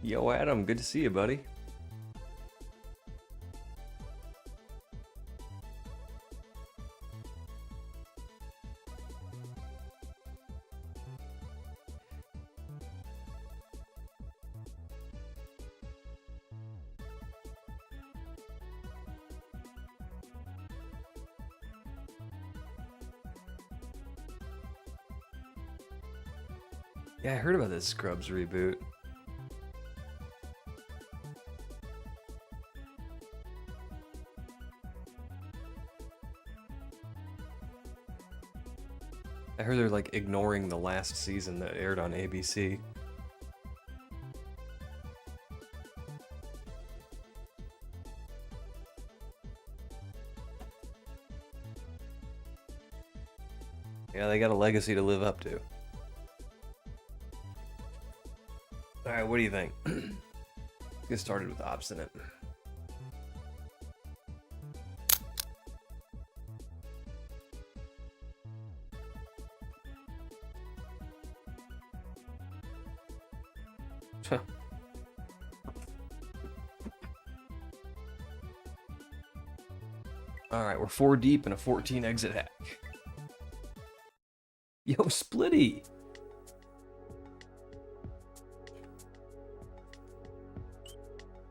Yo, Adam, good to see you, buddy. Yeah, I heard about this Scrubs reboot. I heard they're like ignoring the last season that aired on ABC. Yeah, they got a legacy to live up to. Alright, what do you think? Get started with Obstinant. Alright, we're 4 deep in a 14 exit hack. Yo, Splitty!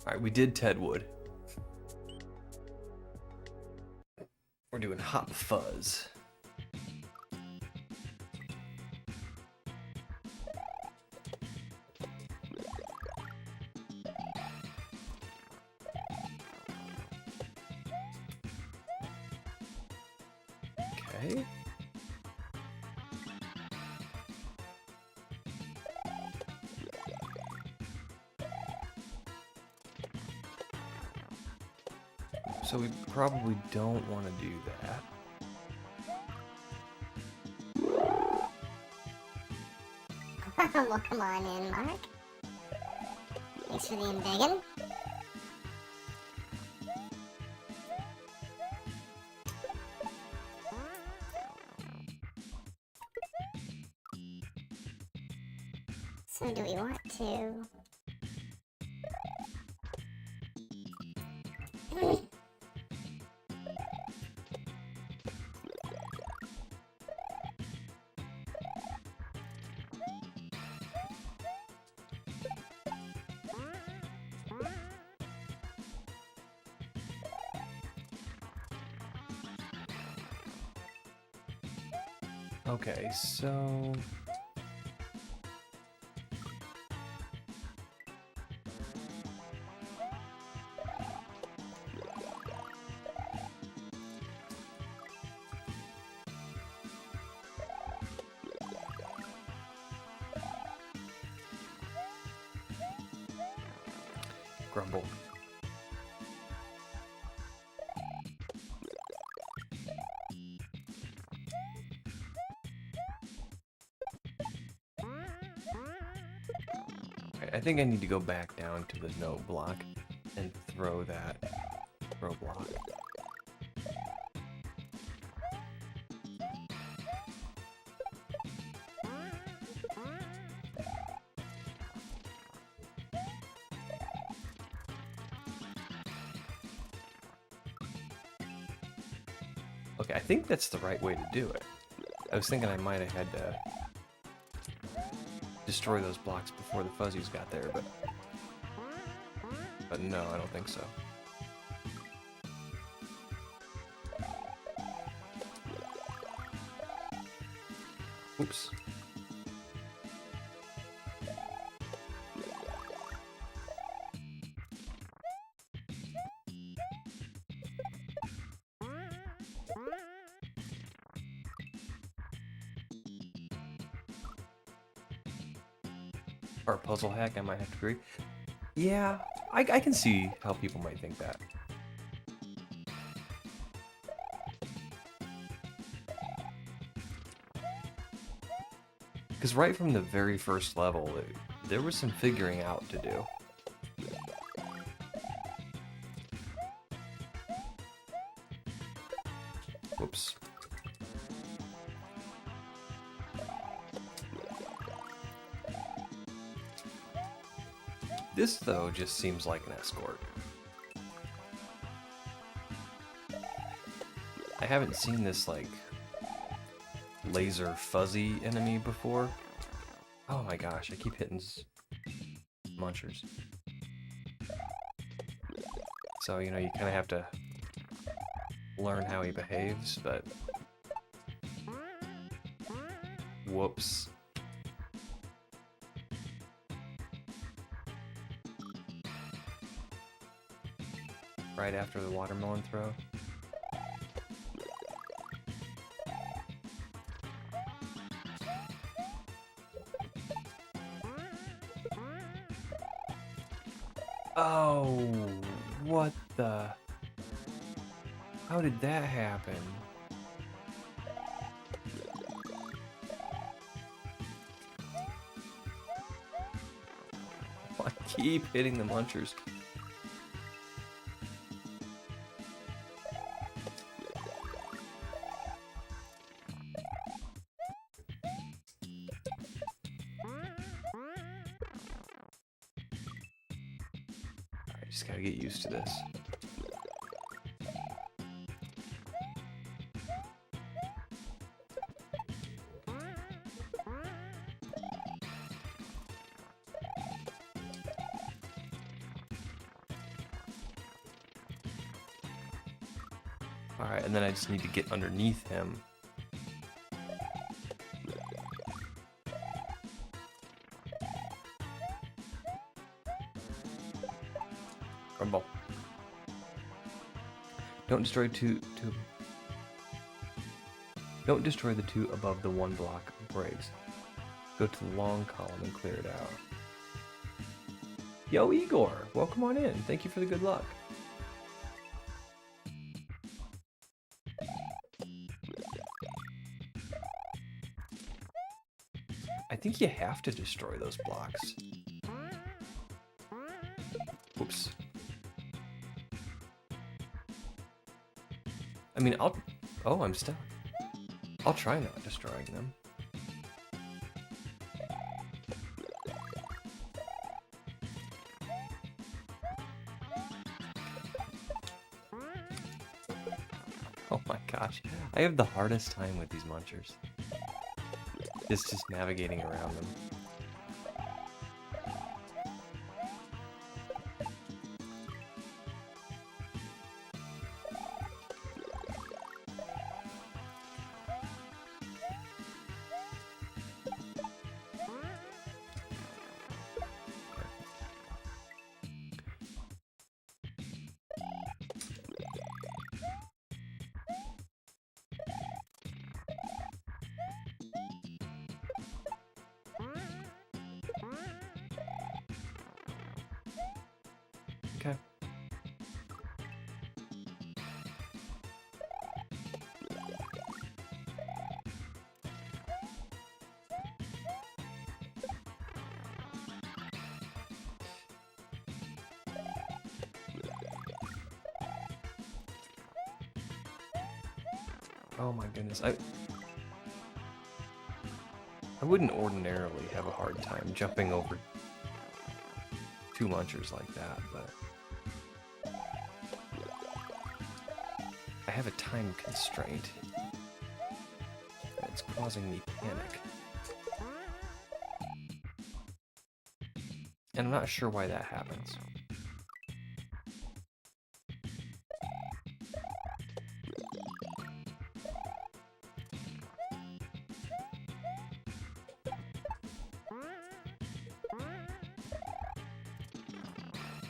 Alright, we did Tedwood. We're doing Hot Fuzz. Okay. So we probably don't want to do that. Well, come on in, Mark. Thanks for the embiggen. So do we want to... Okay, so... Grumble. I think I need to go back down to the no block and throw that throw block. Okay, I think that's the right way to do it. I was thinking I might have had to destroy those blocks before the fuzzies got there, but no, I don't think so. Oops. Or a puzzle hack, I might have to agree. Yeah, I can see how people might think that. Because right from the very first level, there was some figuring out to do. Whoops. This, though, just seems like an escort. I haven't seen this, like, laser fuzzy enemy before. Oh my gosh, I keep hitting munchers. So, you know, you kind of have to learn how he behaves, but... Whoops. Right after the watermelon throw. Oh, what the? How did that happen? I keep hitting the munchers. I just gotta get used to this. Alright, and then I just need to get underneath him. Rumble. Don't destroy Don't destroy the two above the one block breaks. Go to the long column and clear it out. Yo, Igor! Welcome on in. Thank you for the good luck. I think you have to destroy those blocks. Oops. I mean, Oh, I'm stuck. I'll try not destroying them. Oh my gosh. I have the hardest time with these munchers. It's just navigating around them. Okay. Oh my goodness, I wouldn't ordinarily have a hard time jumping over two munchers like that, but I have a time constraint. It's causing me panic. And I'm not sure why that happens.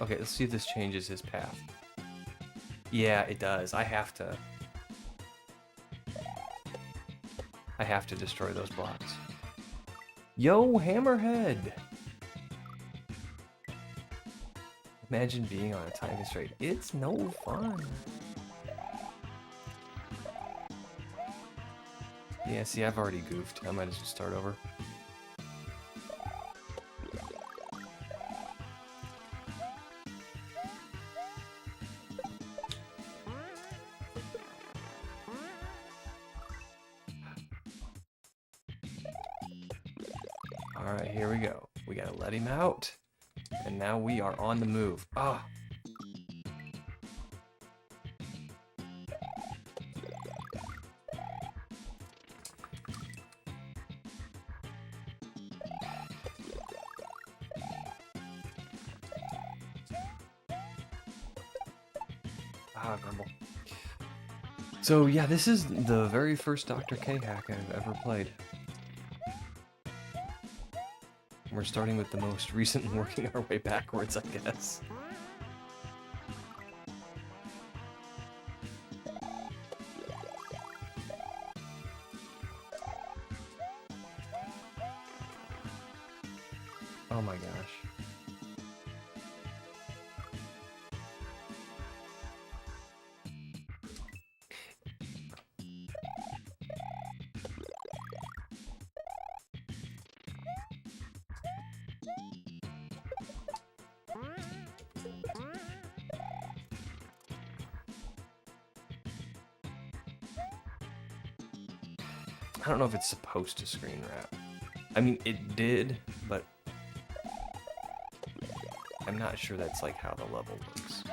Okay, let's see if this changes his path. Yeah, it does. I have to destroy those blocks. Yo, Hammerhead! Imagine being on a time constraint. It's no fun. Yeah, see, I've already goofed. I might as well start over. Alright, here we go. We gotta let him out. And now we are on the move. Ah! Ah, grumble. So yeah, this is the very first Dr. K hack I've ever played. We're starting with the most recent and working our way backwards, I guess. Oh my gosh. I don't know if it's supposed to screen wrap. I mean, it did, but I'm not sure that's like how the level works.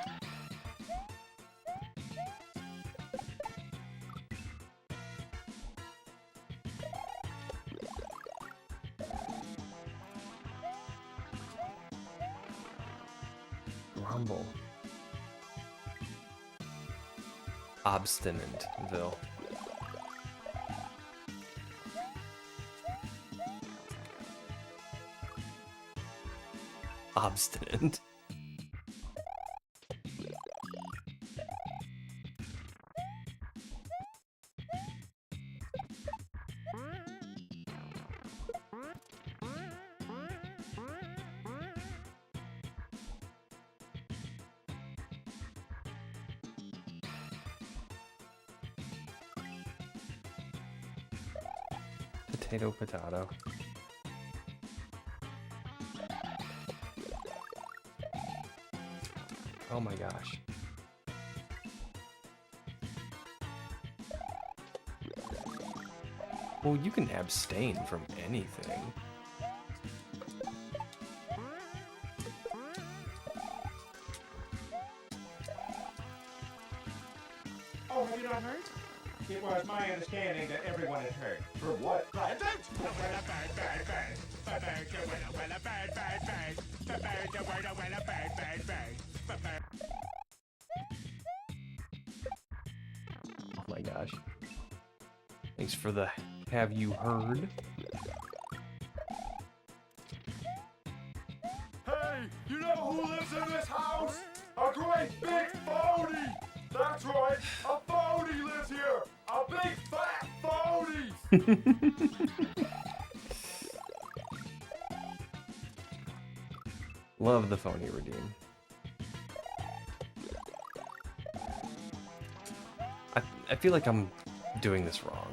Grumble. Obstinantville. Obstinate. Potato, potato. Oh my gosh. Well, you can abstain from anything. Oh, have you not heard? It was my understanding that everyone had heard. For what? Oh my gosh. Thanks for the have you heard? Hey, you know who lives in this house? A great big phony! That's right, a phony lives here! A big fat phony! Love the phony redeem. I feel like I'm doing this wrong.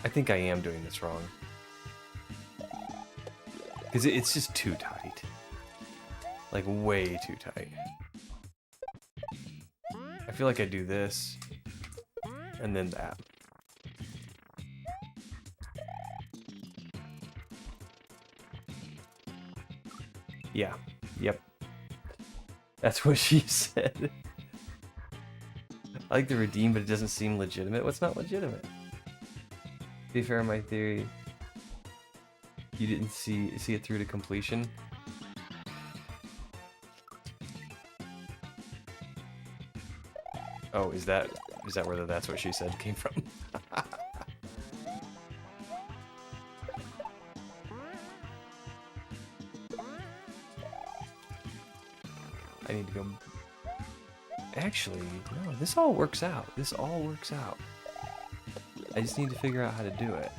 I think I am doing this wrong. Because it's just too tight. Like, way too tight. I feel like I do this, and then that. Yeah. Yep. That's what she said. I like the redeem, but it doesn't seem legitimate. What's not legitimate? To be fair, my theory, you didn't see it through to completion. Oh, is that where that's what she said came from? I need to go. Actually, no, this all works out. This all works out. I just need to figure out how to do it.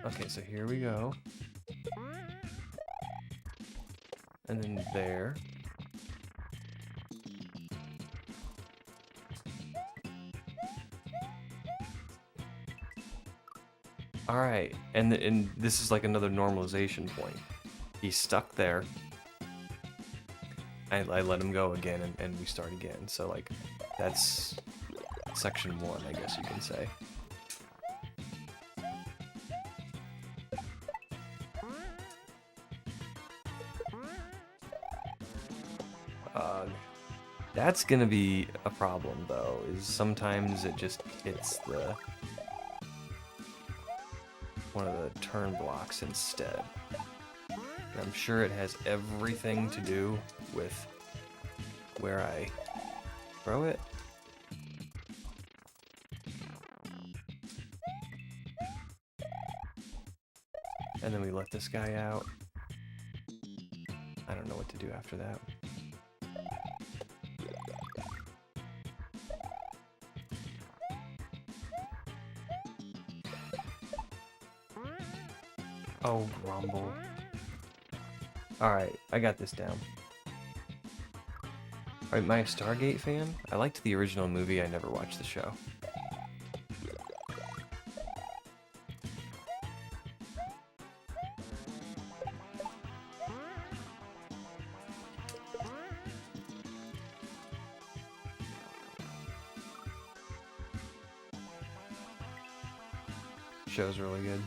Okay, so here we go. And then there. Alright, and this is like another normalization point. He's stuck there. I let him go again, and we start again. So, like, that's section 1, I guess you can say. That's gonna be a problem, though, is sometimes it just hits the one of the turn blocks instead. And I'm sure it has everything to do with where I throw it. And then we let this guy out. I don't know what to do after that. Oh, grumble. Alright, I got this down. Alright, my Stargate fan? I liked the original movie, I never watched the show. Show's really good.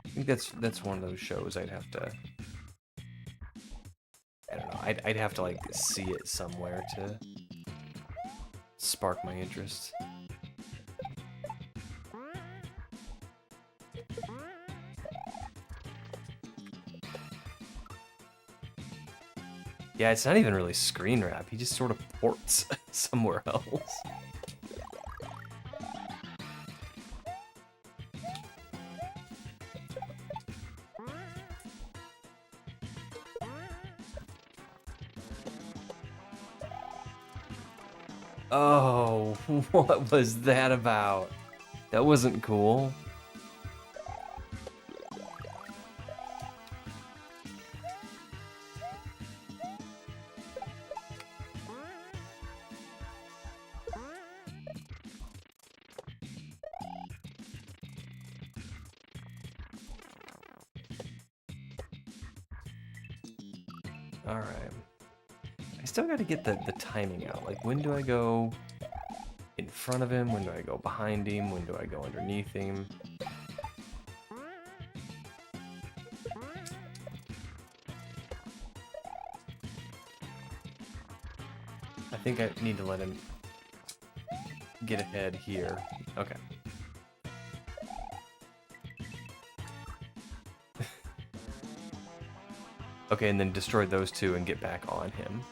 I think that's one of those shows I'd have to, I don't know, I'd have to like see it somewhere to spark my interest. Yeah, it's not even really screen wrap, he just sort of ports somewhere else. Oh, what was that about? That wasn't cool. Alright. I still gotta get the timing out. Like, when do I go in front of him? When do I go behind him? When do I go underneath him? I think I need to let him get ahead here. Okay. Okay, and then destroy those two and get back on him.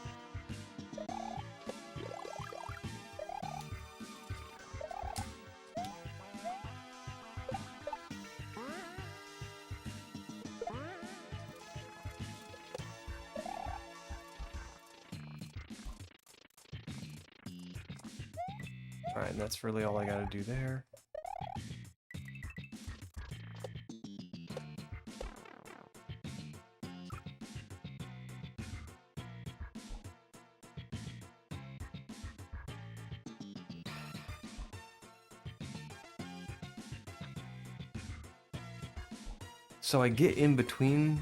Alright, and that's really all I gotta do there. So I get in between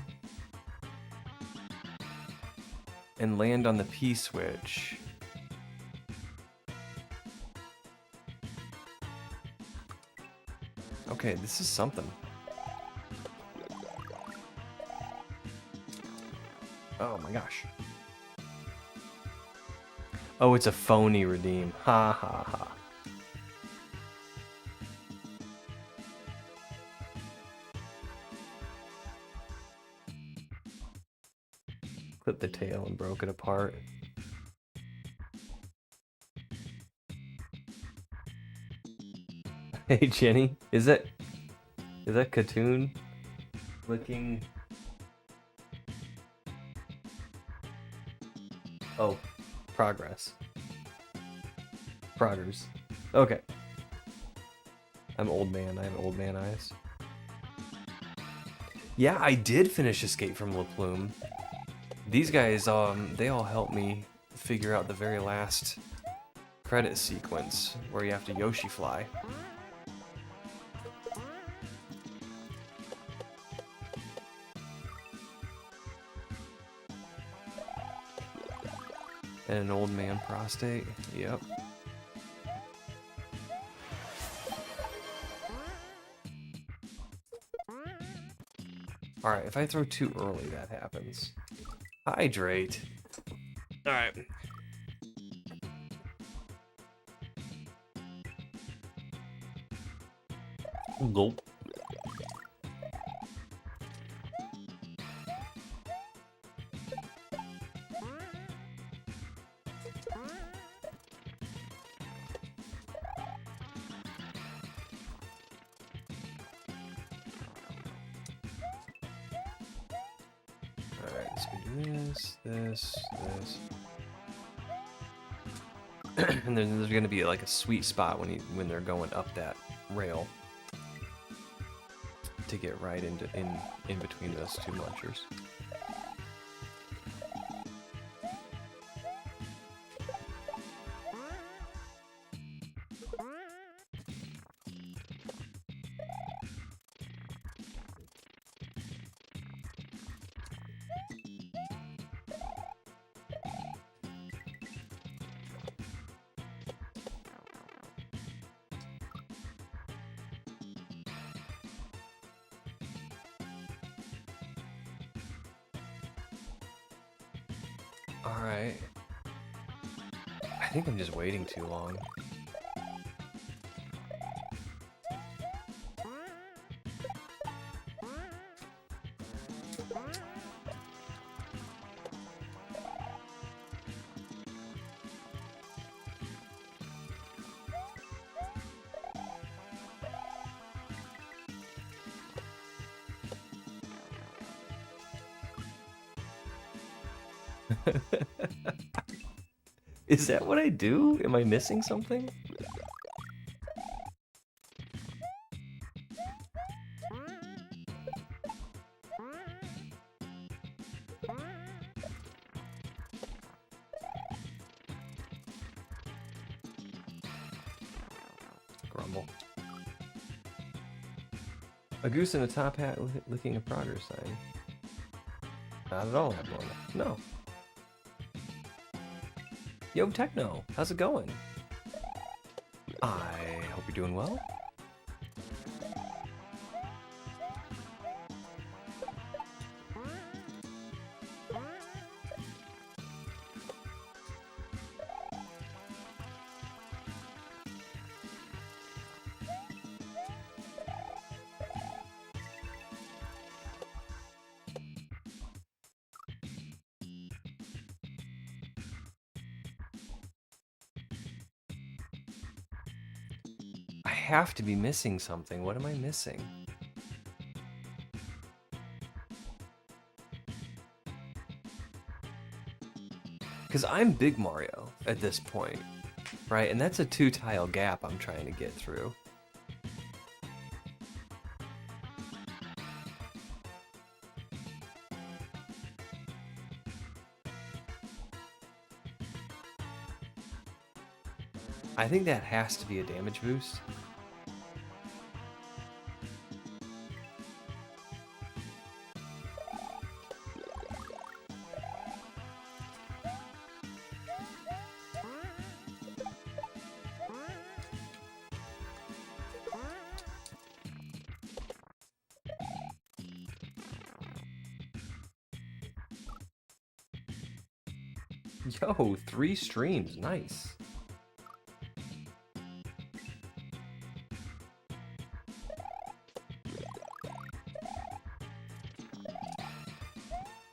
and land on the P-switch. Okay, this is something. Oh my gosh. Oh, it's a phony redeem. Ha ha ha. Clipped the tail and broke it apart. Hey Jenny, is that Katoon licking? Oh, progress. Proggers. Okay. I'm old man. I have old man eyes. Yeah, I did finish Escape from La Plume. These guys, they all helped me figure out the very last credit sequence where you have to Yoshi fly. And an old man prostate. Yep. Alright, if I throw too early, that happens. Hydrate. Alright. Gulp. Alright, let's do this, this. And then there's gonna be like a sweet spot when they're going up that rail to get right in between those two munchers. Alright. I think I'm just waiting too long. Is that what I do? Am I missing something? Grumble. A goose in a top hat licking a progress sign. Not at all abnormal. No. Yo, Techno, how's it going? I hope you're doing well. I have to be missing something. What am I missing? Because I'm Big Mario at this point, right? And that's a 2-tile gap I'm trying to get through. I think that has to be a damage boost. Yo, 3 streams, nice.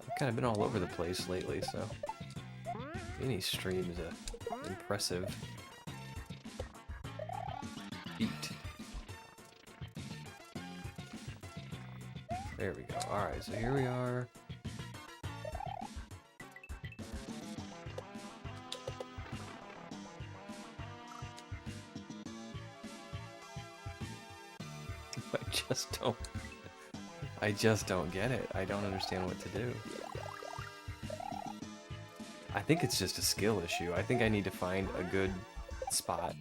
I've kind of been all over the place lately, so any stream is a impressive feat. There we go. All right, so here we are. I just don't get it. I don't understand what to do. I think it's just a skill issue. I think I need to find a good spot.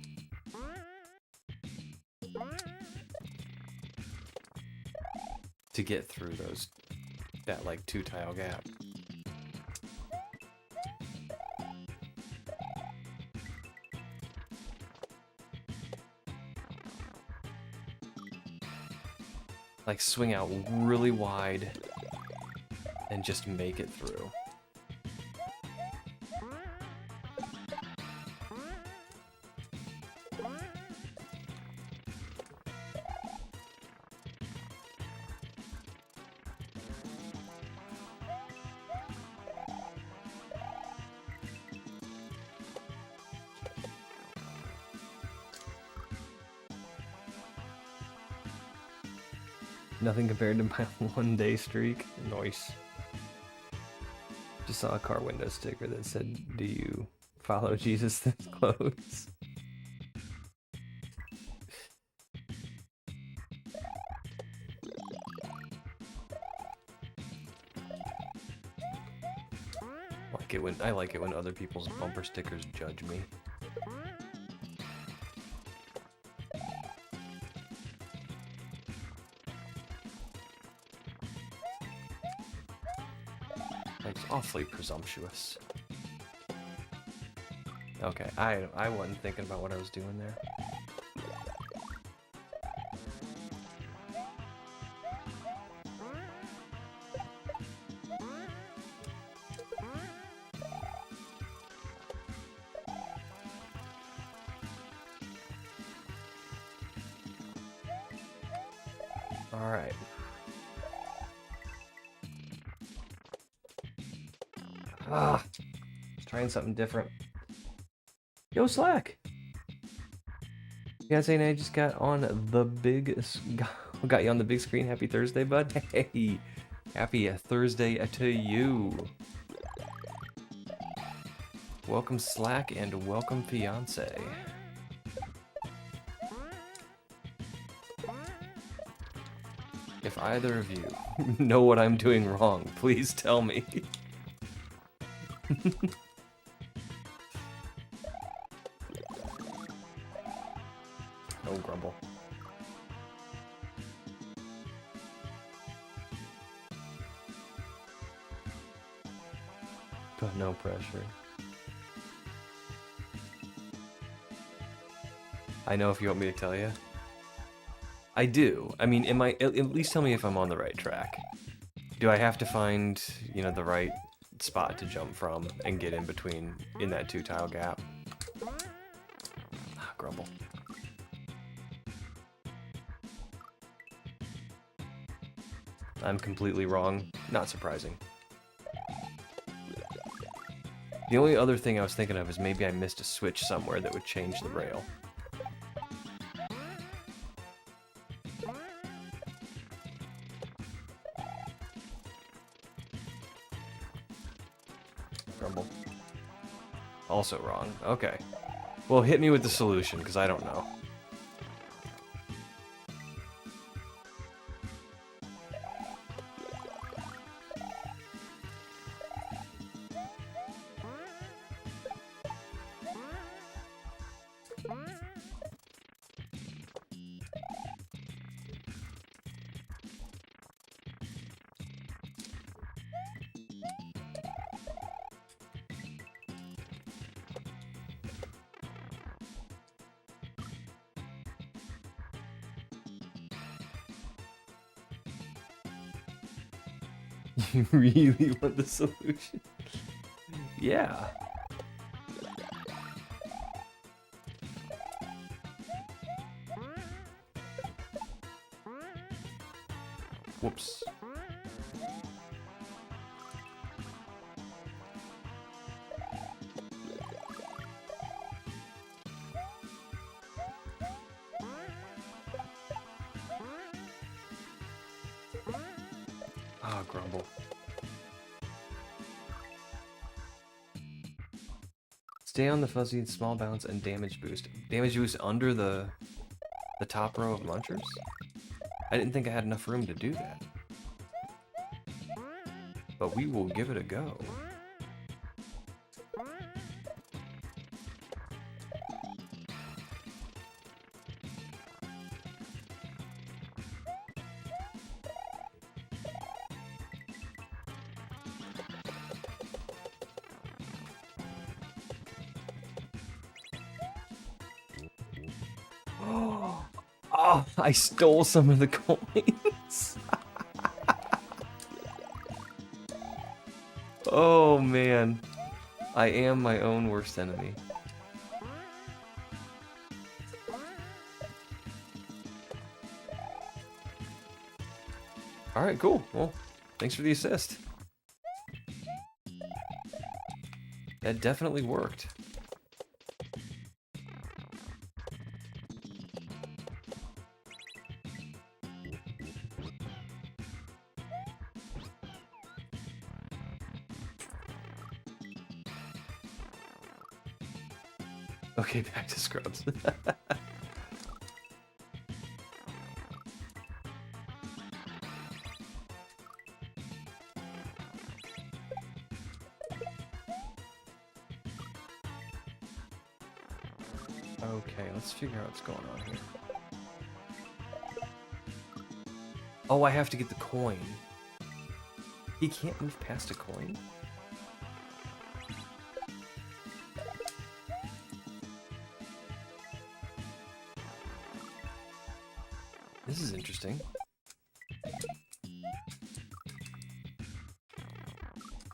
To get through that like 2-tile gap. Like, swing out really wide and just make it through. Nothing compared to my 1-day streak. Nice. Just saw a car window sticker that said, "Do you follow Jesus this close?" I like it when other people's bumper stickers judge me. Like, it's awfully presumptuous. Okay, I wasn't thinking about what I was doing there. Alright. Let's trying something different. Yo, Slack! You guys saying I just got on the got you on the big screen. Happy Thursday, bud. Hey! Happy Thursday to you. Welcome, Slack, and welcome, Fiance. If either of you know what I'm doing wrong, please tell me. Oh, grumble. But no pressure. I know if you want me to tell you. I do. I mean, at least tell me if I'm on the right track. Do I have to find, you know, the right spot to jump from and get in between, in that 2-tile gap? Ah, grumble. I'm completely wrong. Not surprising. The only other thing I was thinking of is maybe I missed a switch somewhere that would change the rail. Grumble. Also wrong. Okay. Well, hit me with the solution, because I don't know. You really want the solution? Yeah. Whoops. Ah, grumble. Stay on the fuzzy, small bounce, and damage boost. Damage boost under the top row of munchers? I didn't think I had enough room to do that. But we will give it a go. Oh, I stole some of the coins. Oh man, I am my own worst enemy. Alright, cool. Well, thanks for the assist. That definitely worked. Okay, back to scrubs. Okay, let's figure out what's going on here. Oh, I have to get the coin. He can't move past a coin? This is interesting.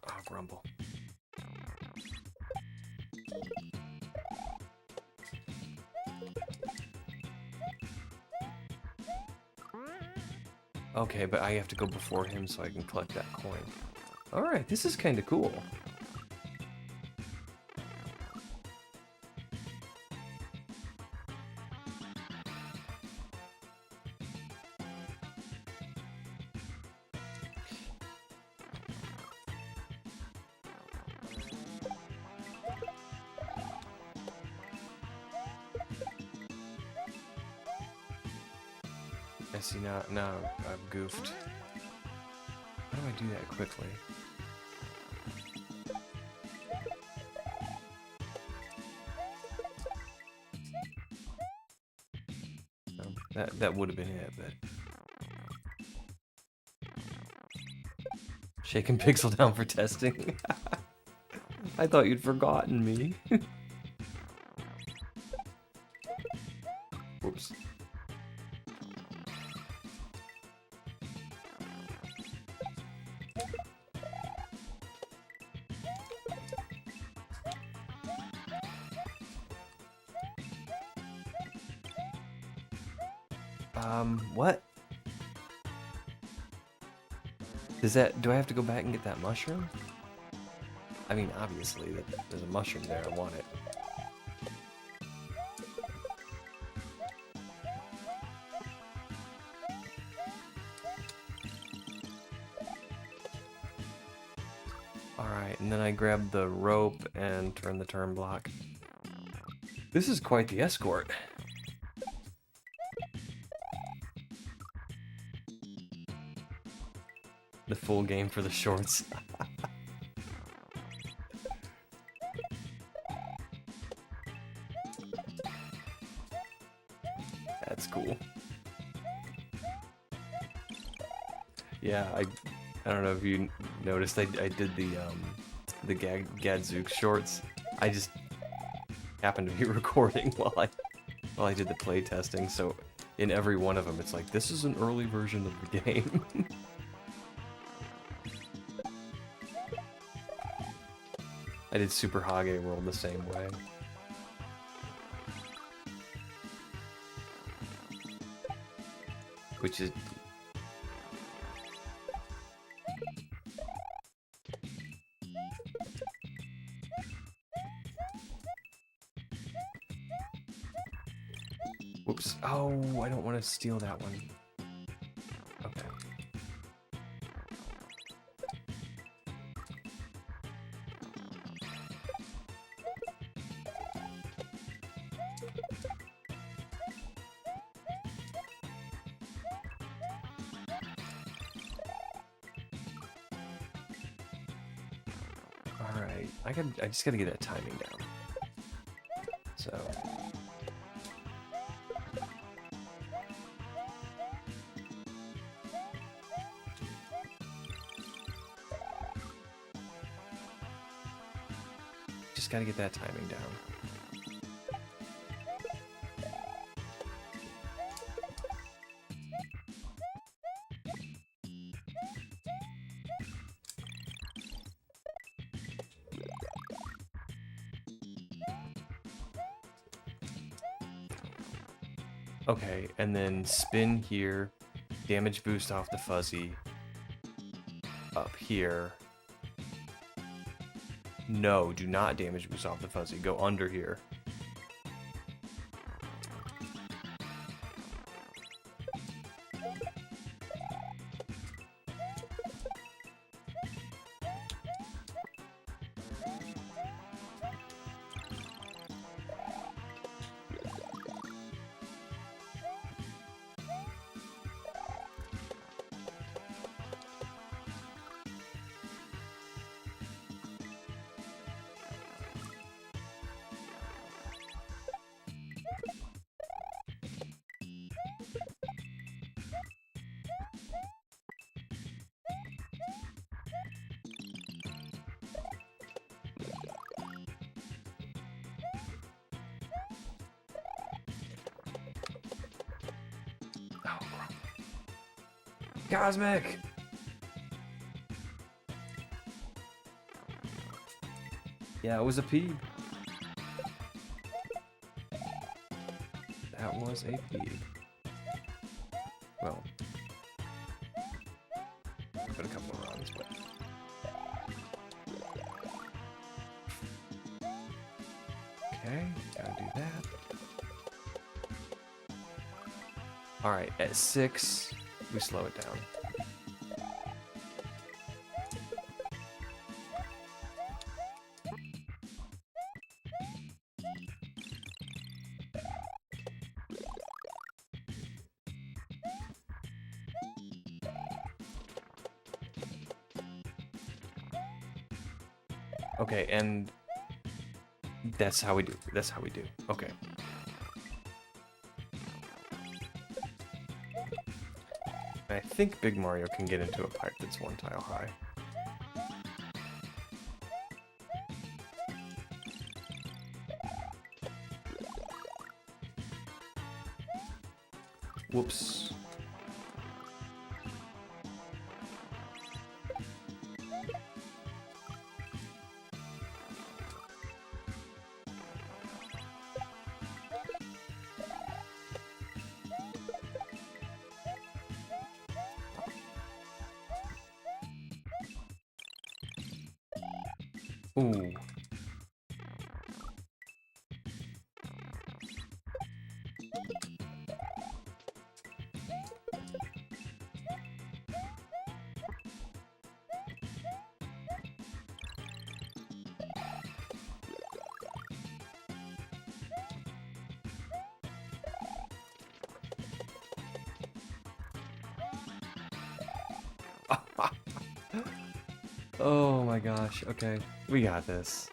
Oh, grumble. Okay, but I have to go before him so I can collect that coin. Alright, this is kind of cool. I see now I've goofed. How do I do that quickly? No, that would have been it, but shaking Pixel down for testing. I thought you'd forgotten me. Whoops. What? Do I have to go back and get that mushroom? I mean, obviously, there's a mushroom there, I want it. Alright, and then I grab the rope and turn the turn block. This is quite the escort. The full game for the shorts. That's cool. Yeah, I don't know if you noticed, I did the Gadzooks shorts. I just happened to be recording while I did the play testing, so in every one of them it's like, this is an early version of the game. I did Super Hage World the same way. Which is... Whoops. Oh, I don't want to steal that one. Okay. Alright, I just gotta get that timing down. So... just gotta get that timing down. Okay, and then spin here. Damage boost off the fuzzy. Up here. No, do not damage boost off the fuzzy. Go under here. Cosmic! Yeah, it was a peeb. That was a peeb. Well, put a couple of runs, but... Okay, gotta do that. Alright, at 6, we slow it down. Okay, and that's how we do. That's how we do. Okay. I think Big Mario can get into a pipe that's 1 tile high. Whoops. Ooh. Oh my gosh, okay. We got this.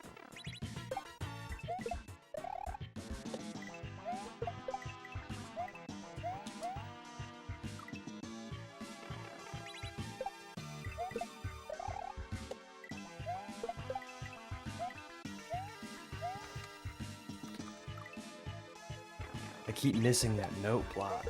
I keep missing that note block.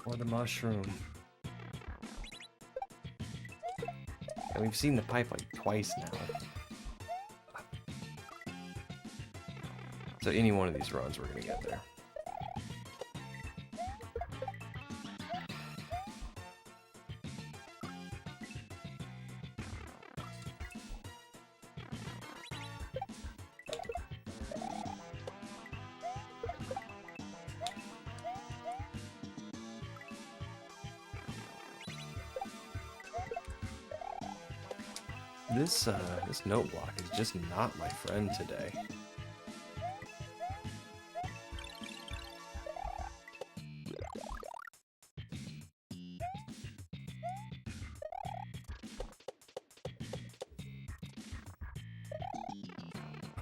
Or the mushroom. And we've seen the pipe like twice now. So any one of these runs we're gonna get there. This note block is just not my friend today.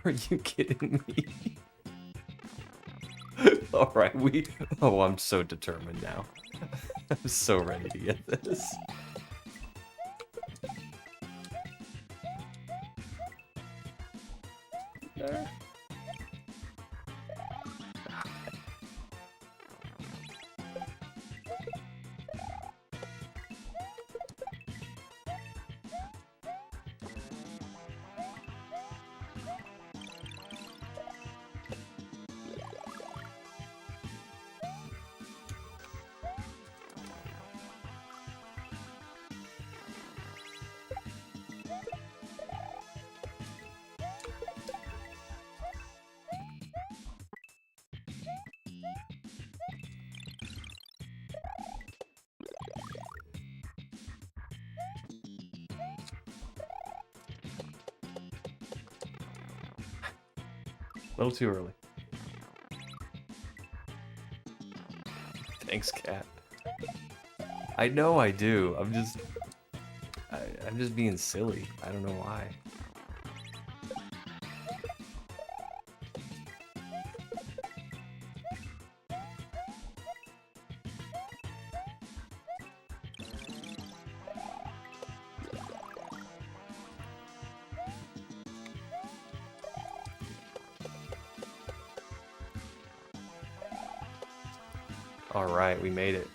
Are you kidding me? Alright, oh, I'm so determined now. I'm so ready to get this. little too early. Thanks, cat. I know I do. I'm just being silly. I don't know why. All right, we made it.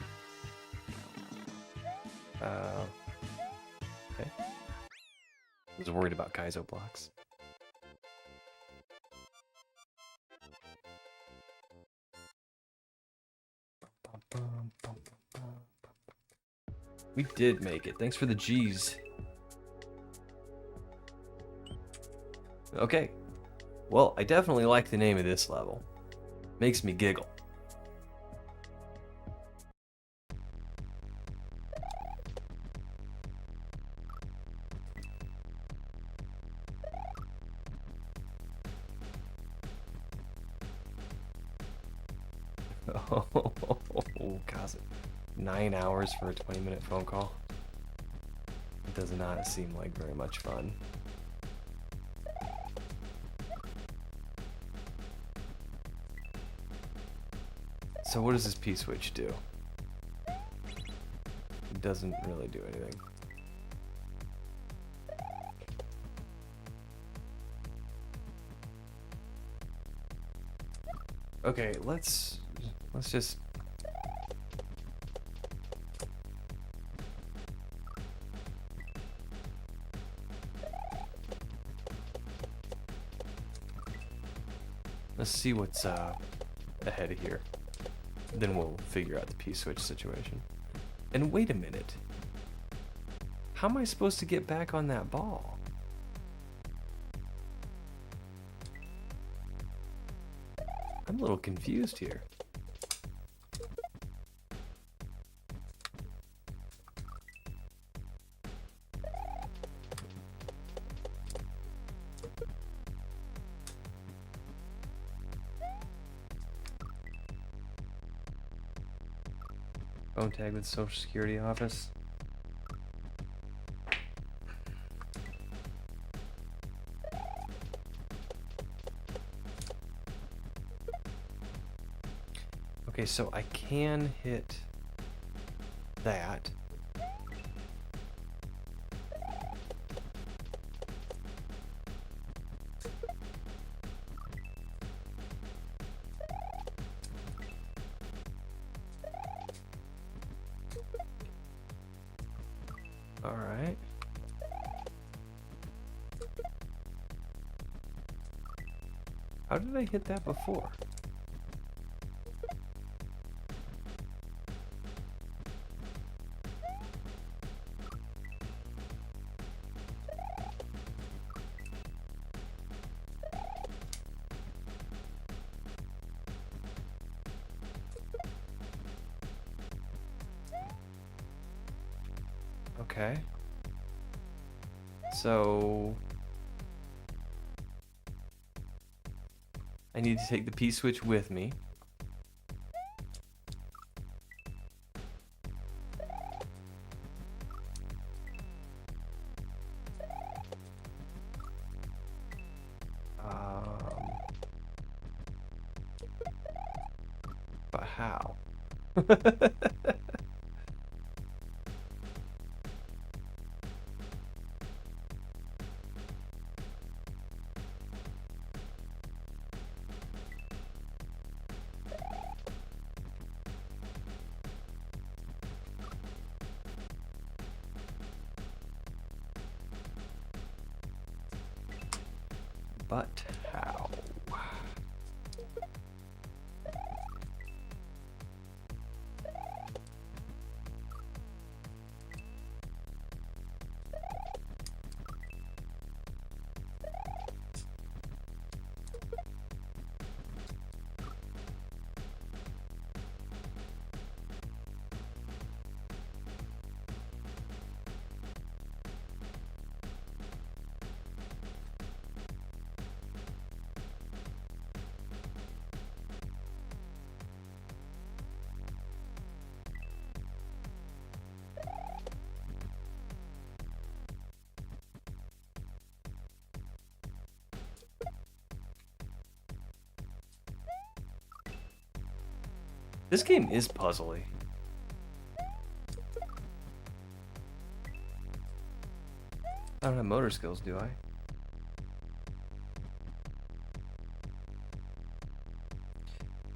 Okay. I was worried about kaizo blocks. We did make it. Thanks for the G's. Okay. Well, I definitely like the name of this level. Makes me giggle. Oh, gosh. 9 hours for a 20-minute phone call? It does not seem like very much fun. So what does this P-switch do? It doesn't really do anything. Okay, let's just... Let's see what's ahead of here. Then we'll figure out the P-switch situation. And wait a minute. How am I supposed to get back on that ball? I'm a little confused here. Phone tag with Social Security office. Okay, so I can hit that. All right. How did I hit that before? Okay. So I need to take the P-switch with me. But how? But how? This game is puzzly. I don't have motor skills, do I?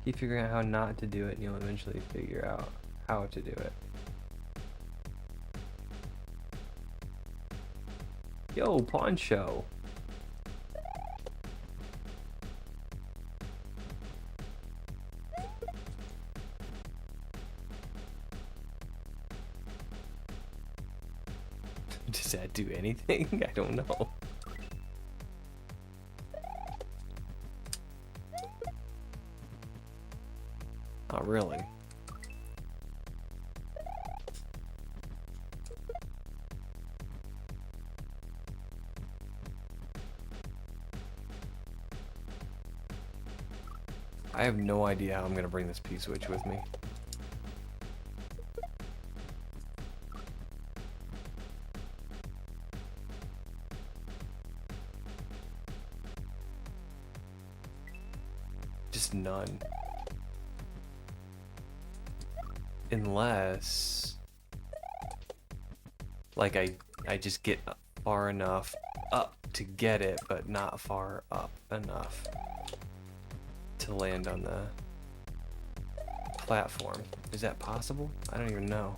Keep figuring out how not to do it, and you'll eventually figure out how to do it. Yo, Poncho! Does that do anything? I don't know. Not really. I have no idea how I'm gonna bring this P-switch with me. Just none. Unless, like, I just get far enough up to get it, but not far up enough to land on the platform. Is that possible? I don't even know.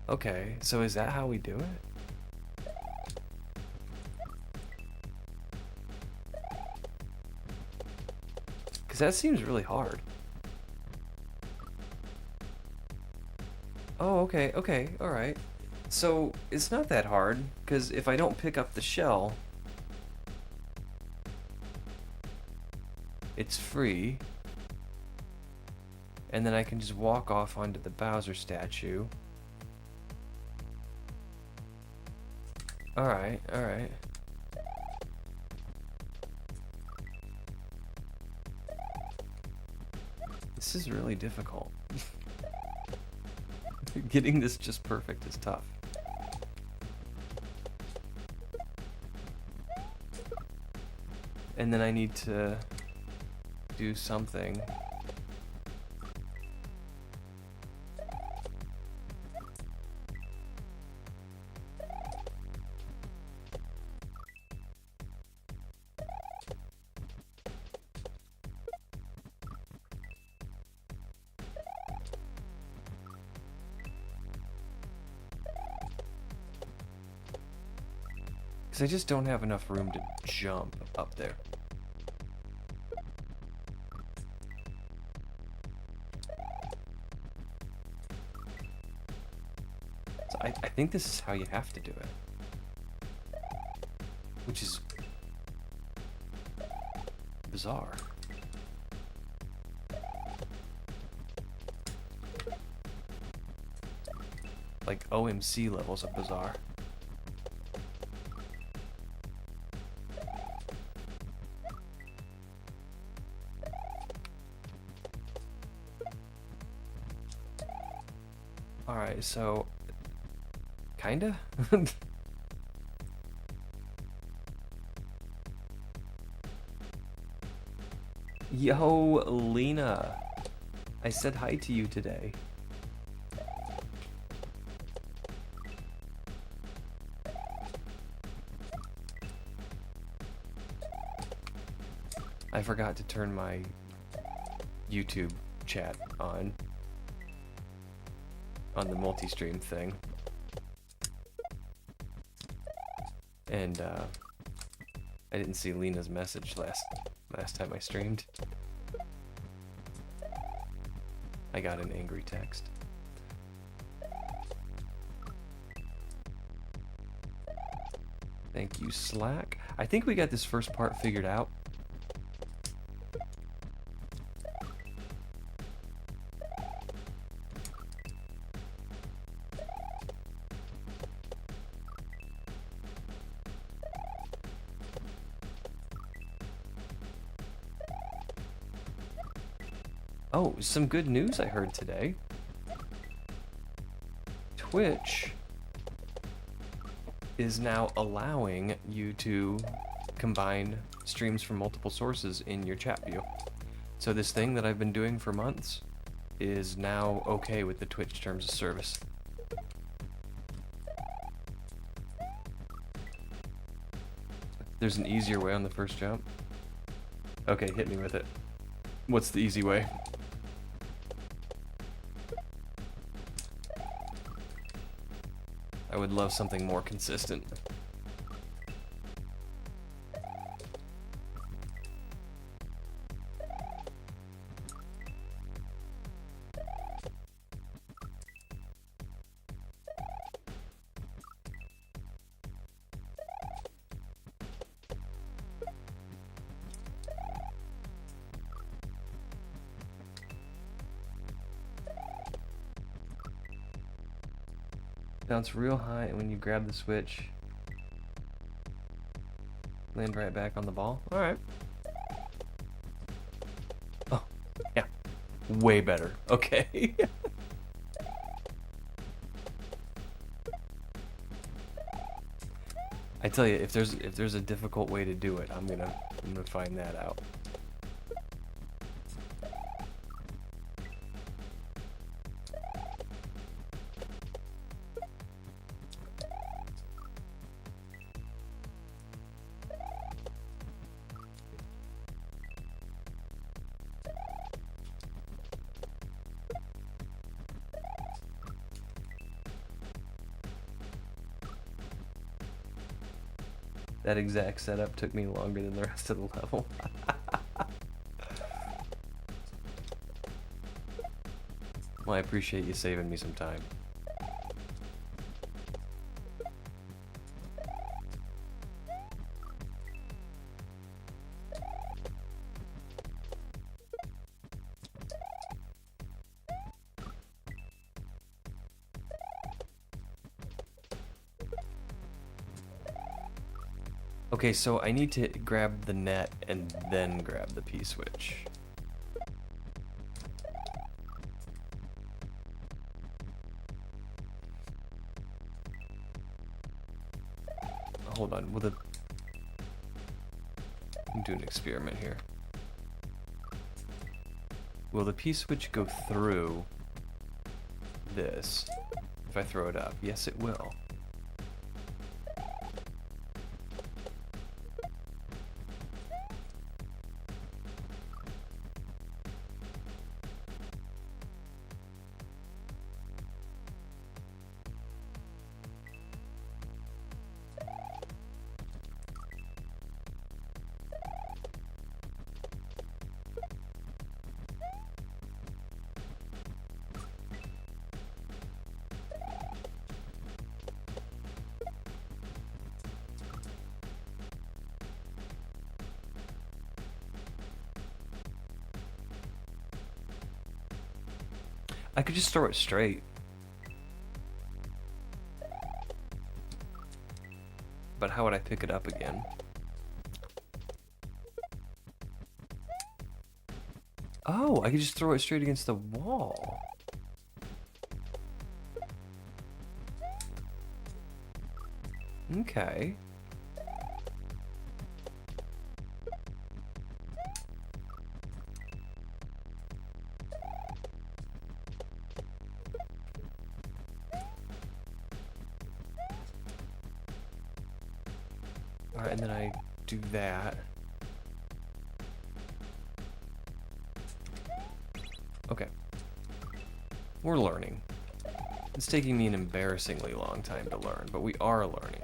Okay, so is that how we do it? Because that seems really hard. Oh, okay, okay, alright. So, it's not that hard, because if I don't pick up the shell, it's free. And then I can just walk off onto the Bowser statue. Alright, alright. This is really difficult. Getting this just perfect is tough. And then I need to do something. Because I just don't have enough room to jump up there. So I think this is how you have to do it. Which is bizarre. Like OMC levels of bizarre. Alright, so kinda? Yo, Lena. I said hi to you today. I forgot to turn my YouTube chat on the multi-stream thing. And I didn't see Lena's message last time I streamed. I got an angry text. Thank you, Slack. I think we got this first part figured out. Oh, some good news I heard today. Twitch is now allowing you to combine streams from multiple sources in your chat view. So this thing that I've been doing for months is now okay with the Twitch terms of service. There's an easier way on the first jump. Okay, hit me with it. What's the easy way? I would love something more consistent. Bounce real high, and when you grab the switch, land right back on the ball. Alright. Oh, yeah. Way better. Okay. I tell you, if there's a difficult way to do it, I'm gonna find that out. That exact setup took me longer than the rest of the level. Well, I appreciate you saving me some time. Okay, so I need to grab the net and then grab the P-switch. Hold on, will the... I'm doing an experiment here. Will the P-switch go through this if I throw it up? Yes, it will. I could just throw it straight. But how would I pick it up again? Oh, I could just throw it straight against the wall. Okay. Alright, and then I do that. Okay. We're learning. It's taking me an embarrassingly long time to learn, but we are learning.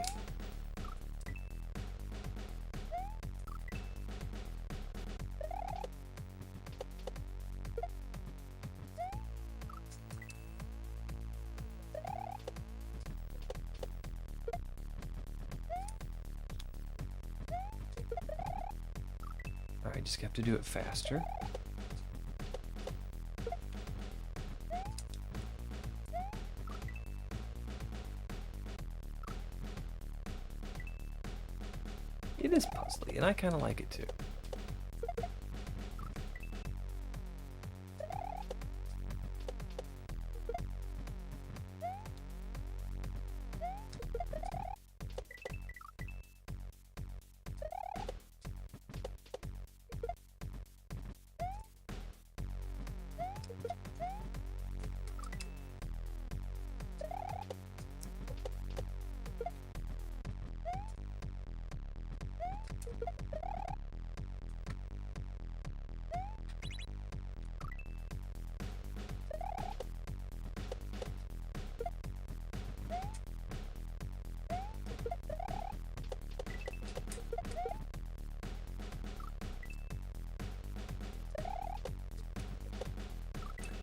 Alright, just have to do it faster. It is puzzly, and I kind of like it too.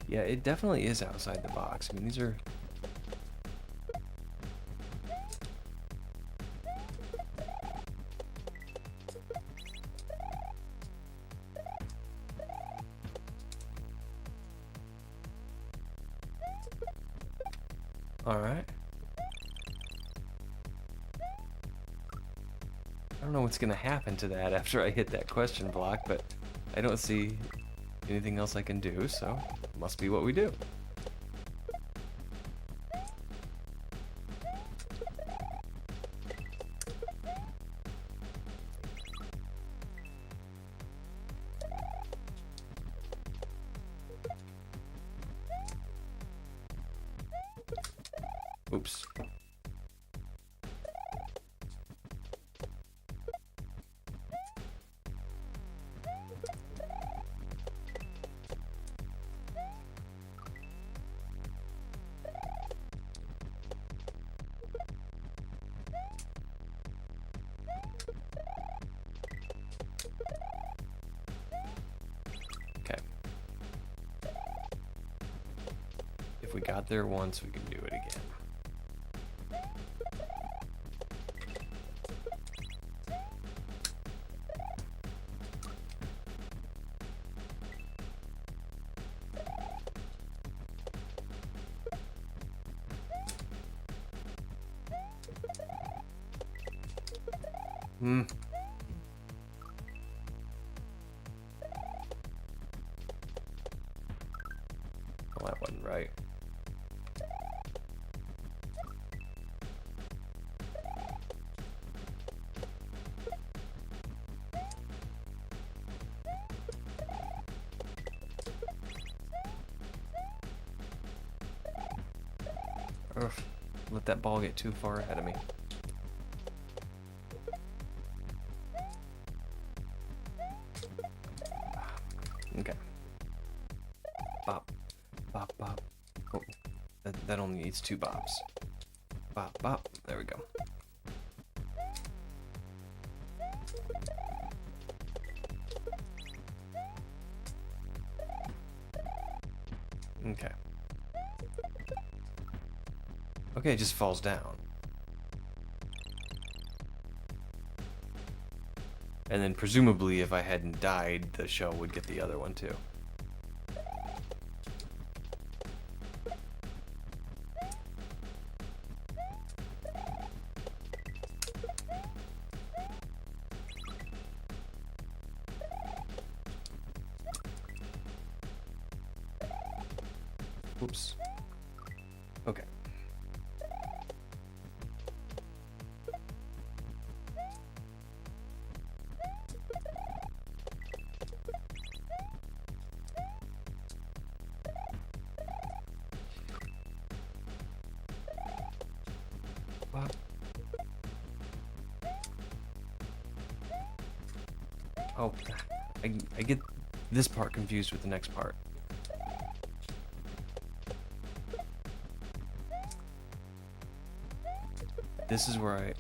Yeah, it definitely is outside the box. I mean, these are... Alright. I don't know what's gonna happen to that after I hit that question block, but I don't see anything else I can do, so it must be what we do. Oops. Okay. If we got there once, we can do it again. Well, that wasn't right. Ugh, let that ball get too far ahead of me. Okay. Bop. Bop, bop. Oh, that only needs 2 bops. Bop, bop. There we go. Okay. Okay, it just falls down. And then presumably if I hadn't died, the shell would get the other one too. Oops. Okay. Wow. Oh, I get this part confused with the next part. This is where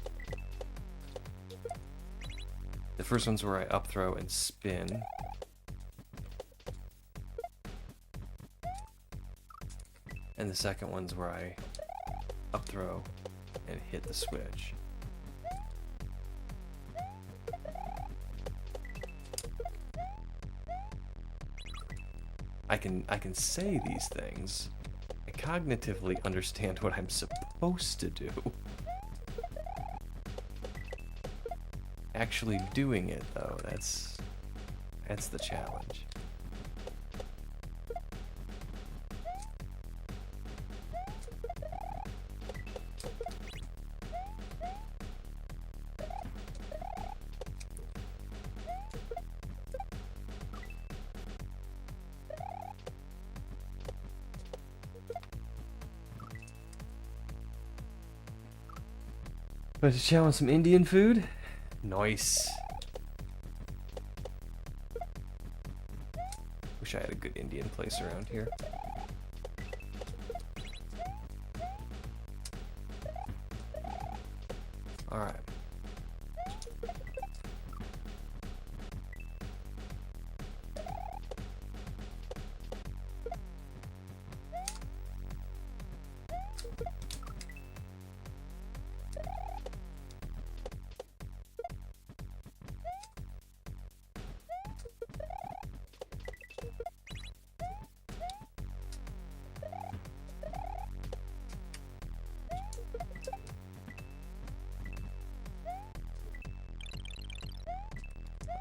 the first one's where I up throw and spin. And the second one's where I up throw and hit the switch. I can say these things. I cognitively understand what I'm supposed to do. Actually doing it though, that's the challenge. But to chow on some Indian food? Nice. Wish I had a good Indian place around here. Alright.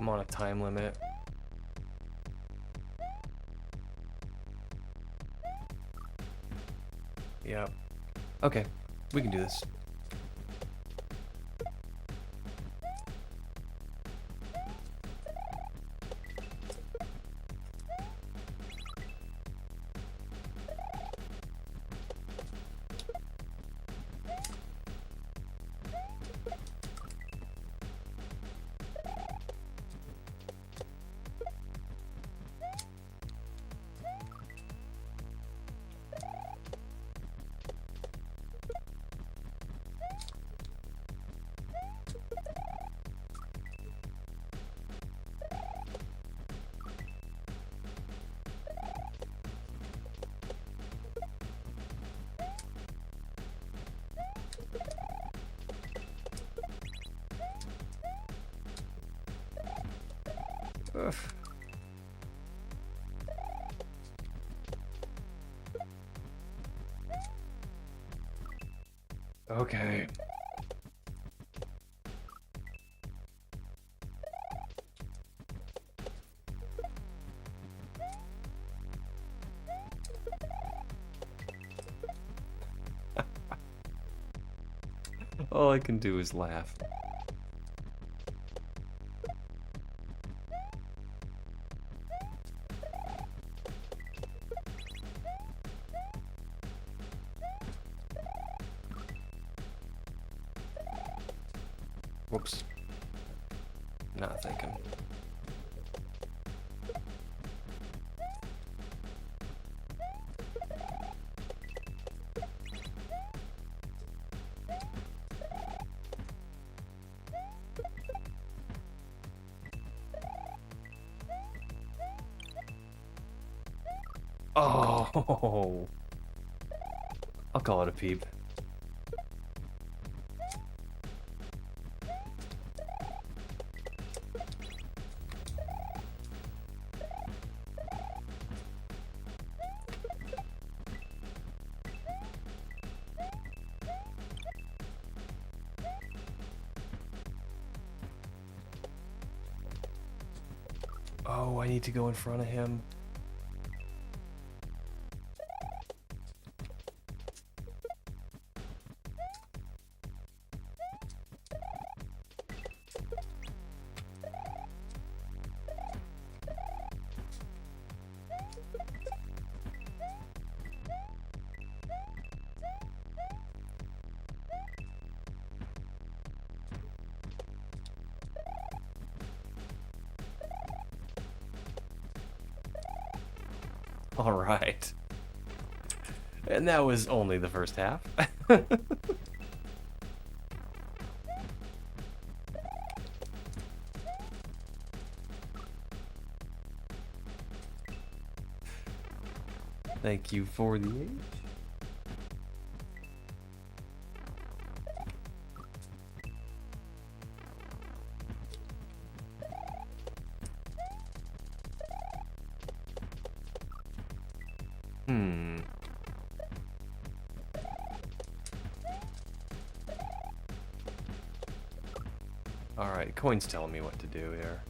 I'm on a time limit. Yep. Okay, we can do this. Ugh. Okay. All I can do is laugh. Whoops. Not thinking. Oh, I'll call it a peep. Oh, I need to go in front of him. All right. And that was only the first half. Thank you for the age. Alright, coin's telling me what to do here.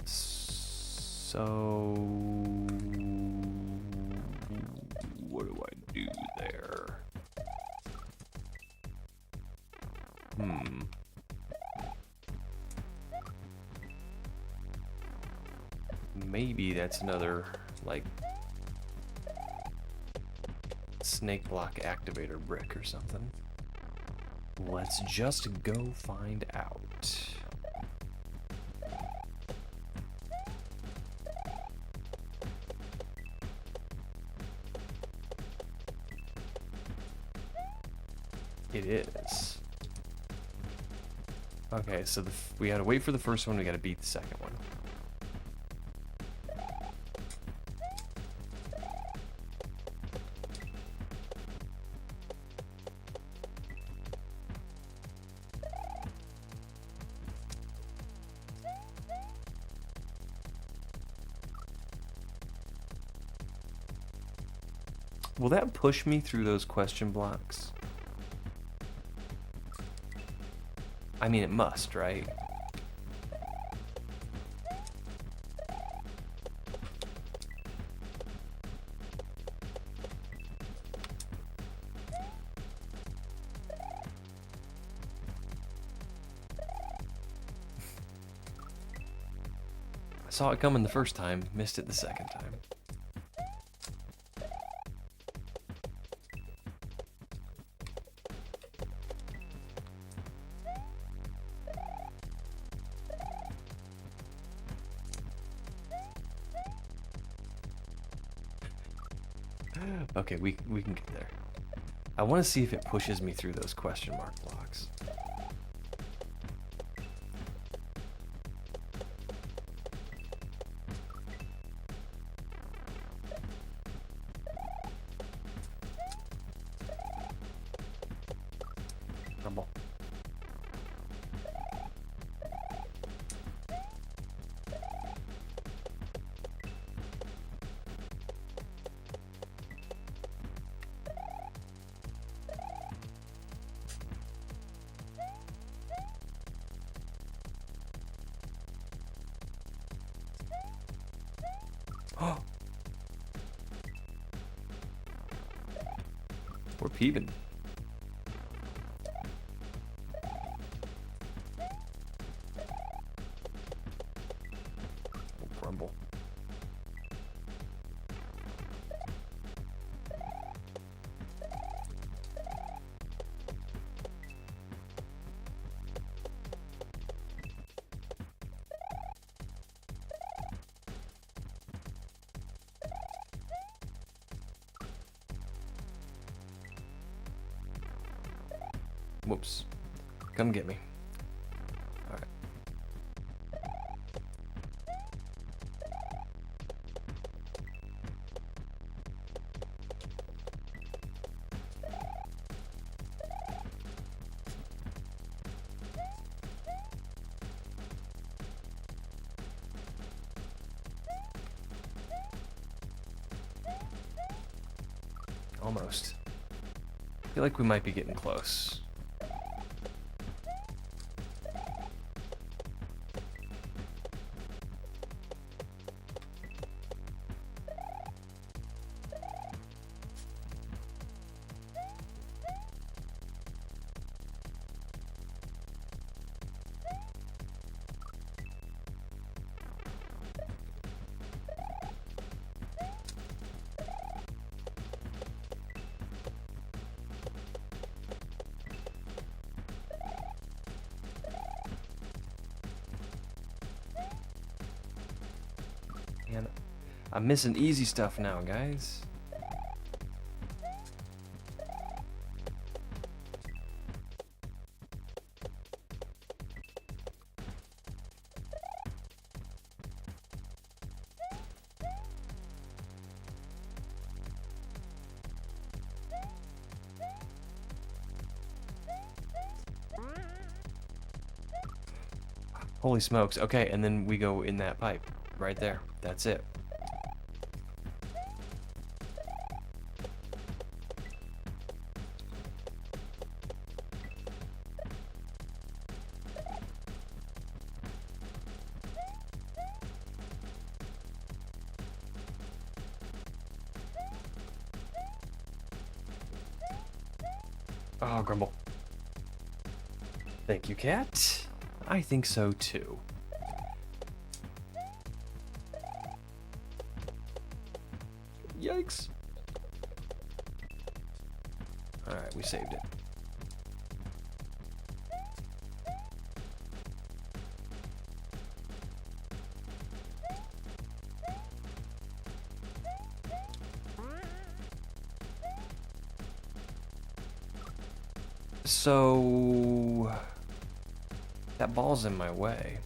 So what do I do there? Maybe that's another, like, snake block activator brick or something. Let's just go find out. It is. Okay, so we gotta wait for the first one, we gotta beat the second one. Will that push me through those question blocks? I mean, it must, right? I saw it coming the first time, missed it the second time. Okay, we can get there. I want to see if it pushes me through those question mark blocks. Rumble. We're peeping. Rumble. Whoops. Come get me. Alright. Almost. I feel like we might be getting close. Man, I'm missing easy stuff now, guys. Holy smokes. Okay, and then we go in that pipe. Right there. That's it. Oh, Grumble. Thank you, cat. I think so too. Yikes. Alright, we saved it. So that ball's in my way.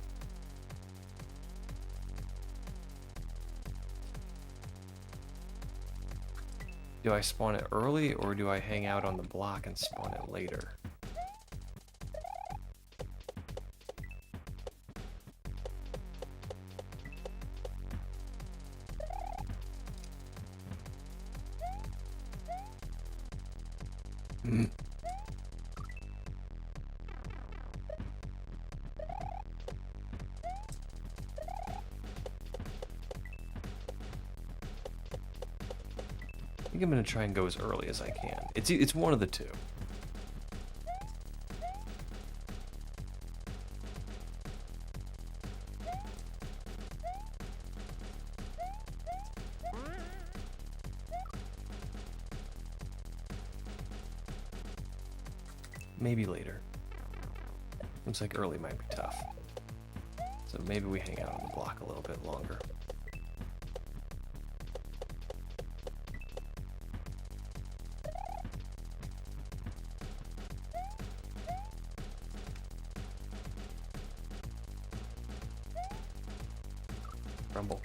Do I spawn it early, or do I hang out on the block and spawn it later? I think I'm gonna try and go as early as I can. It's one of the two. Maybe later. Looks like early might be tough. So maybe we hang out on the block a little bit longer. Rumble.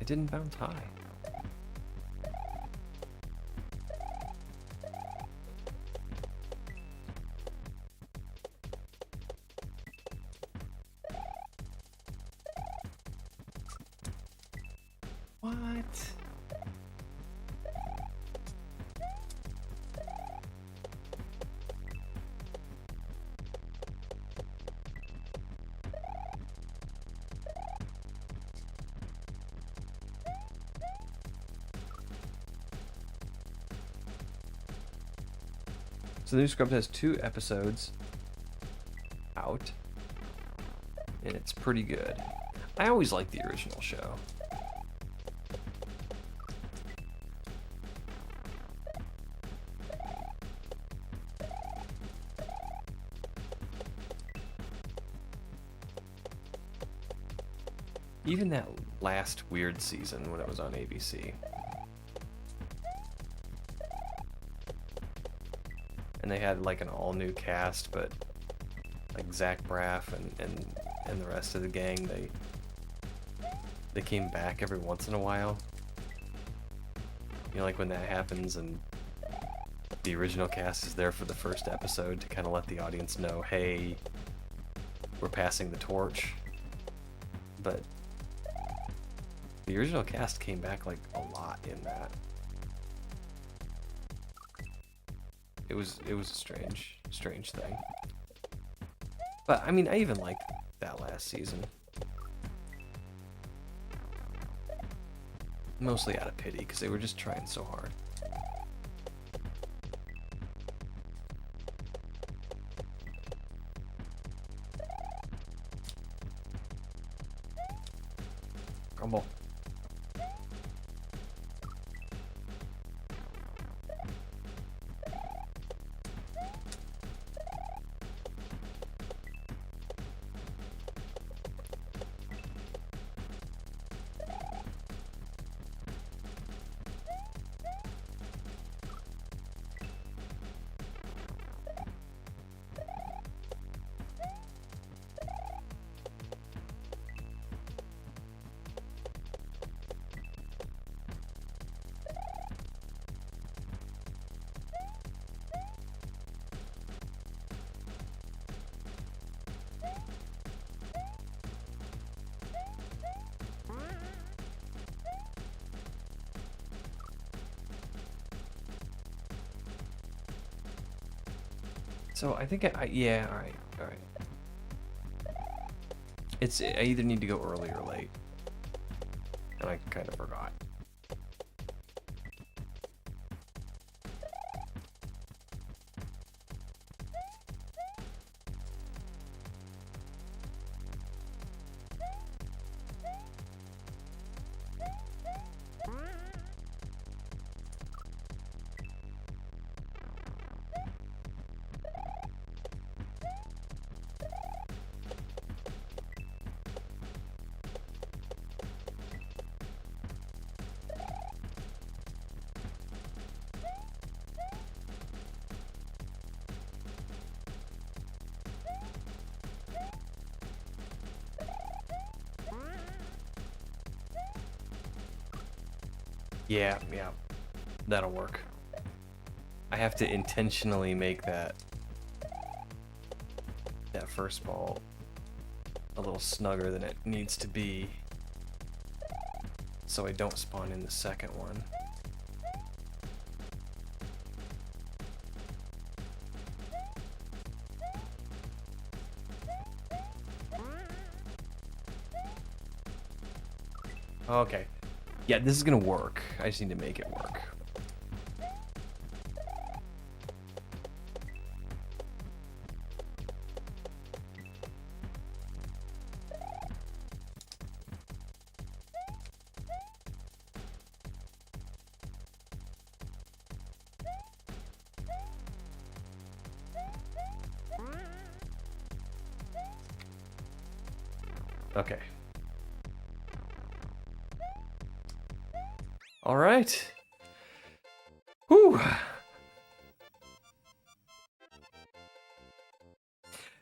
I didn't bounce high. What? So the new script has 2 episodes out, and it's pretty good. I always liked the original show. Even that last weird season when it was on ABC. And they had like an all-new cast, but like Zach Braff and the rest of the gang, they came back every once in a while. You know, like when that happens and the original cast is there for the first episode to kind of let the audience know, hey, we're passing the torch. But the original cast came back like a lot in that. It was a strange thing. But I mean, I even liked that last season. Mostly out of pity, because they were just trying so hard. Crumble. So I think yeah, all right. I either need to go early or late, and I kind of forgot. Yeah, that'll work. I have to intentionally make that first ball a little snugger than it needs to be, so I don't spawn in the second one. Okay. Yeah, this is gonna work. I just need to make it work. Okay. All right. Whew.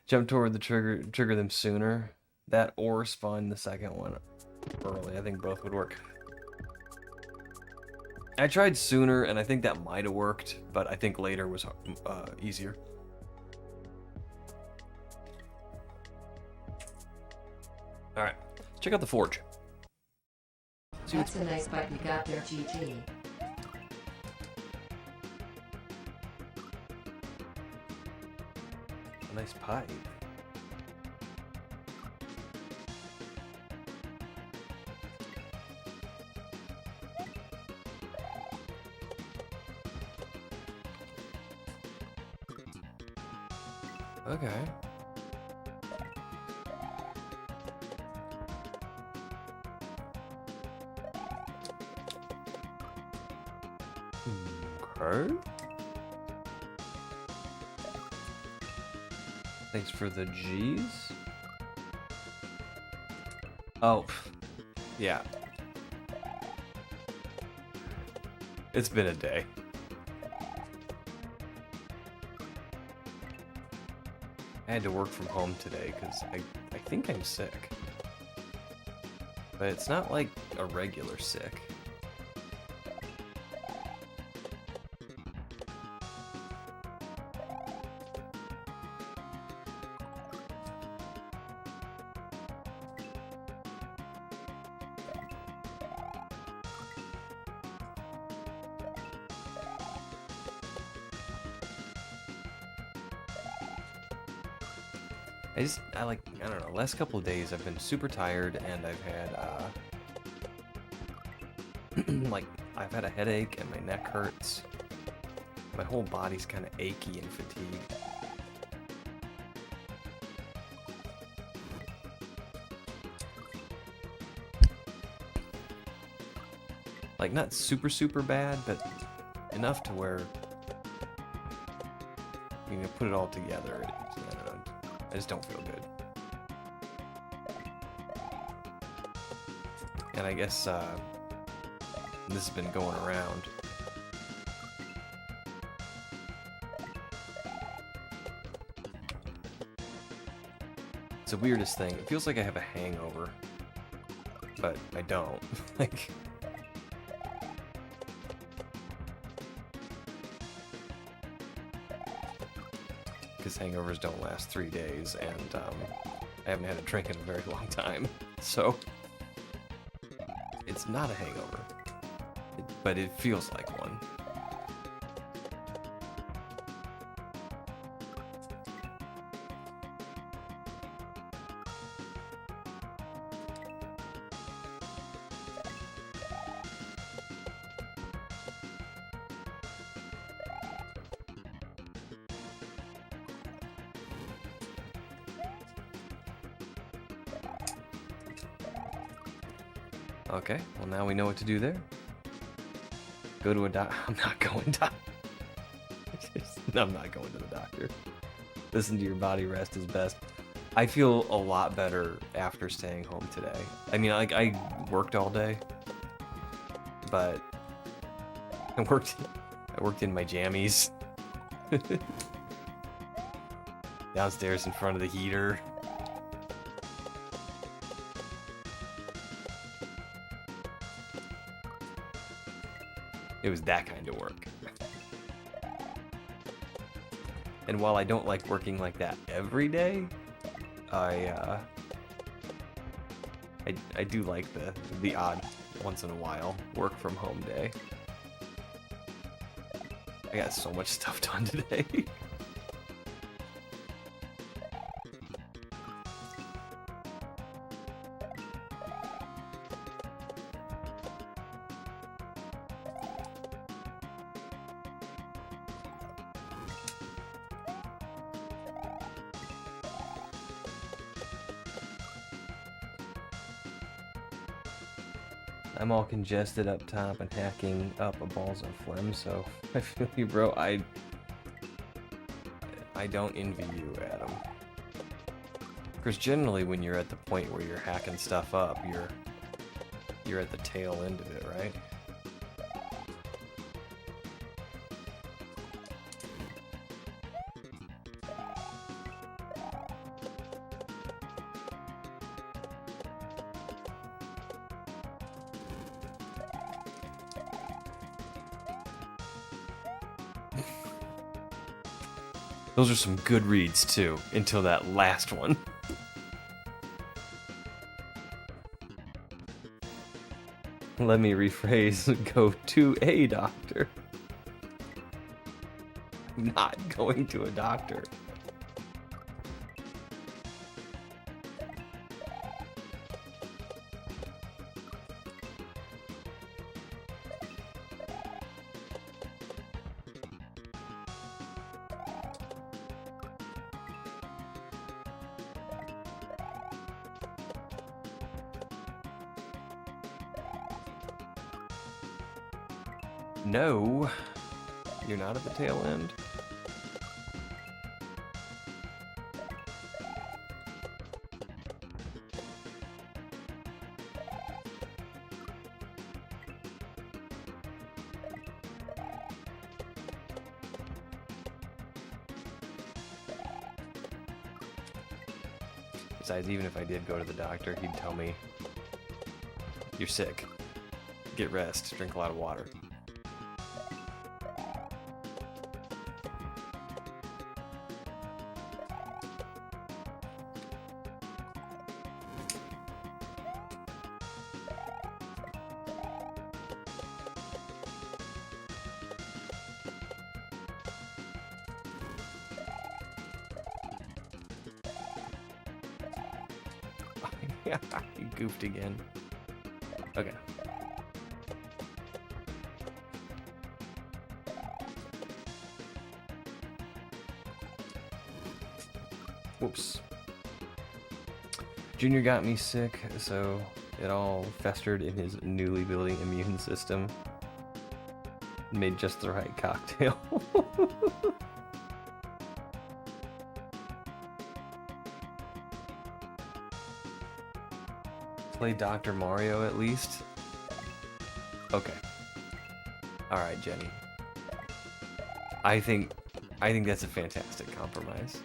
Jump toward the trigger them sooner. That or spawn the second one early. I think both would work. I tried sooner, and I think that might have worked, but I think later was easier. All right, check out the forge. That's a nice bike you got there, GG. A nice pipe. Okay. Okay. Thanks for the G's. Oh, yeah. It's been a day. I had to work from home today because I think I'm sick. But it's not like a regular sick. I don't know, last couple of days I've been super tired and I've had, I've had a headache and my neck hurts. My whole body's kind of achy and fatigued. Like, not super, super bad, but enough to where, you know, put it all together, I don't know, I just don't feel good. And I guess this has been going around. It's the weirdest thing. It feels like I have a hangover, but I don't. Like, because hangovers don't last 3 days, and I haven't had a drink in a very long time, so it's not a hangover, but it feels like one. Okay, well now we know what to do there. Go to a doc. I'm not going to. I'm not going to the doctor. Listen to your body, rest is best. I feel a lot better after staying home today. I mean, like, I worked all day, but I worked in my jammies. Downstairs in front of the heater. It was that kind of work. And while I don't like working like that every day, I I do like the odd once in a while work from home day. I got so much stuff done today. I'm all congested up top and hacking up a balls of phlegm, so I feel you, bro. I don't envy you, Adam. Because generally when you're at the point where you're hacking stuff up, you're at the tail end of it, right? Those are some good reads, too, until that last one. Let me rephrase, go to a doctor. I'm not going to a doctor. No, you're not at the tail end. Besides, even if I did go to the doctor, he'd tell me, you're sick, get rest, drink a lot of water. You goofed again. Okay. Whoops. Junior got me sick, so it all festered in his newly building immune system. Made just the right cocktail. Play Dr. Mario at least? Okay. Alright, Jenny. I think that's a fantastic compromise.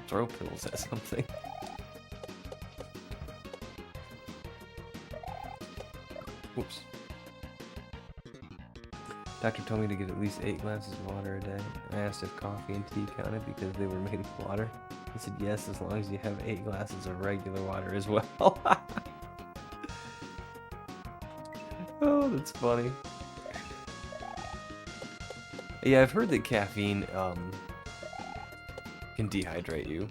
Throw pills at something. Whoops. Doctor told me to get at least 8 glasses of water a day. I asked if coffee and tea counted because they were made of water. He said yes, as long as you have 8 glasses of regular water as well. Oh, that's funny. Yeah, I've heard that caffeine can dehydrate you.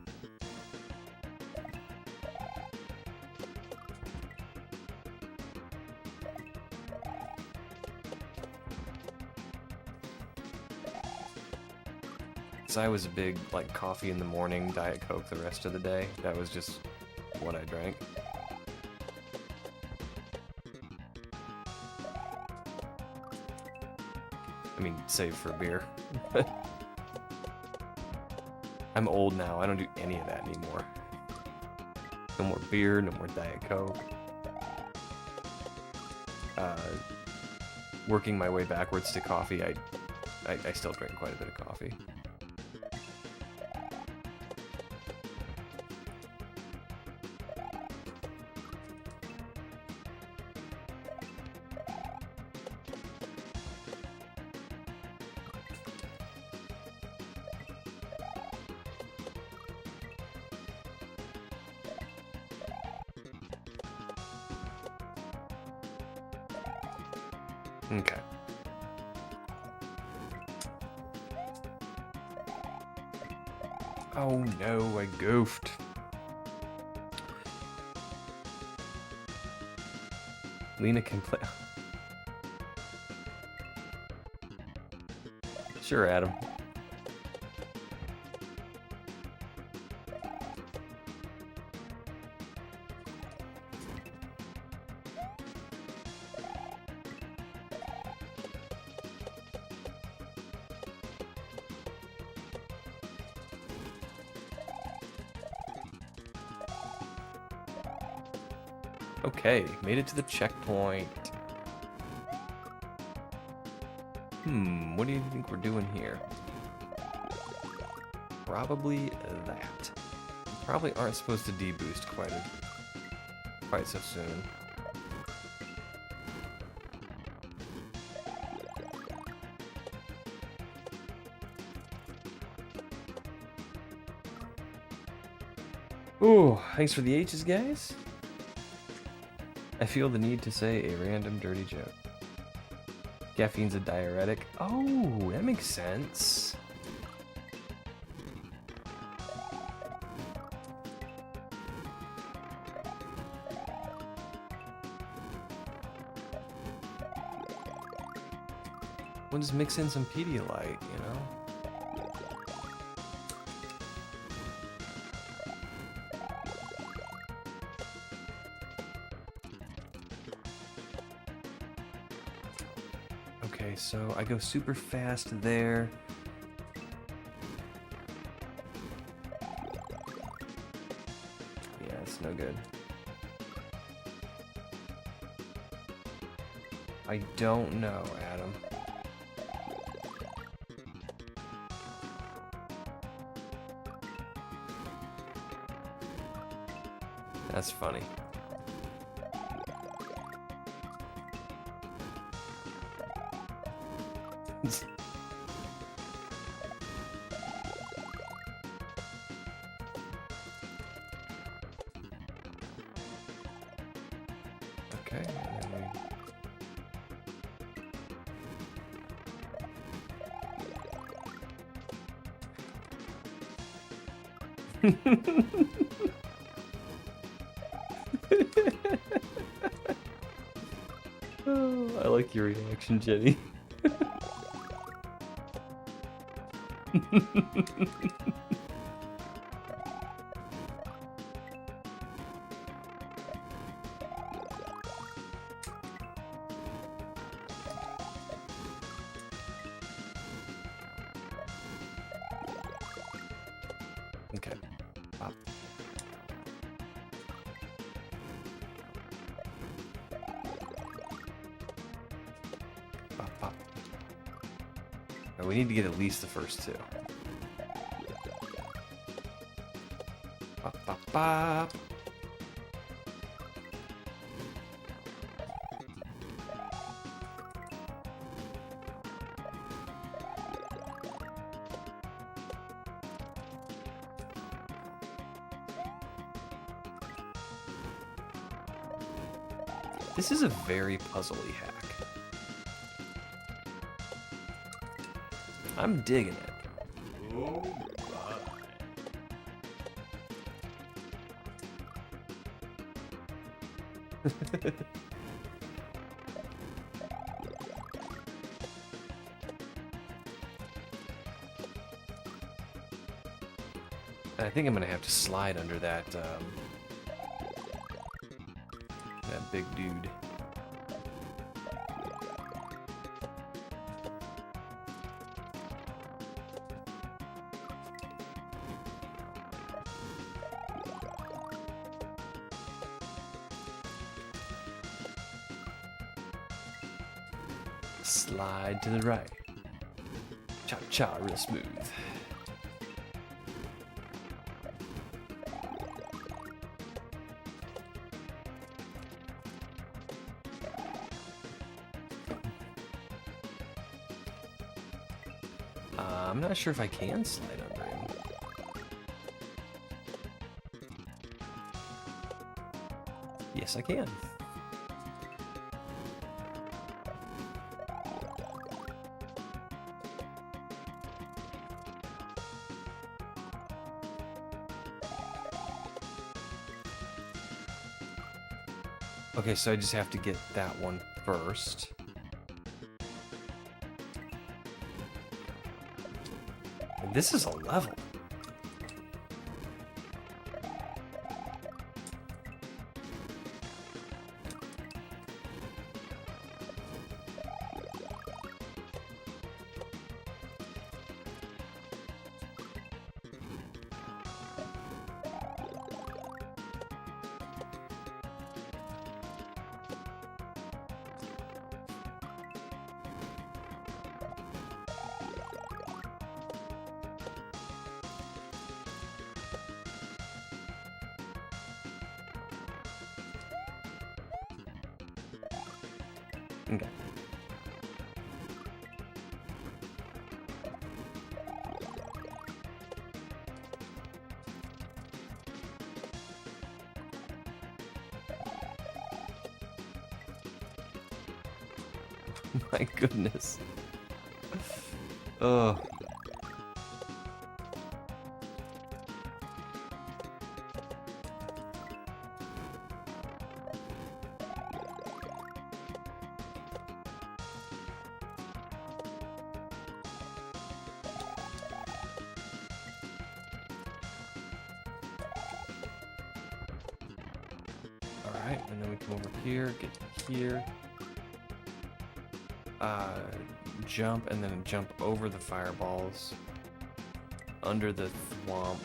I was a big, like, coffee in the morning, Diet Coke the rest of the day. That was just what I drank. I mean, save for beer. I'm old now, I don't do any of that anymore. No more beer, no more Diet Coke. Working my way backwards to coffee, I still drink quite a bit of coffee. Okay. Oh no, I goofed. Lena can play. Sure, Adam. Okay, made it to the checkpoint. What do you think we're doing here? Probably that. Probably aren't supposed to deboost quite so soon. Ooh, thanks for the H's, guys. I feel the need to say a random dirty joke. Caffeine's a diuretic. Oh, that makes sense. We'll just mix in some Pedialyte, you know? Okay, so I go super fast there. Yeah, it's no good. I don't know, Adam. That's funny. Okay, and then Oh, I like your reaction, Jenny. Okay. Pop. Pop, pop. We need to get at least the first two. Pop, pop, pop. This is a very puzzly hack. I'm digging it. Oh my. I think I'm gonna have to slide under that big dude. Slide to the right. Cha-cha, real smooth. I'm not sure if I can slide under him. Yes, I can. Okay, so I just have to get that one first. And this is a level. Okay. My goodness. Oh. Alright, and then we come over here, get here. Jump, and then jump over the fireballs. Under the swamp.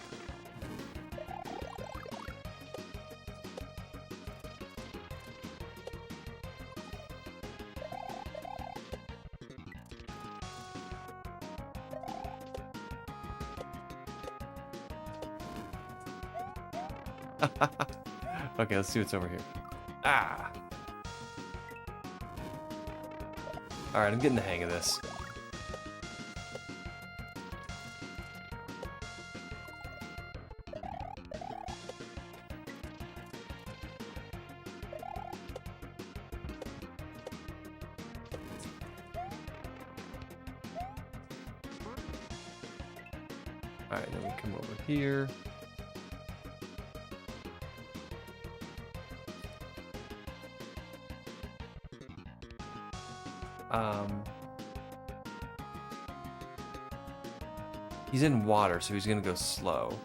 Okay, let's see what's over here. Ah! Alright, I'm getting the hang of this. Alright, then we come over here. He's in water, so he's gonna go slow.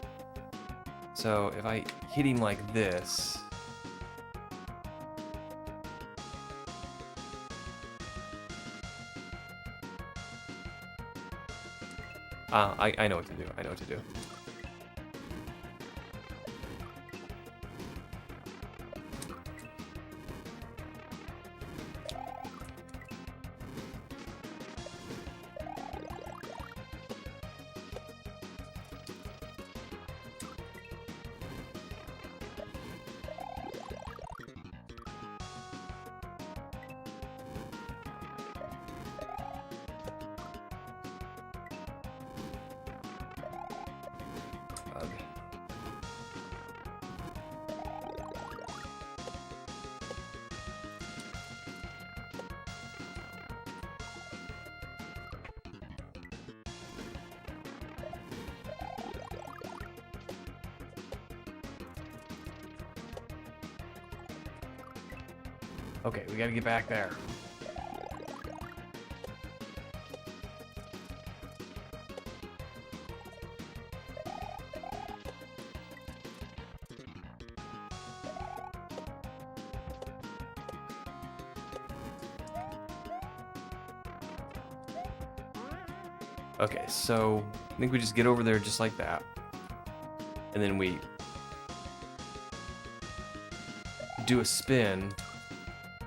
So if I hit him like this, I know what to do. I know what to do. Okay, we gotta get back there. Okay, so I think we just get over there just like that. And then we do a spin.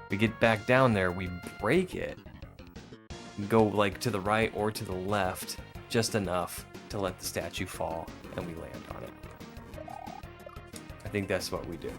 We get back down there, we break it. Go like to the right or to the left, just enough to let the statue fall, and we land on it. I think that's what we do.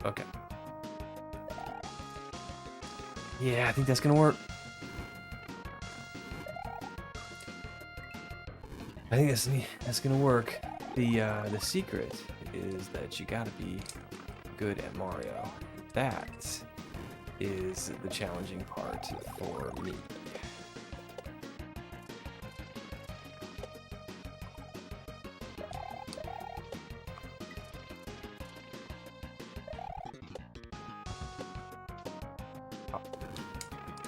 Okay. Yeah, I think that's gonna work. I think that's gonna work. The secret is that you gotta be good at Mario. That is the challenging part for me.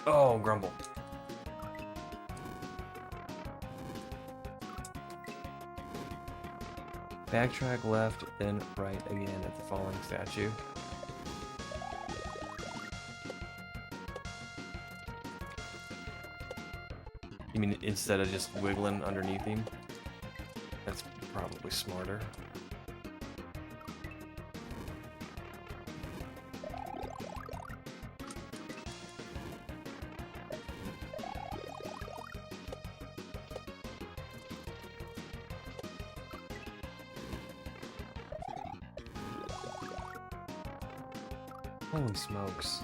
Oh, grumble. Backtrack left, then right again at the falling statue. You mean instead of just wiggling underneath him? That's probably smarter. Holy smokes.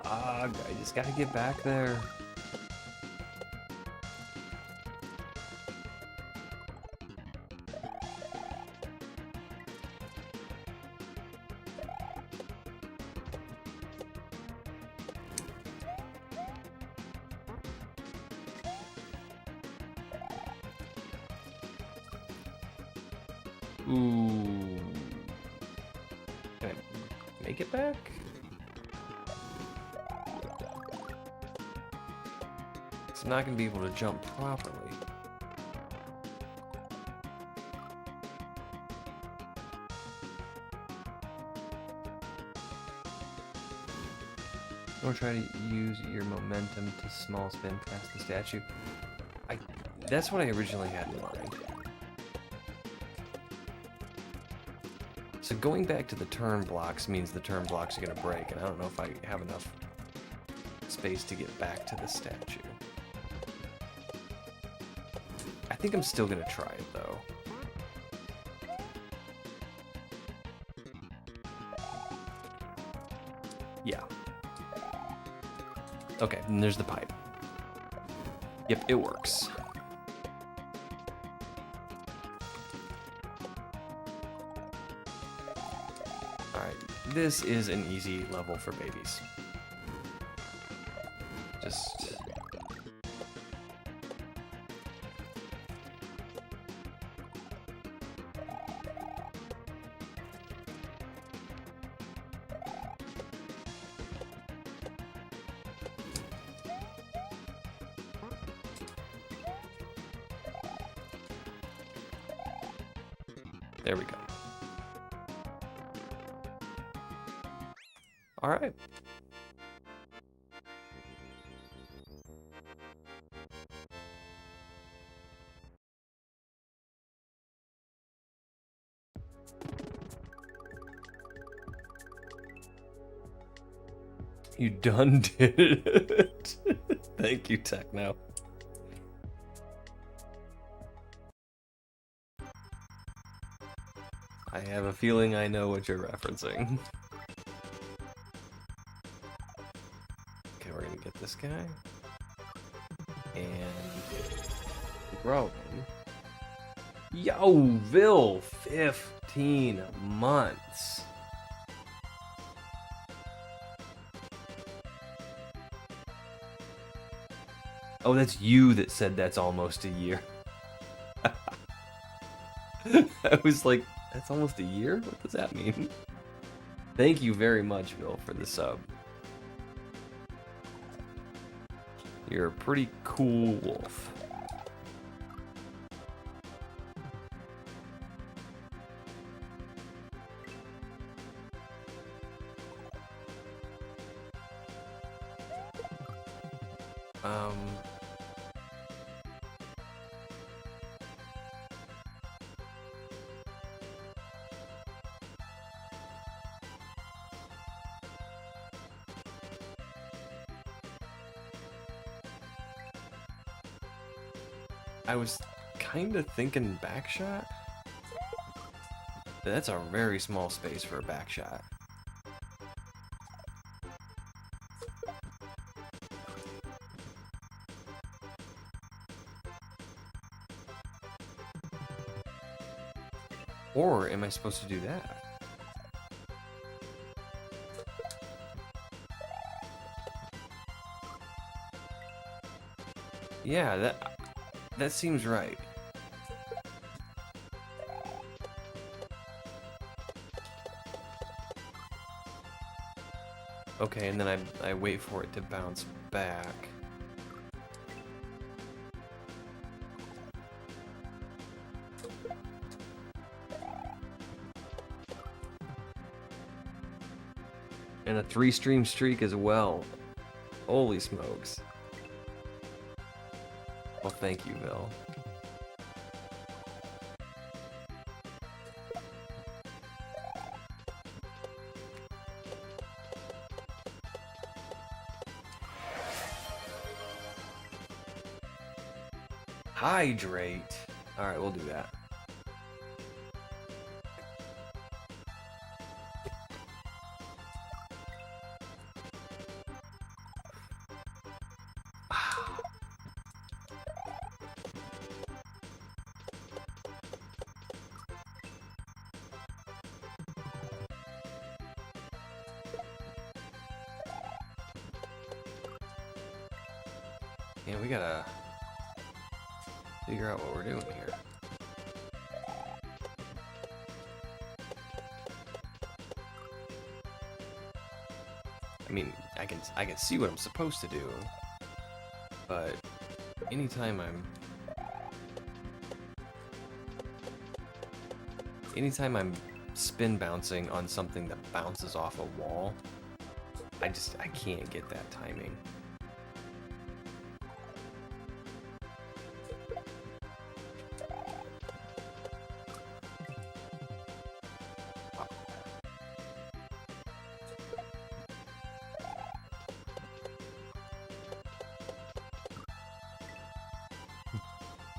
Ah, I just gotta get back there. Ooh. Can I make it back? I'm not gonna be able to jump properly. Or try to use your momentum to small spin past the statue. That's what I originally had in mind. So going back to the turn blocks means the turn blocks are gonna break, and I don't know if I have enough space to get back to the statue. I think I'm still gonna try it though. Yeah. Okay, and there's the pipe. Yep, it works. Alright, this is an easy level for babies. Just... there we go. All right. You done did it. Thank you, Techno. I have a feeling I know what you're referencing. Okay, we're gonna get this guy. And grow him. Yo, Vil, 15 months. Oh, that's you that said that's almost a year. I was like, that's almost a year? What does that mean? Thank you very much, Vil, for the sub. You're a pretty cool wolf. I was kind of thinking backshot. That's a very small space for a backshot. Or am I supposed to do that? Yeah, that seems right. Okay, and then I wait for it to bounce back. And a 3-stream streak as well. Holy smokes. Well, thank you, Bill. Hydrate. Alright, we'll do that. Yeah, we gotta figure out what we're doing here. I mean, I can see what I'm supposed to do, but anytime I'm spin bouncing on something that bounces off a wall, I can't get that timing.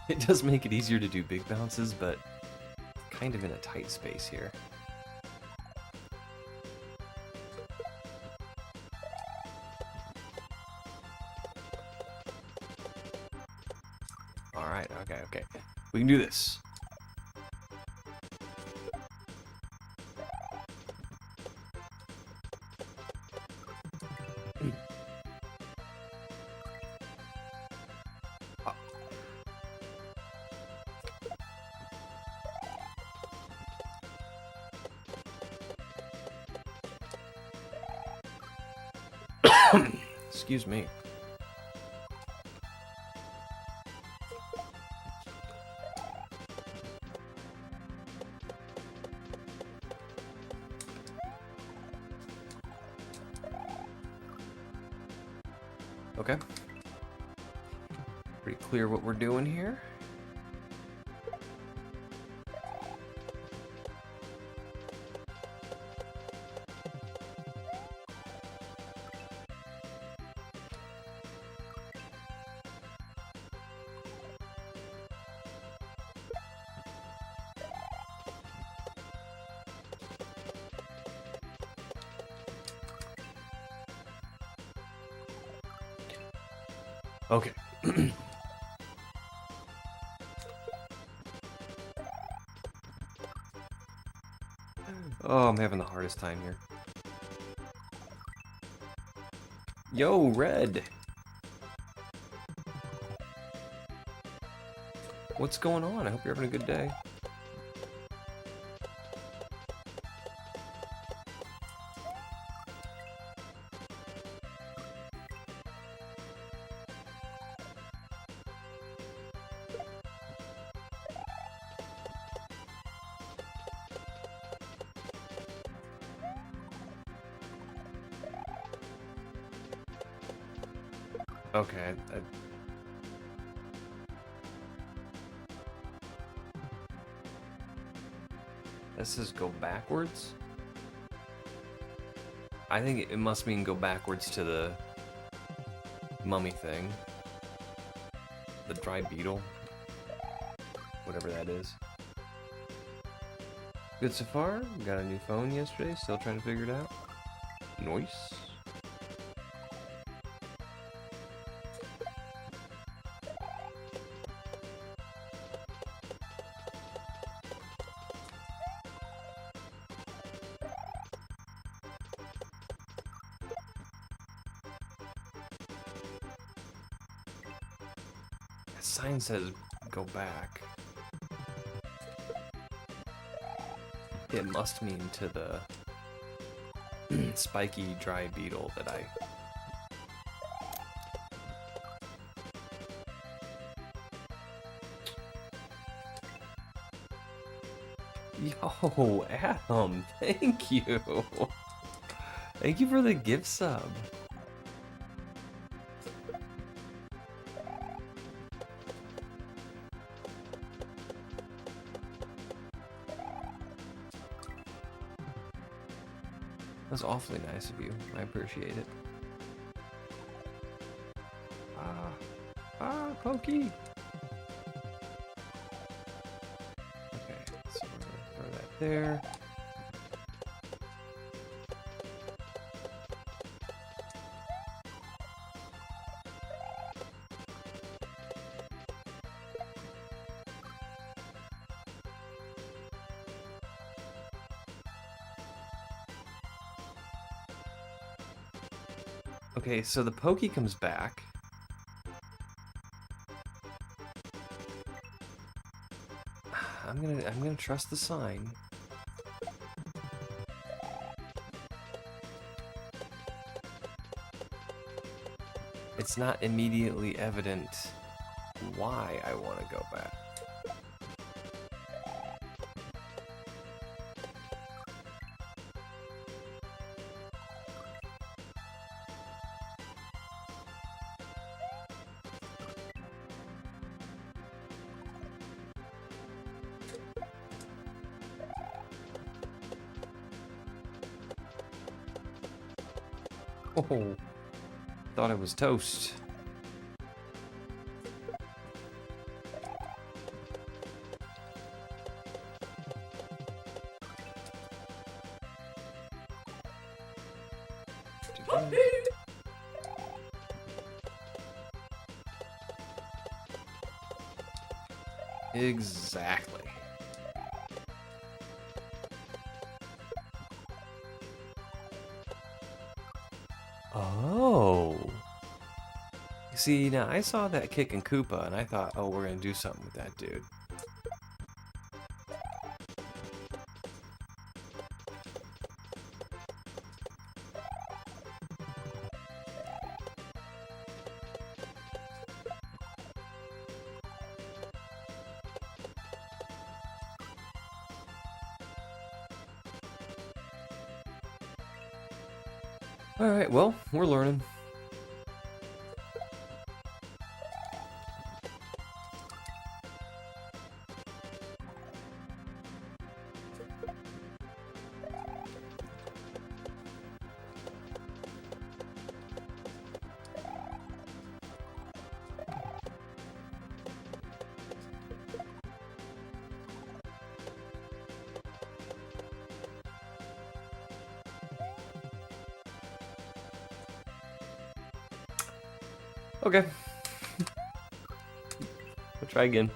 It does make it easier to do big bounces, but kind of in a tight space here. Alright, okay. We can do this. Excuse me. Okay. Pretty clear what we're doing here. Okay. Oh, I'm having the hardest time here. Yo, Red! What's going on? I hope you're having a good day. Okay, this says go backwards? I think it must mean go backwards to the mummy thing. The dry beetle. Whatever that is. Good so far. Got a new phone yesterday, still trying to figure it out. Nice. The sign says go back. It must mean to the spiky dry beetle that I... Yo, Adam, thank you. Thank you for the gift sub. That's awfully nice of you. I appreciate it. Pokey. Okay, so we're gonna throw that there. Okay, so the Pokey comes back. I'm gonna trust the sign. It's not immediately evident why I want to go back. Oh, thought it was toast. Exactly. Oh. See, now I saw that kicking Koopa and I thought, oh, we're gonna do something with that dude. Alright, well, we're learning. Okay. We'll try again.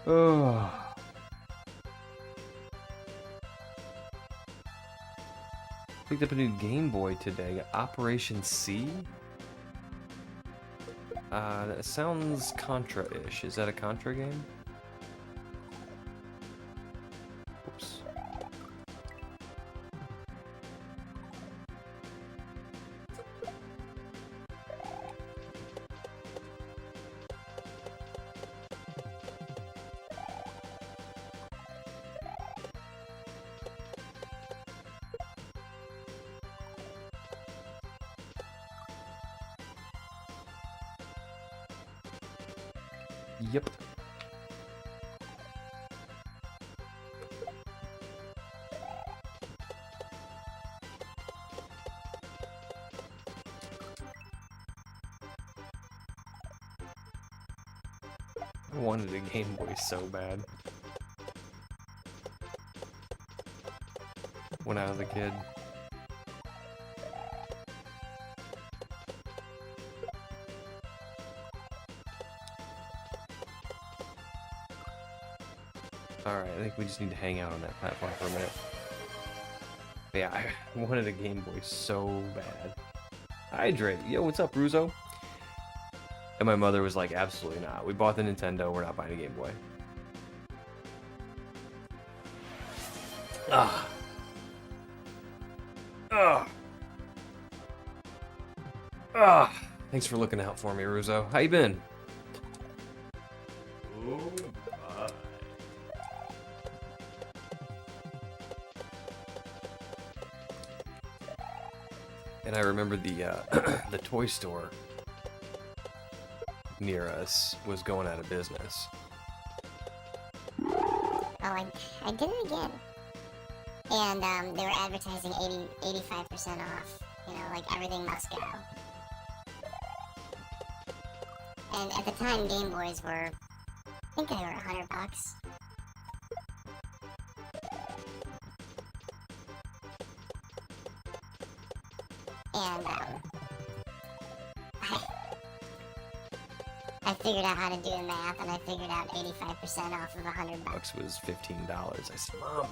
Oh. Picked up a new Game Boy today. Operation C? That sounds Contra-ish. Is that a Contra game? Oops. Yep. I wanted a Game Boy so bad when I was a kid. Alright, I think we just need to hang out on that platform for a minute. But yeah, I wanted a Game Boy so bad. Hydrate. Yo, what's up, Ruzo? And my mother was like, absolutely not. We bought the Nintendo, we're not buying a Game Boy. Ah. Ah. Ah. Thanks for looking out for me, Ruzo. How you been? Oh my. And I remember the the toy store near us was going out of business. Oh, I did it again. And they were advertising 85% off. You know, like everything must go. And at the time, Game Boys were, I think they were $100. And I figured out how to do the math, and I figured out 85% off of $100. Was $15. I said, Mom,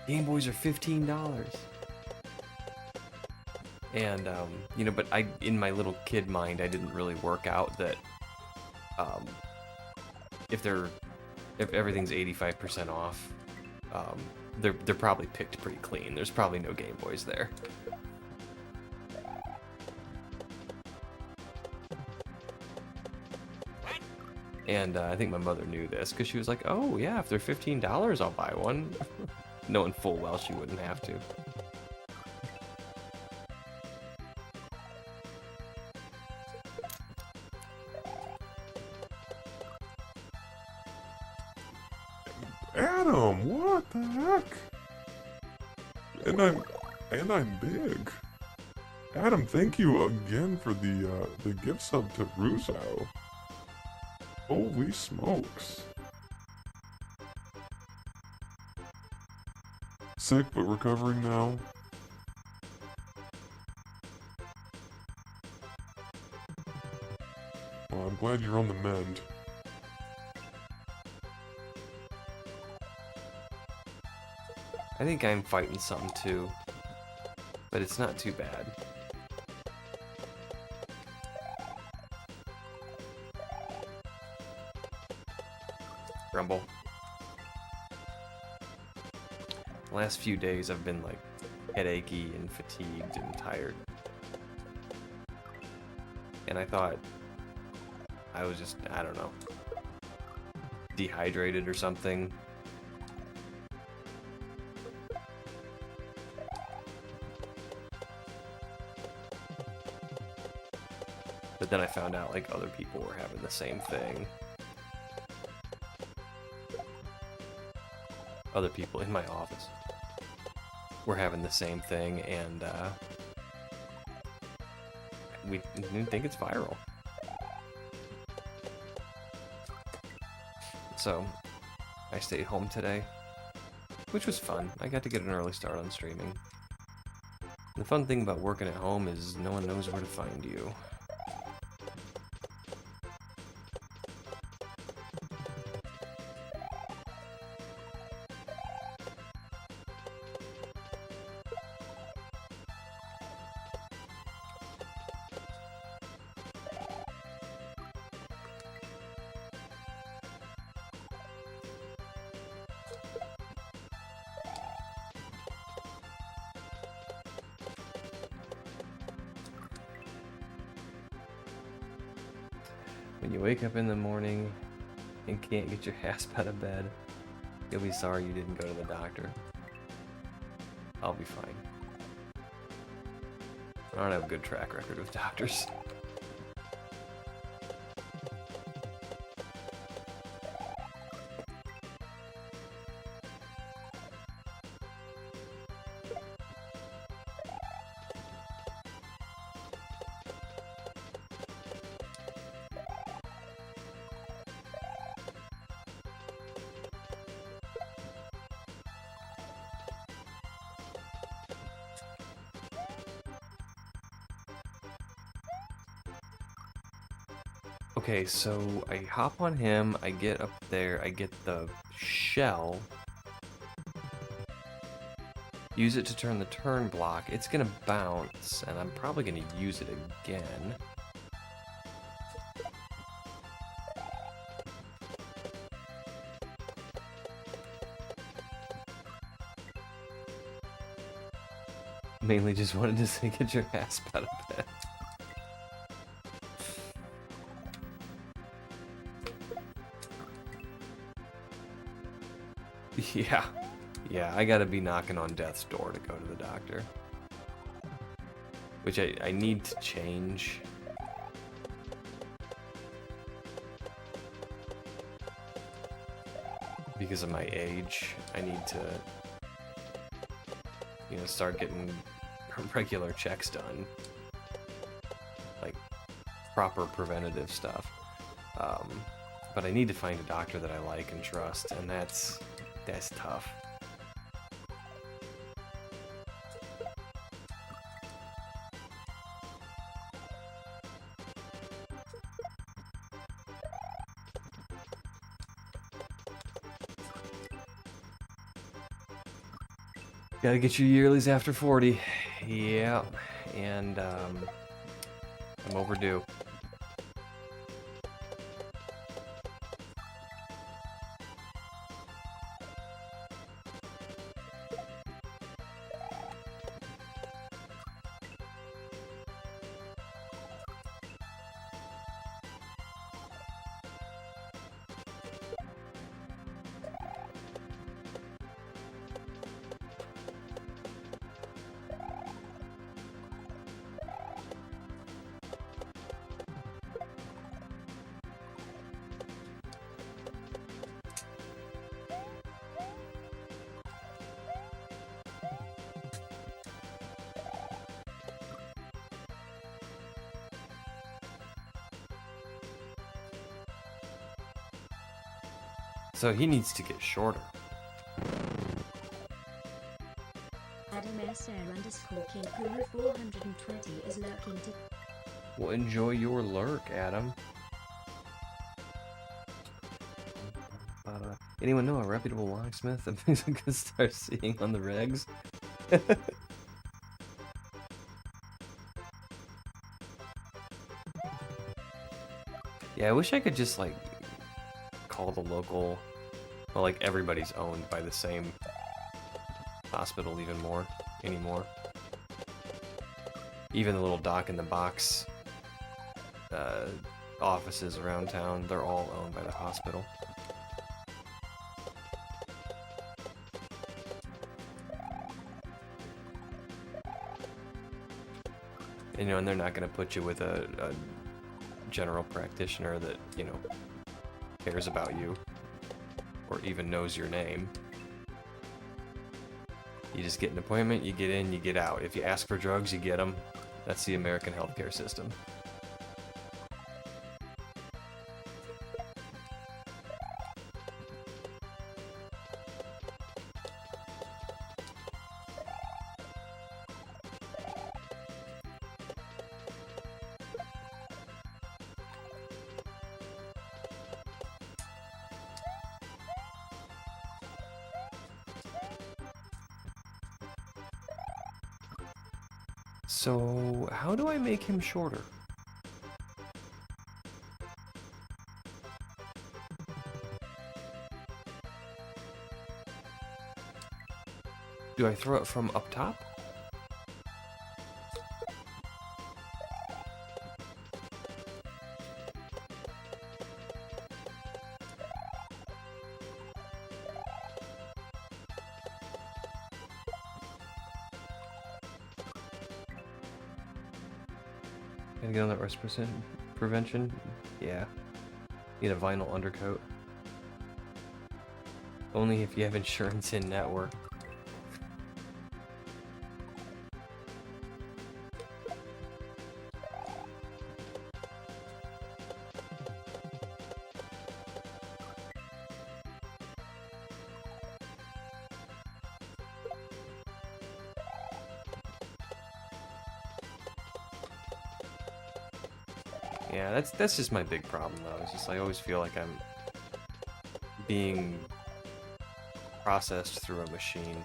Game Boys are $15. And you know, but I, in my little kid mind, I didn't really work out that if everything's 85% off, they're probably picked pretty clean. There's probably no Game Boys there. And I think my mother knew this because she was like, "Oh yeah, if they're $15, I'll buy one," knowing full well she wouldn't have to. Adam, what the heck? And I'm big. Adam, thank you again for the gift sub to Ruzo. Holy smokes. Sick but recovering now. Well, I'm glad you're on the mend. I think I'm fighting something too, but it's not too bad. Grumble. The last few days I've been like headachy and fatigued and tired. And I thought I was just, I don't know, dehydrated or something. But then I found out like other people were having the same thing. Other people in my office were having the same thing, and we think it's viral. So I stayed home today, which was fun. I got to get an early start on streaming. The fun thing about working at home is no one knows where to find you. When you wake up in the morning and can't get your ass out of bed, you'll be sorry you didn't go to the doctor. I'll be fine. I don't have a good track record with doctors. Okay, so I hop on him, I get up there, I get the shell, use it to turn the turn block. It's gonna bounce, and I'm probably gonna use it again. Mainly just wanted to say, get your ass out of bed. Yeah. Yeah, I gotta be knocking on death's door to go to the doctor. Which I need to change. Because of my age, I need to, you know, start getting regular checks done. Like, proper preventative stuff. But I need to find a doctor that I like and trust, and that's tough. Gotta get your yearlies after 40. Yeah, and I'm overdue. So he needs to get shorter. Adam _King Guru 420 is lurking to. Well, enjoy your lurk, Adam. Anyone know a reputable locksmith that we could start seeing on the regs? Yeah, I wish I could just, like, call the local... Well, like, everybody's owned by the same hospital anymore. Even the little doc-in-the-box offices around town, they're all owned by the hospital. And, you know, and they're not going to put you with a general practitioner that, you know, cares about you or even knows your name. You just get an appointment, you get in, you get out. If you ask for drugs, you get them. That's the American healthcare system. So, how do I make him shorter? Do I throw it from up top? Gotta get on that rust prevention? Yeah. Need a vinyl undercoat. Only if you have insurance in network. Yeah, that's just my big problem though. It's just I always feel like I'm being processed through a machine.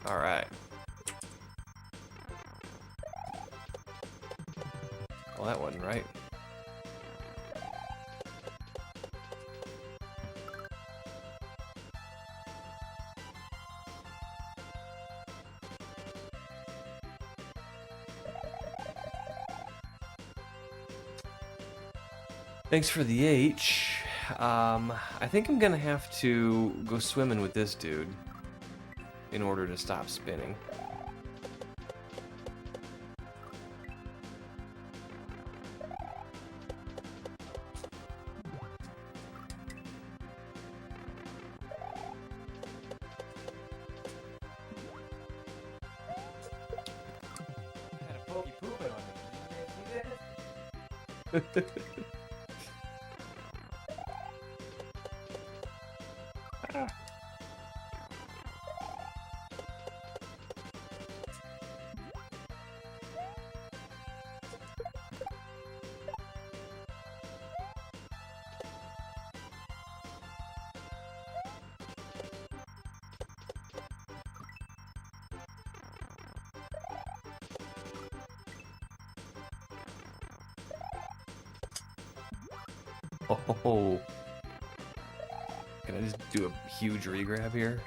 All right. Well, that wasn't right. Thanks for the H. I think I'm gonna have to go swimming with this dude in order to stop spinning. Had a pokey pooping on me. Did you guys see that? Oh, can I just do a huge regrab here?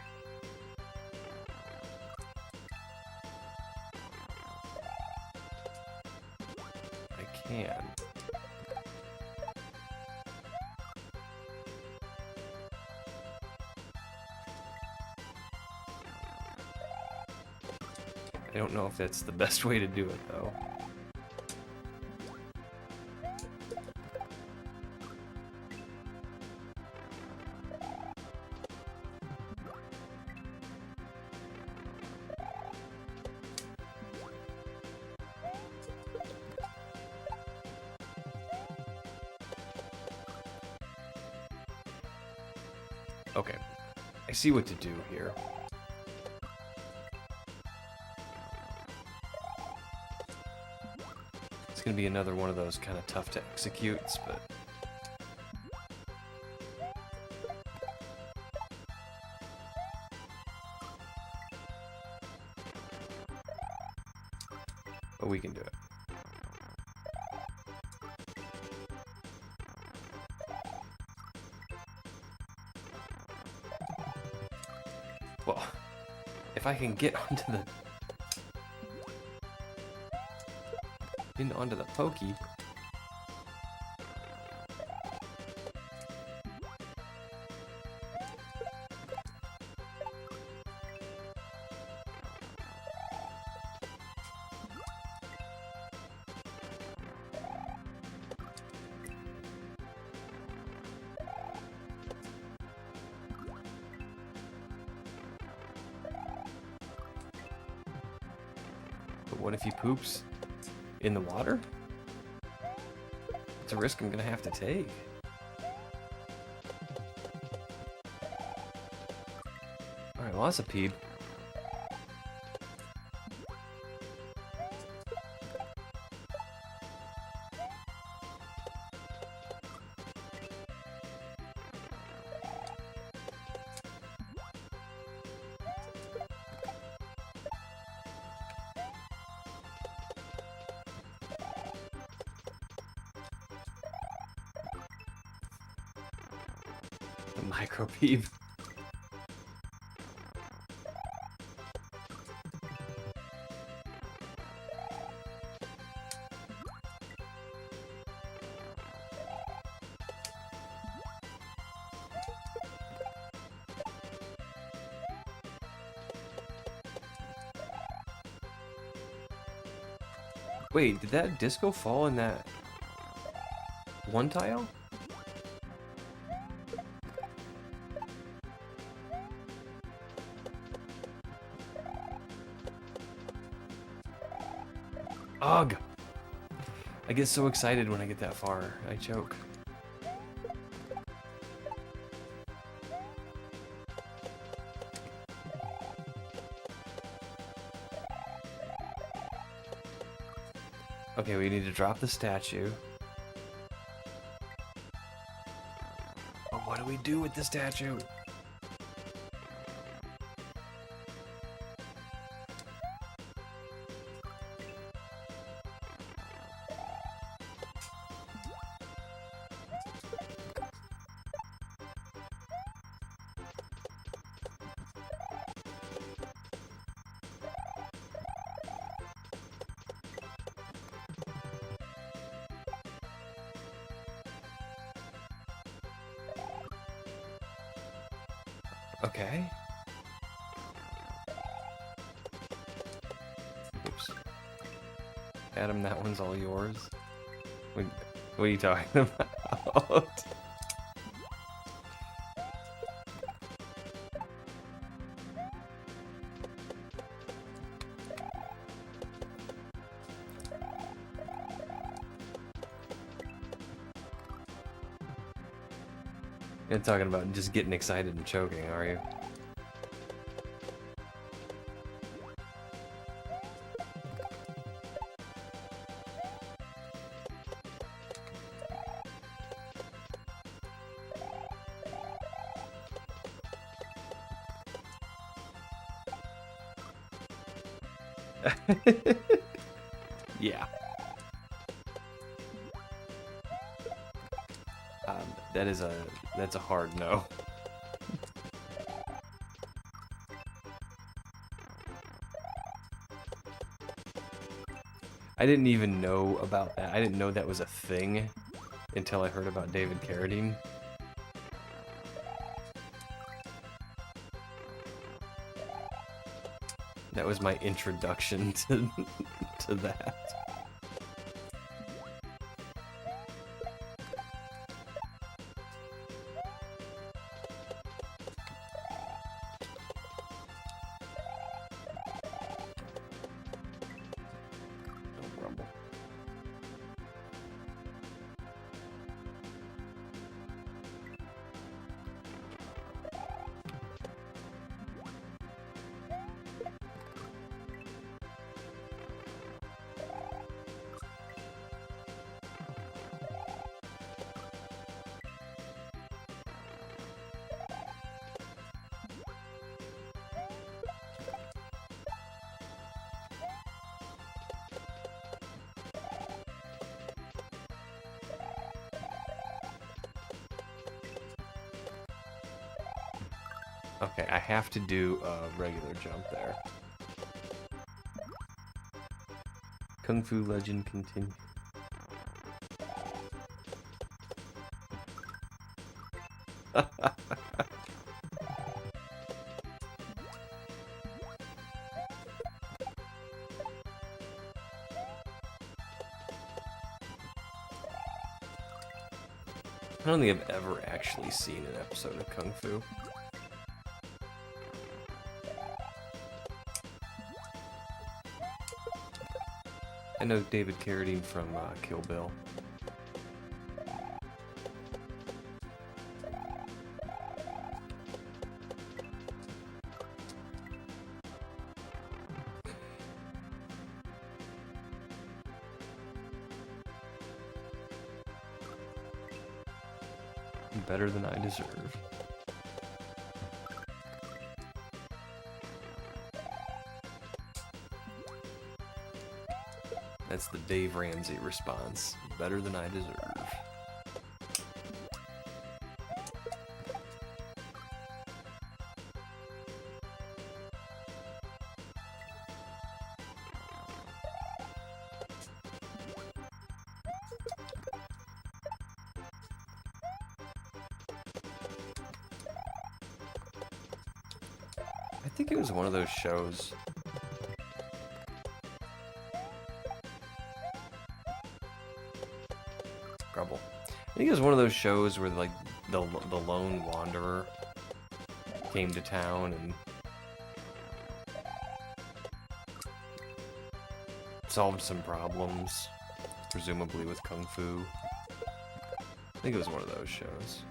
I can. I don't know if that's the best way to do it though. Okay, I see what to do here. It's gonna be another one of those kind of tough to executes, but we can do it. Well, if I can get onto the pokey. But what if he poops in the water? It's a risk I'm gonna have to take. Alright, well that's a peep. Micro peep. Wait, did that disco fall in that one tile? Ugh! I get so excited when I get that far. I choke. Okay, we need to drop the statue. But what do we do with the statue? Okay. Oops. Adam, that one's all yours. What are you talking about? You're talking about just getting excited and choking, are you? Yeah. That's a hard no. I didn't even know about that. I didn't know that was a thing until I heard about David Carradine. That was my introduction to that. Don't grumble. Okay, I have to do a regular jump there. Kung Fu Legend continue. I don't think I've ever actually seen an episode of Kung Fu. I know David Carradine from Kill Bill. Better than I deserve. That's the Dave Ramsey response. Better than I deserve. I think it was one of those shows. Grumble. I think it was one of those shows where like the lone wanderer came to town and solved some problems, presumably with Kung Fu. I think it was one of those shows.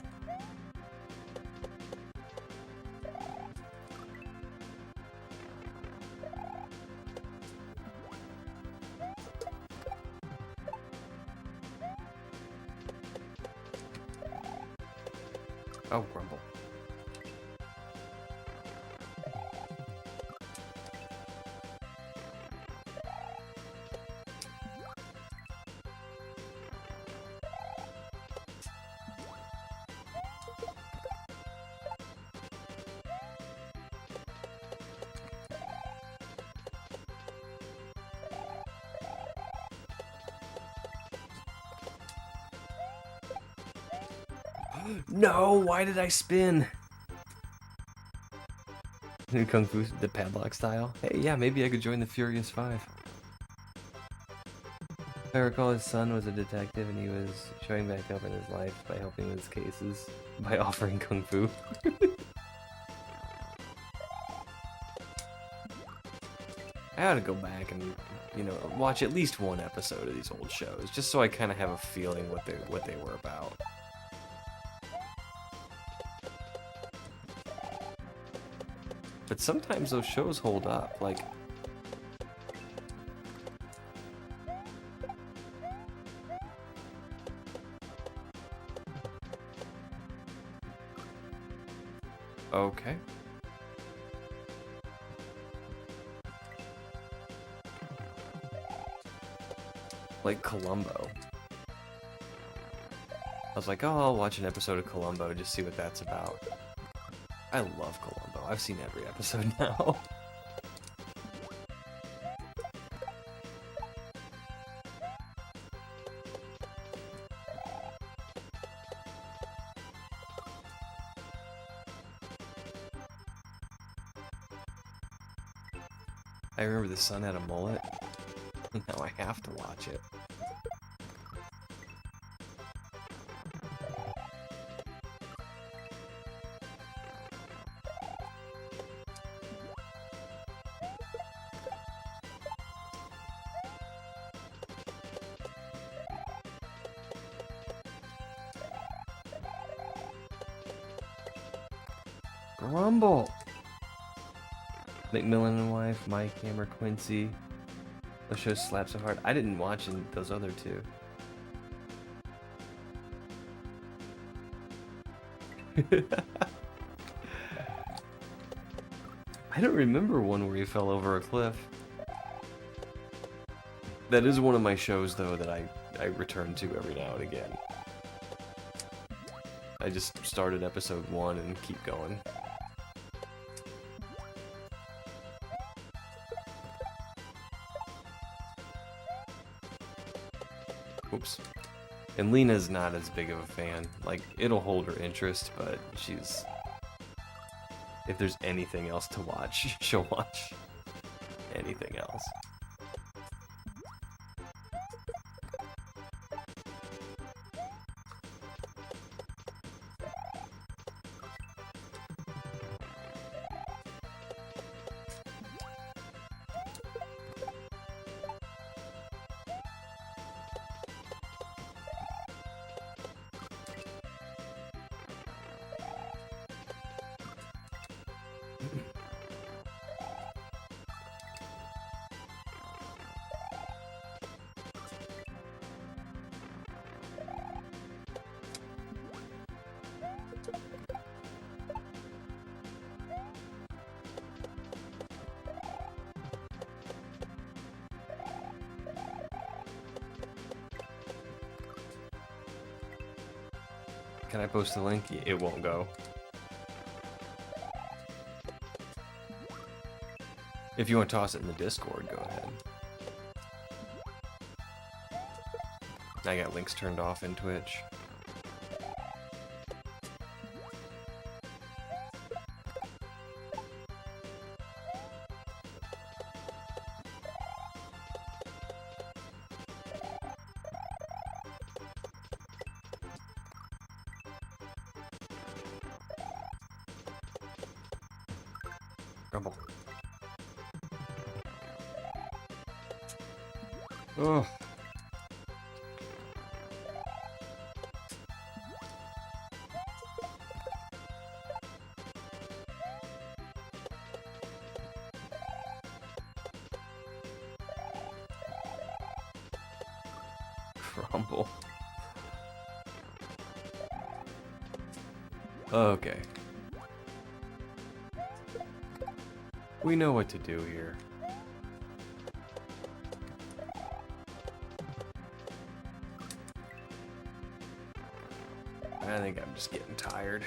Oh, Grumble. No, why did I spin? Kung Fu, the padlock style. Hey, yeah, maybe I could join the Furious Five. If I recall, his son was a detective and he was showing back up in his life by helping with his cases by offering Kung Fu. I ought to go back and, you know, watch at least one episode of these old shows, just so I kind of have a feeling what they were about. But sometimes those shows hold up, like... Okay. Like Columbo. I was like, oh, I'll watch an episode of Columbo, just see what that's about. I love Columbo. I've seen every episode now. I remember the son had a mullet. Now I have to watch it. Grumble! McMillan and Wife, My Camera, Quincy. Those shows slap so hard. I didn't watch those other two. I don't remember one where he fell over a cliff. That is one of my shows, though, that I return to every now and again. I just started episode 1 and keep going. Oops. And Lena's not as big of a fan. Like, it'll hold her interest, but she's... If there's anything else to watch, she'll watch anything else. Can I post the link? It won't go. If you want to toss it in the Discord, go ahead. I got links turned off in Twitch. Grumble. Ugh. Grumble. Okay. We know what to do here. I think I'm just getting tired.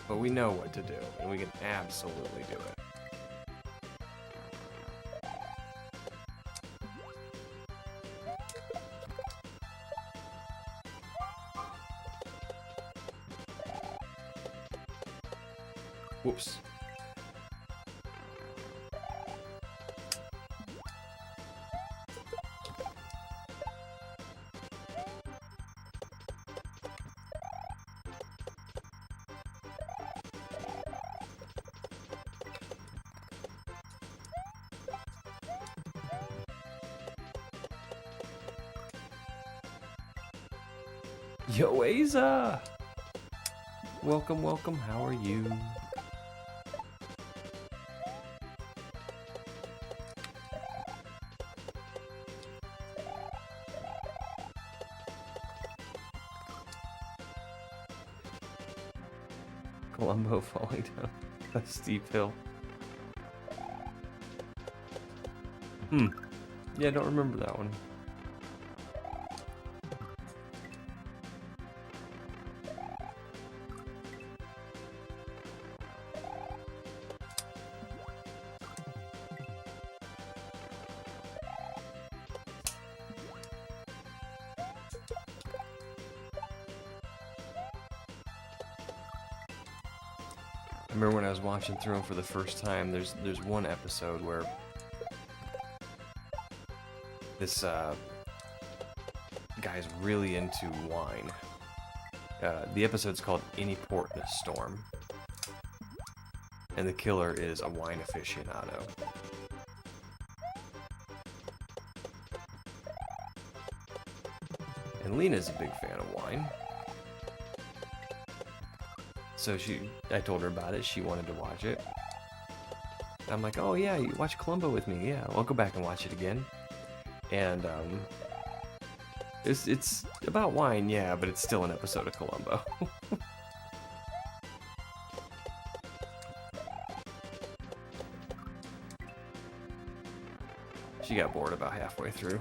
But we know what to do, and we can absolutely do it. Whoops. Yo, Aza! Welcome, welcome, how are you? Columbo falling down a steep hill. Yeah, I don't remember that one. I remember when I was watching through them for the first time, there's one episode where this guy's really into wine. The episode's called Any Port in a Storm. And the killer is a wine aficionado. And Lena's a big fan of wine. So I told her about it, she wanted to watch it. I'm like, oh yeah, you watch Columbo with me, yeah, I'll go back and watch it again. And it's about wine, yeah, but it's still an episode of Columbo. She got bored about halfway through.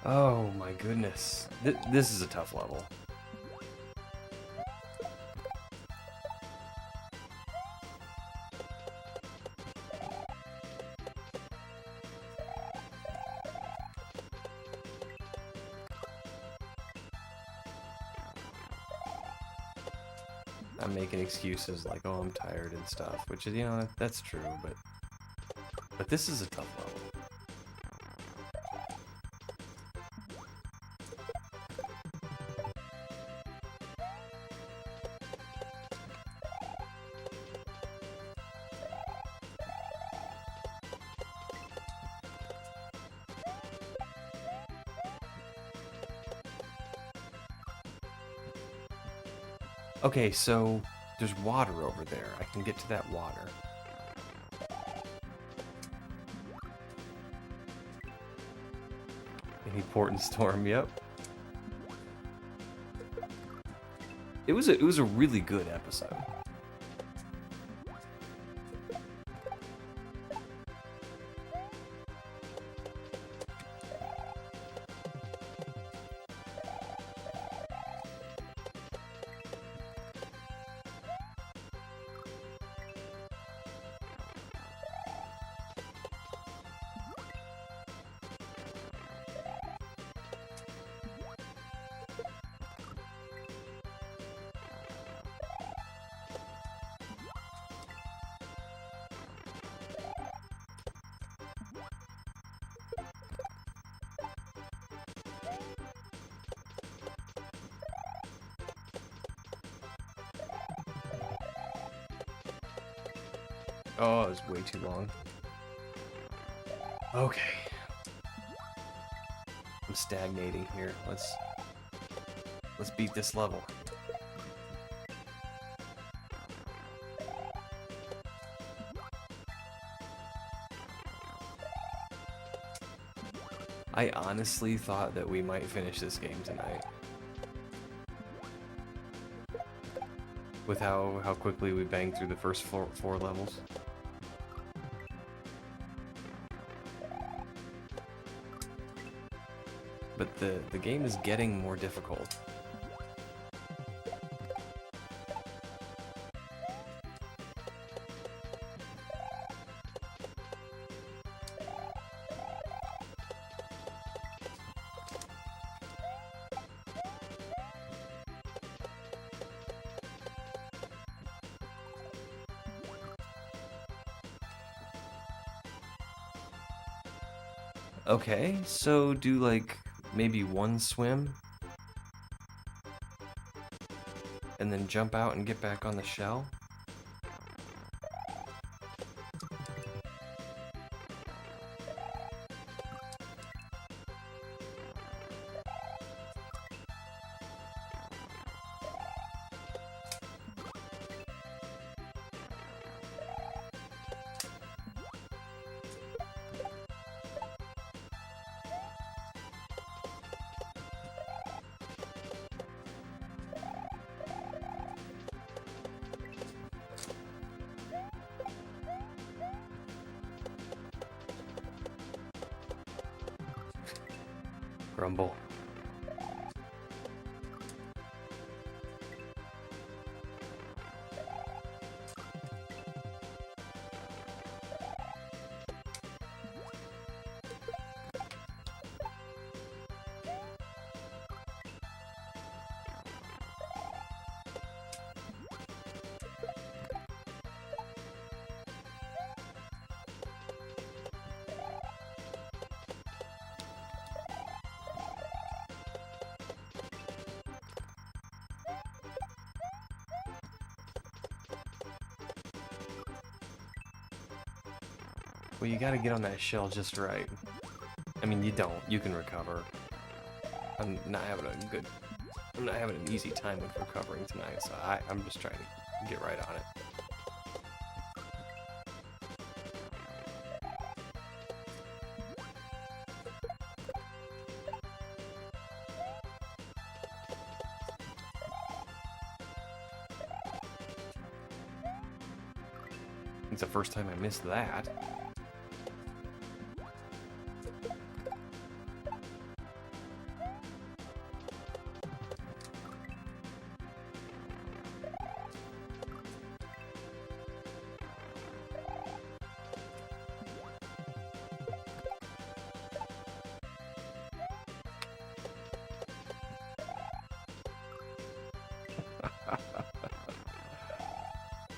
Oh my goodness. This is a tough level. I'm making excuses like, oh, I'm tired and stuff, which is, you know, that's true, but this is a tough level. Okay, so there's water over there. I can get to that water. Any port and storm, yep. It was a really good episode. Oh, it was way too long. Okay. I'm stagnating here. Let's beat this level. I honestly thought that we might finish this game tonight. With how quickly we banged through the first four levels. But the game is getting more difficult. Okay, so do like maybe one swim and then jump out and get back on the shell. Grumble. Well, you gotta get on that shell just right. I mean, you don't. You can recover. I'm not having an easy time with recovering tonight, so I'm just trying to get right on it. It's the first time I missed that.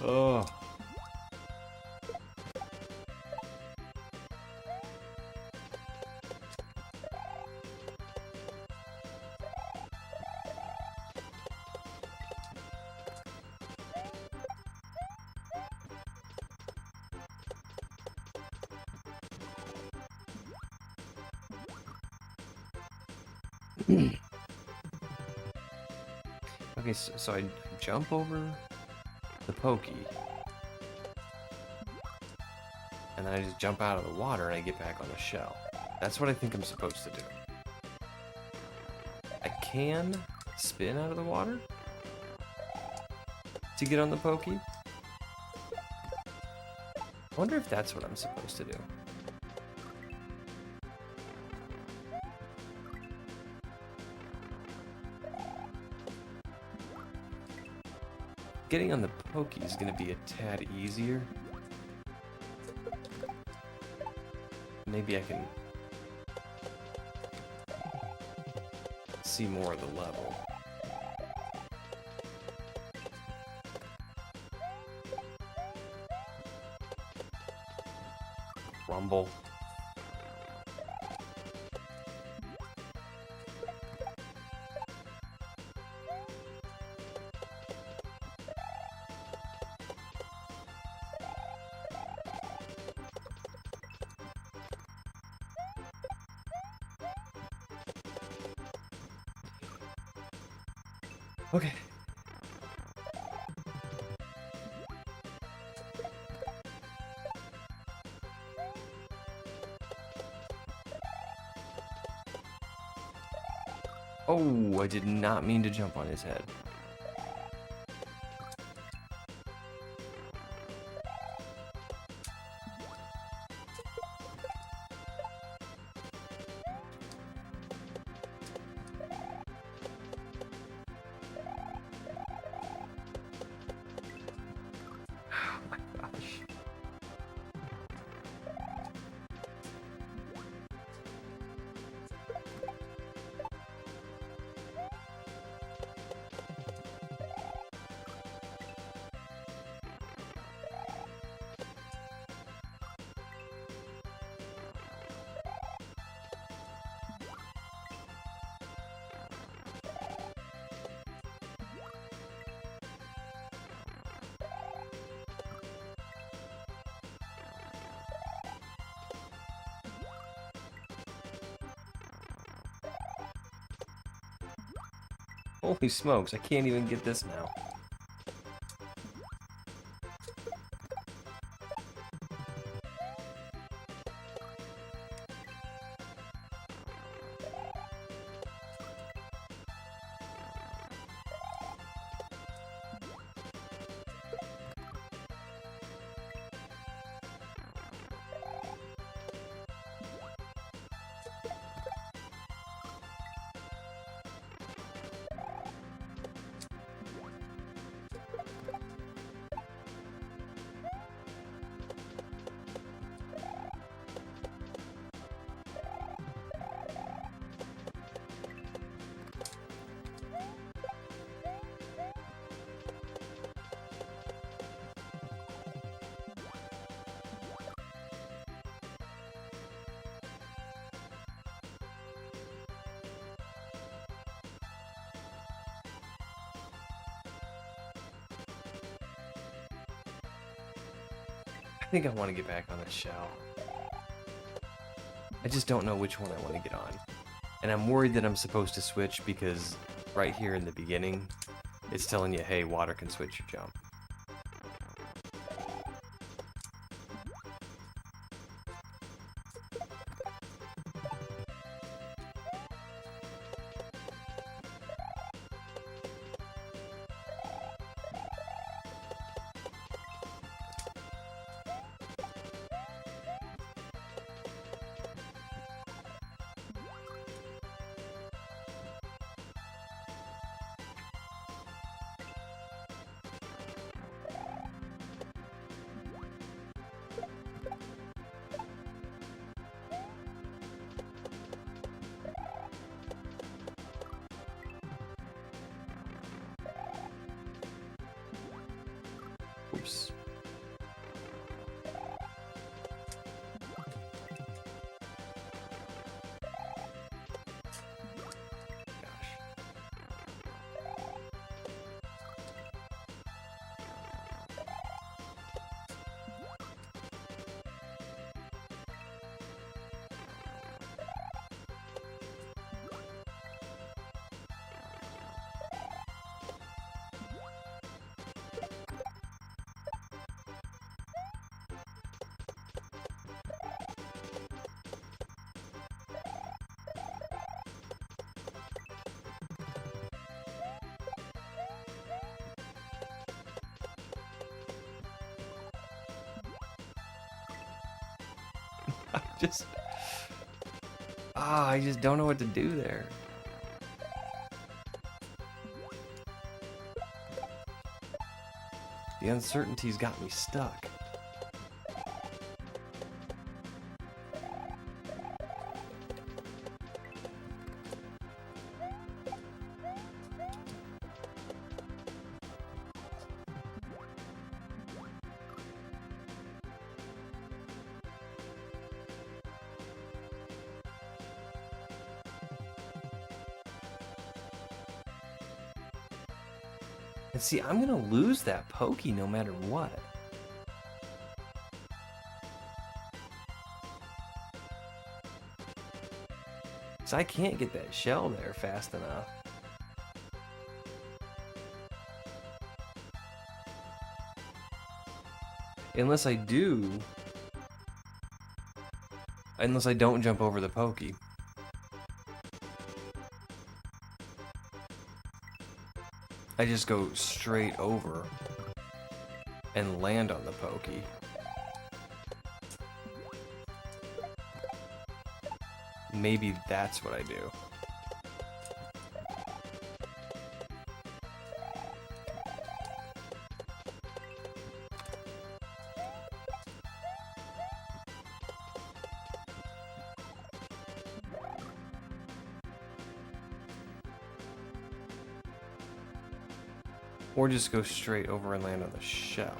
Oh. Okay, so I jump over the pokey, and then I just jump out of the water and I get back on the shell. That's what I think I'm supposed to do. I can spin out of the water to get on the pokey. I wonder if that's what I'm supposed to do. Getting on the pokey is going to be a tad easier. Maybe I can see more of the level. Rumble. Okay. Oh, I did not mean to jump on his head. Oh my gosh. Holy smokes, I can't even get this now. I think I want to get back on the shell. I just don't know which one I want to get on. And I'm worried that I'm supposed to switch because right here in the beginning, it's telling you, hey, water can switch your jump. Oops. I just don't know what to do there. The uncertainty's got me stuck. And see, I'm gonna lose that pokey no matter what. So I can't get that shell there fast enough. Unless I do. Unless I don't jump over the pokey. I just go straight over and land on the pokey. Maybe that's what I do. Or just go straight over and land on the shell.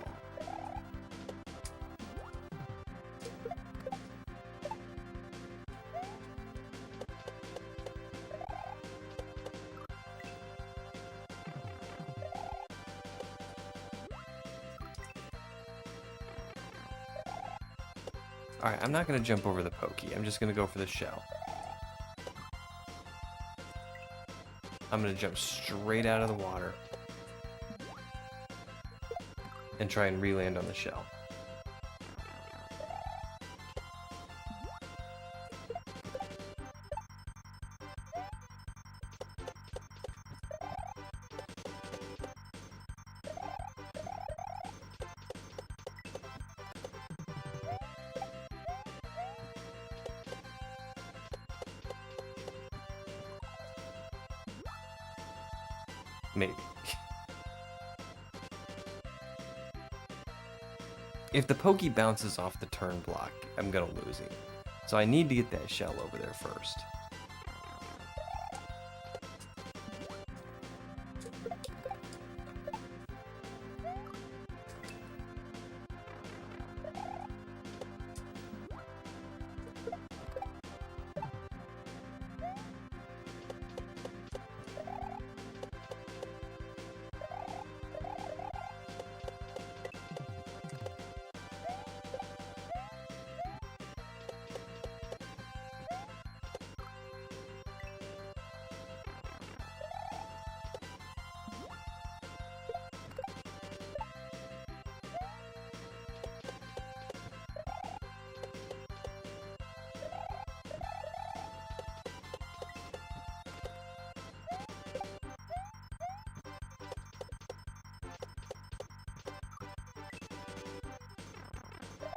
Alright, I'm not going to jump over the pokey. I'm just going to go for the shell. I'm going to jump straight out of the water and try and re-land on the shell. Maybe. If the pokey bounces off the turn block, I'm gonna lose him. So I need to get that shell over there first.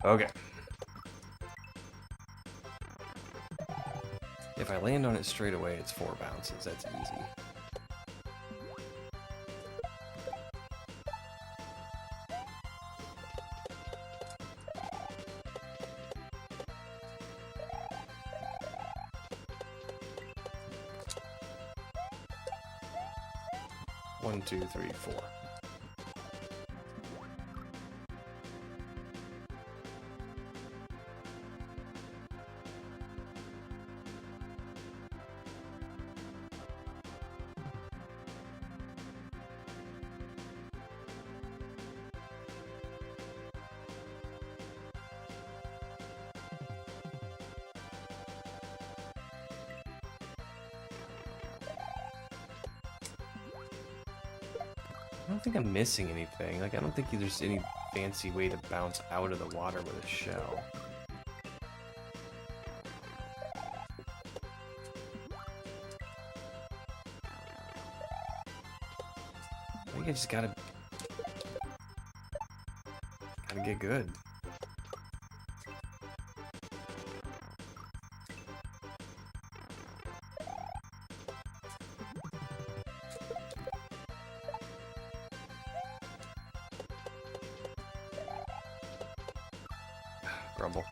Okay. If I land on it straight away, it's 4 bounces. That's easy. One, two, three, 4. I don't think I'm missing anything. Like, I don't think there's any fancy way to bounce out of the water with a shell. I think I just gotta get good. Grumble.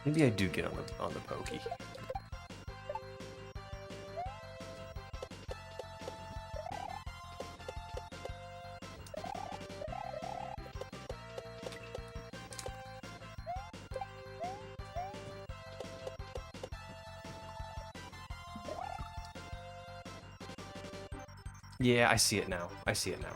Maybe I do get on the pokey. Yeah, I see it now. I see it now.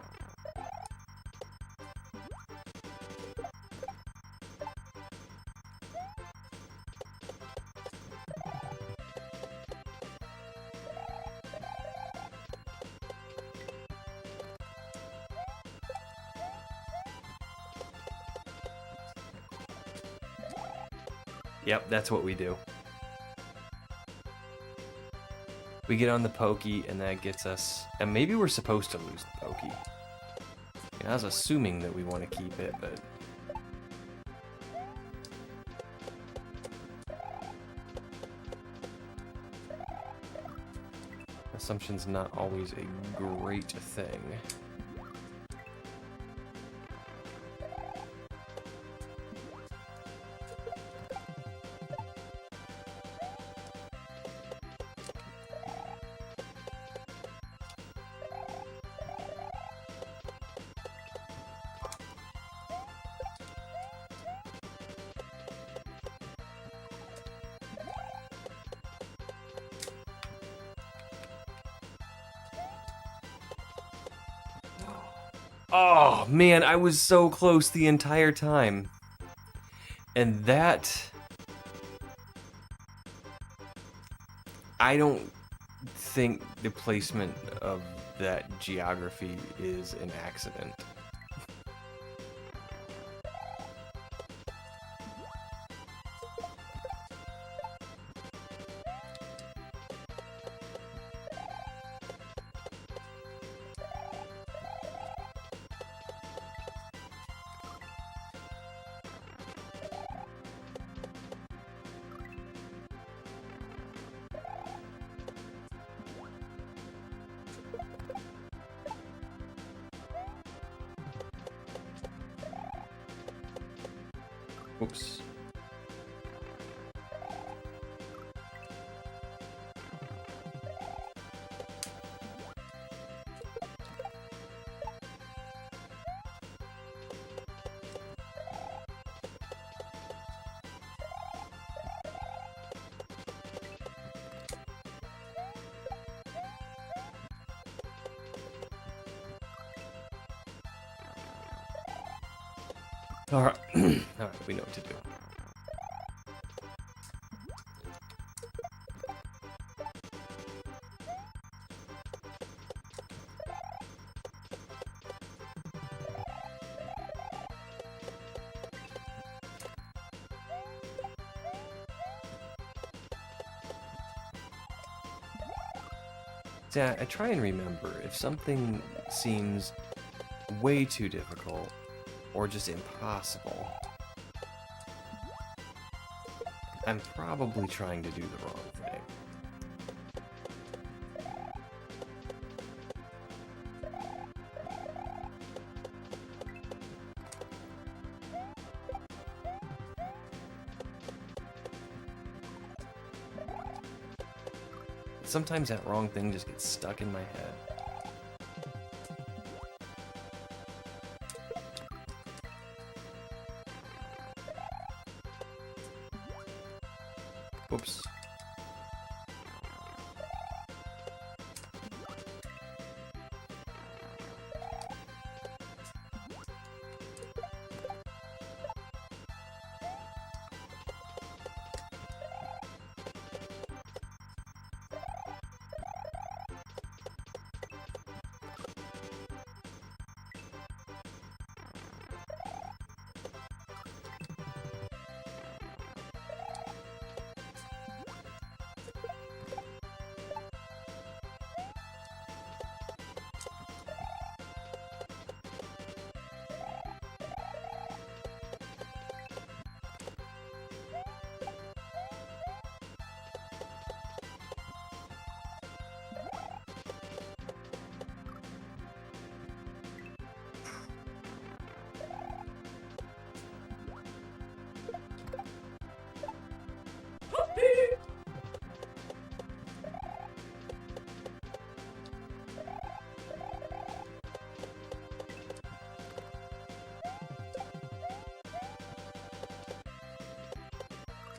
Yep, that's what we do. We get on the pokey, and that gets us... And maybe we're supposed to lose the pokey. I was assuming that we want to keep it, but... Assumption's not always a great thing. Oh, man, I was so close the entire time. And that... I don't think the placement of that geography is an accident. Oops. All right. All right, we know what to do. Yeah, I try and remember if something seems way too difficult or just impossible, I'm probably trying to do the wrong thing. Sometimes that wrong thing just gets stuck in my head. Oops.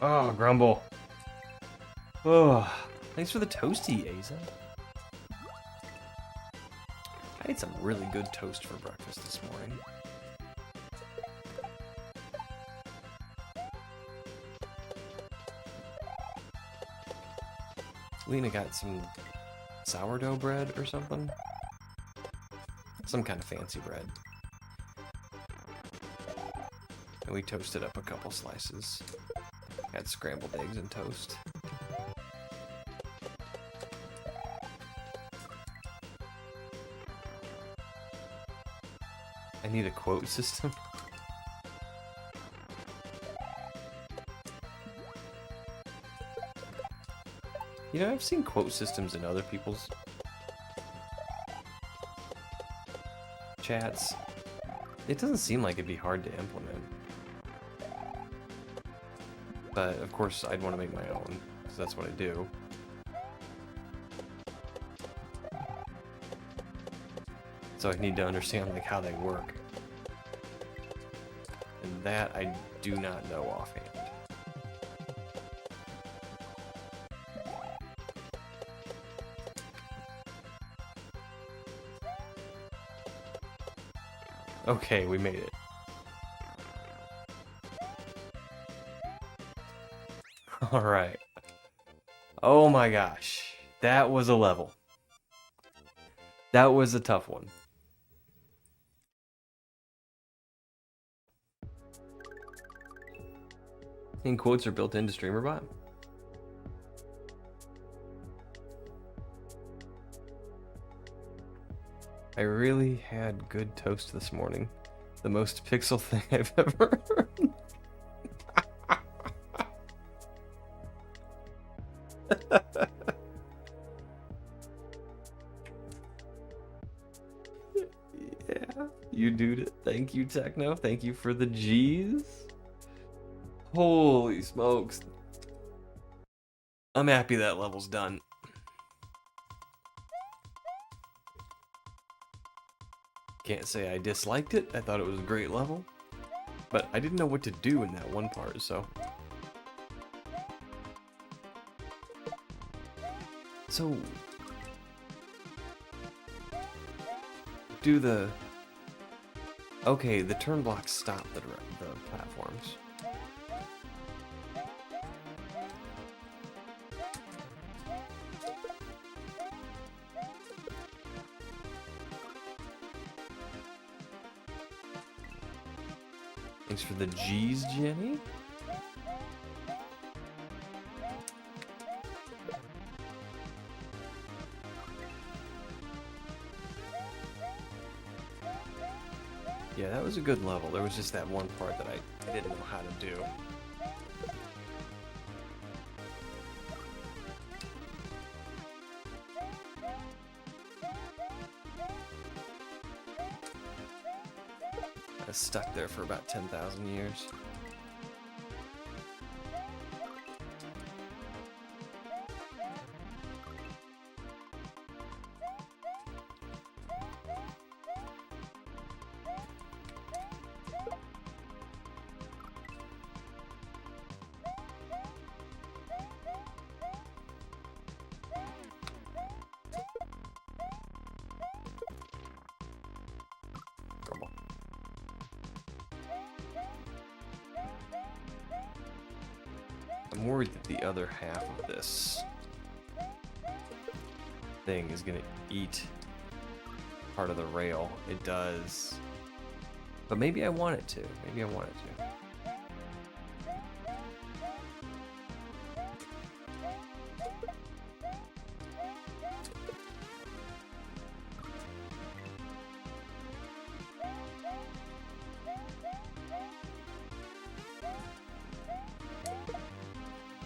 Oh, Grumble. Oh, thanks for the toasty, Aza. I ate some really good toast for breakfast this morning. Lena got some sourdough bread or something. Some kind of fancy bread. And we toasted up a couple slices. Had scrambled eggs and toast. I need a quote system. You know, I've seen quote systems in other people's chats. It doesn't seem like it'd be hard to implement. But, of course, I'd want to make my own, because that's what I do. So I need to understand, like, how they work. And that I do not know offhand. Okay, we made it. Alright. Oh my gosh. That was a level. That was a tough one. And quotes are built into StreamerBot. I really had good toast this morning. The most pixel thing I've ever heard. Yeah, you dude it. Thank you, Techno. Thank you for the G's. Holy smokes. I'm happy that level's done. Can't say I disliked it. I thought it was a great level. But I didn't know what to do in that one part, so... do the... Okay, the turn blocks stop the platforms. Thanks for the G's, Jenny. Yeah, that was a good level. There was just that one part that I didn't know how to do. I was stuck there for about 10,000 years. I'm worried that the other half of this thing is gonna eat part of the rail. It does. But maybe I want it to. Maybe I want it to.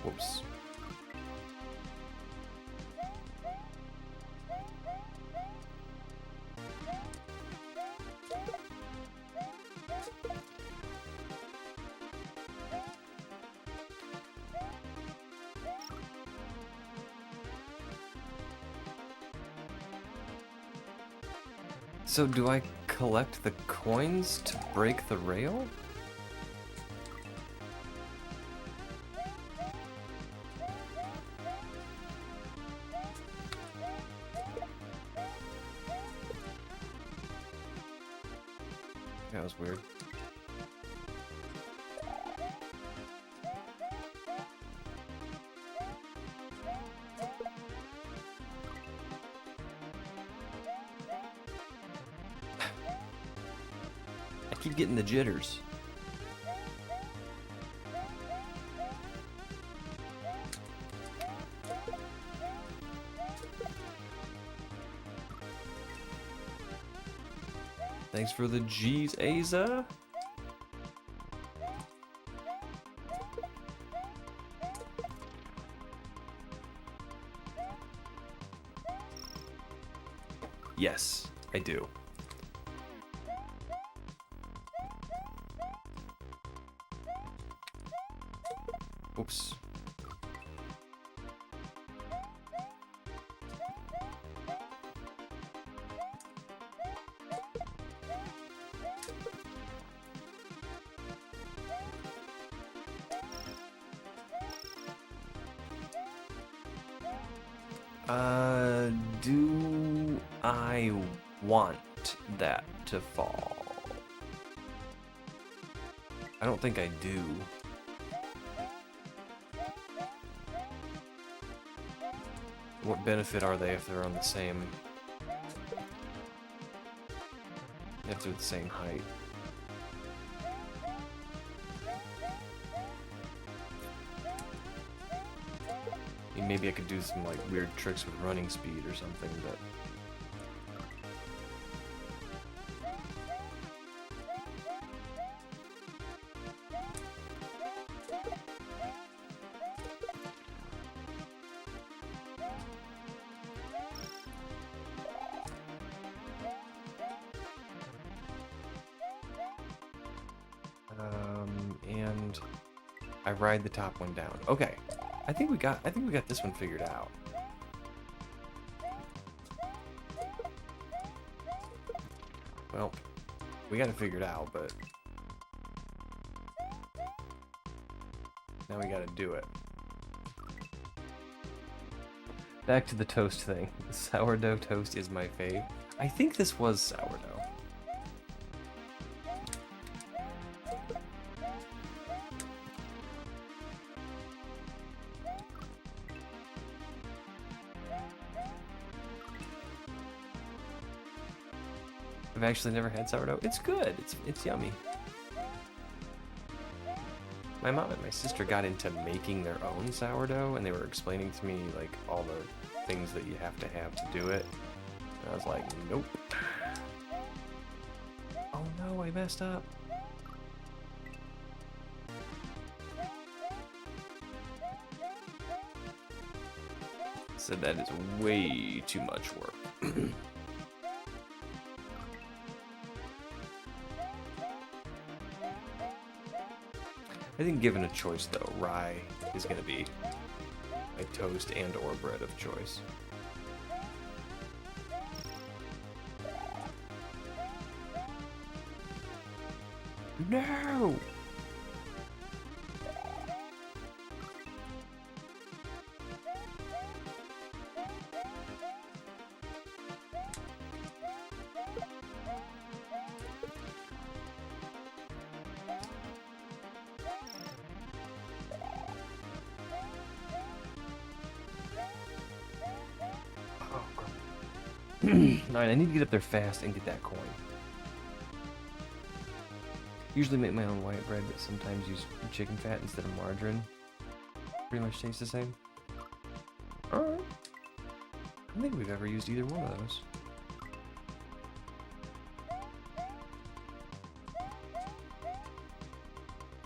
Whoops. So do I collect the coins to break the rail? That was weird. I keep getting the jitters. Thanks for the G's, Aza. Yes, I do. Oops. Do I want that to fall? I don't think I do. What benefit are they if they're on the same... if they're the same height? Maybe I could do some like weird tricks with running speed or something, but and I ride the top one down. Okay. I think we got this one figured out. Well, we got it figured out, but now we got to do it. Back to the toast thing. Sourdough toast is my fave. I think this was sourdough. I've actually never had sourdough. It's good. It's yummy. My mom and my sister got into making their own sourdough, and they were explaining to me like all the things that you have to do it. And I was like, nope. Oh no, I messed up. Said that is way too much work. I think given a choice though, rye is going to be my toast and or bread of choice. No! Alright, I need to get up there fast and get that coin. Usually make my own white bread, but sometimes use chicken fat instead of margarine. Pretty much tastes the same. Alright. I don't think we've ever used either one of those.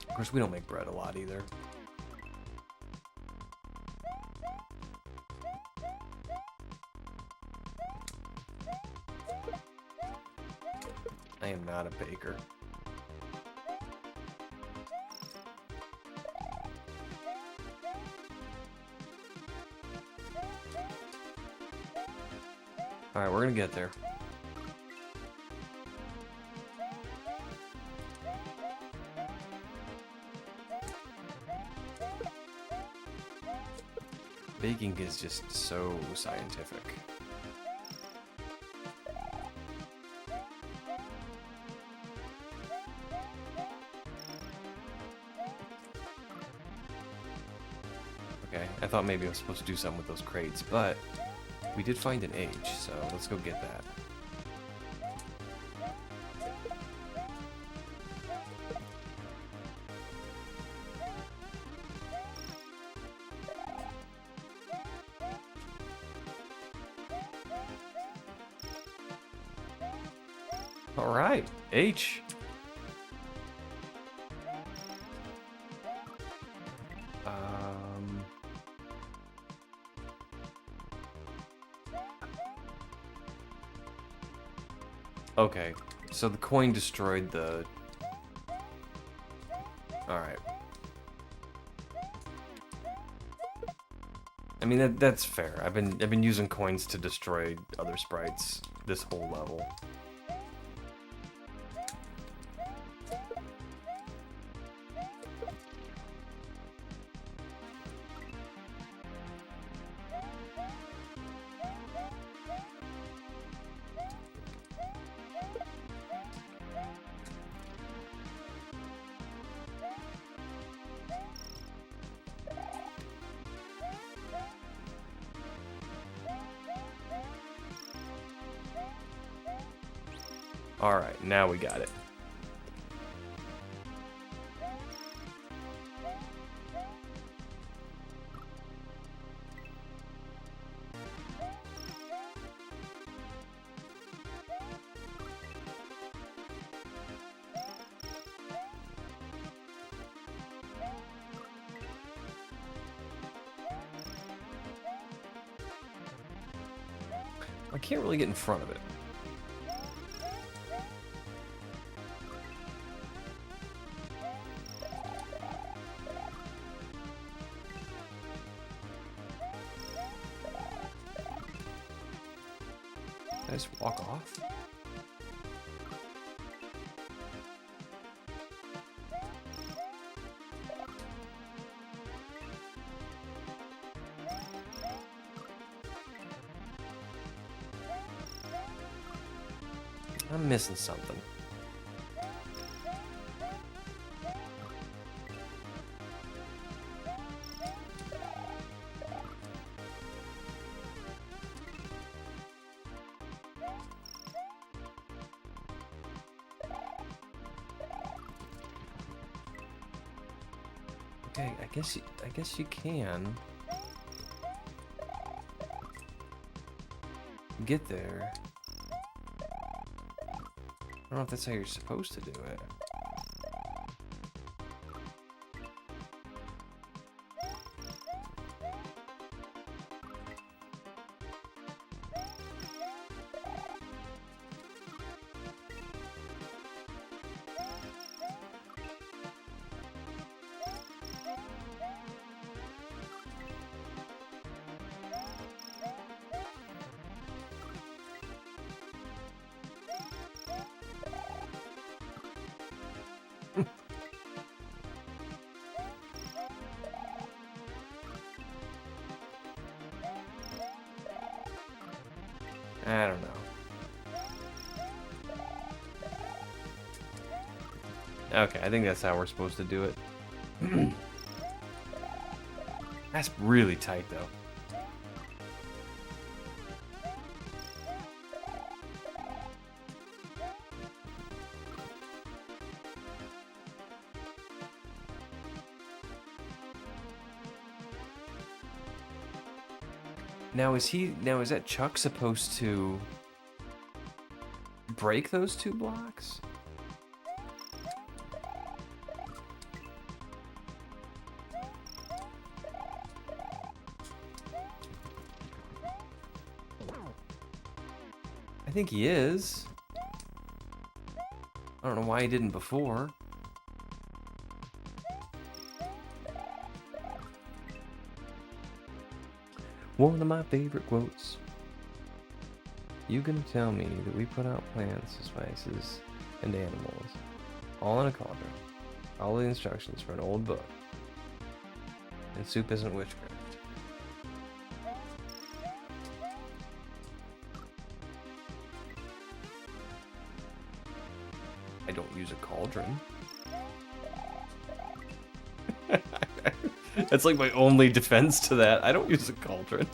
Of course, we don't make bread a lot either. I am not a baker. Alright, we're gonna get there. Baking is just so scientific. Okay, I thought maybe I was supposed to do something with those crates, but we did find an H, so let's go get that. All right, H. Okay, so the coin destroyed the... Alright. I mean, that's fair. I've been using coins to destroy other sprites this whole level. Alright, now we got it. I can't really get in front of it. Can I just walk off? I'm missing something. Okay, I guess you can get there. I don't know if that's how you're supposed to do it. I don't know. Okay, I think that's how we're supposed to do it. That's really tight, though. Now is that Chuck supposed to break those two blocks? I think he is. I don't know why he didn't before. One of my favorite quotes. You gonna tell me that we put out plants, spices, and animals, all in a cauldron, all the instructions for an old book, and soup isn't witchcraft? I don't use a cauldron. That's like my only defense to that. I don't use a cauldron.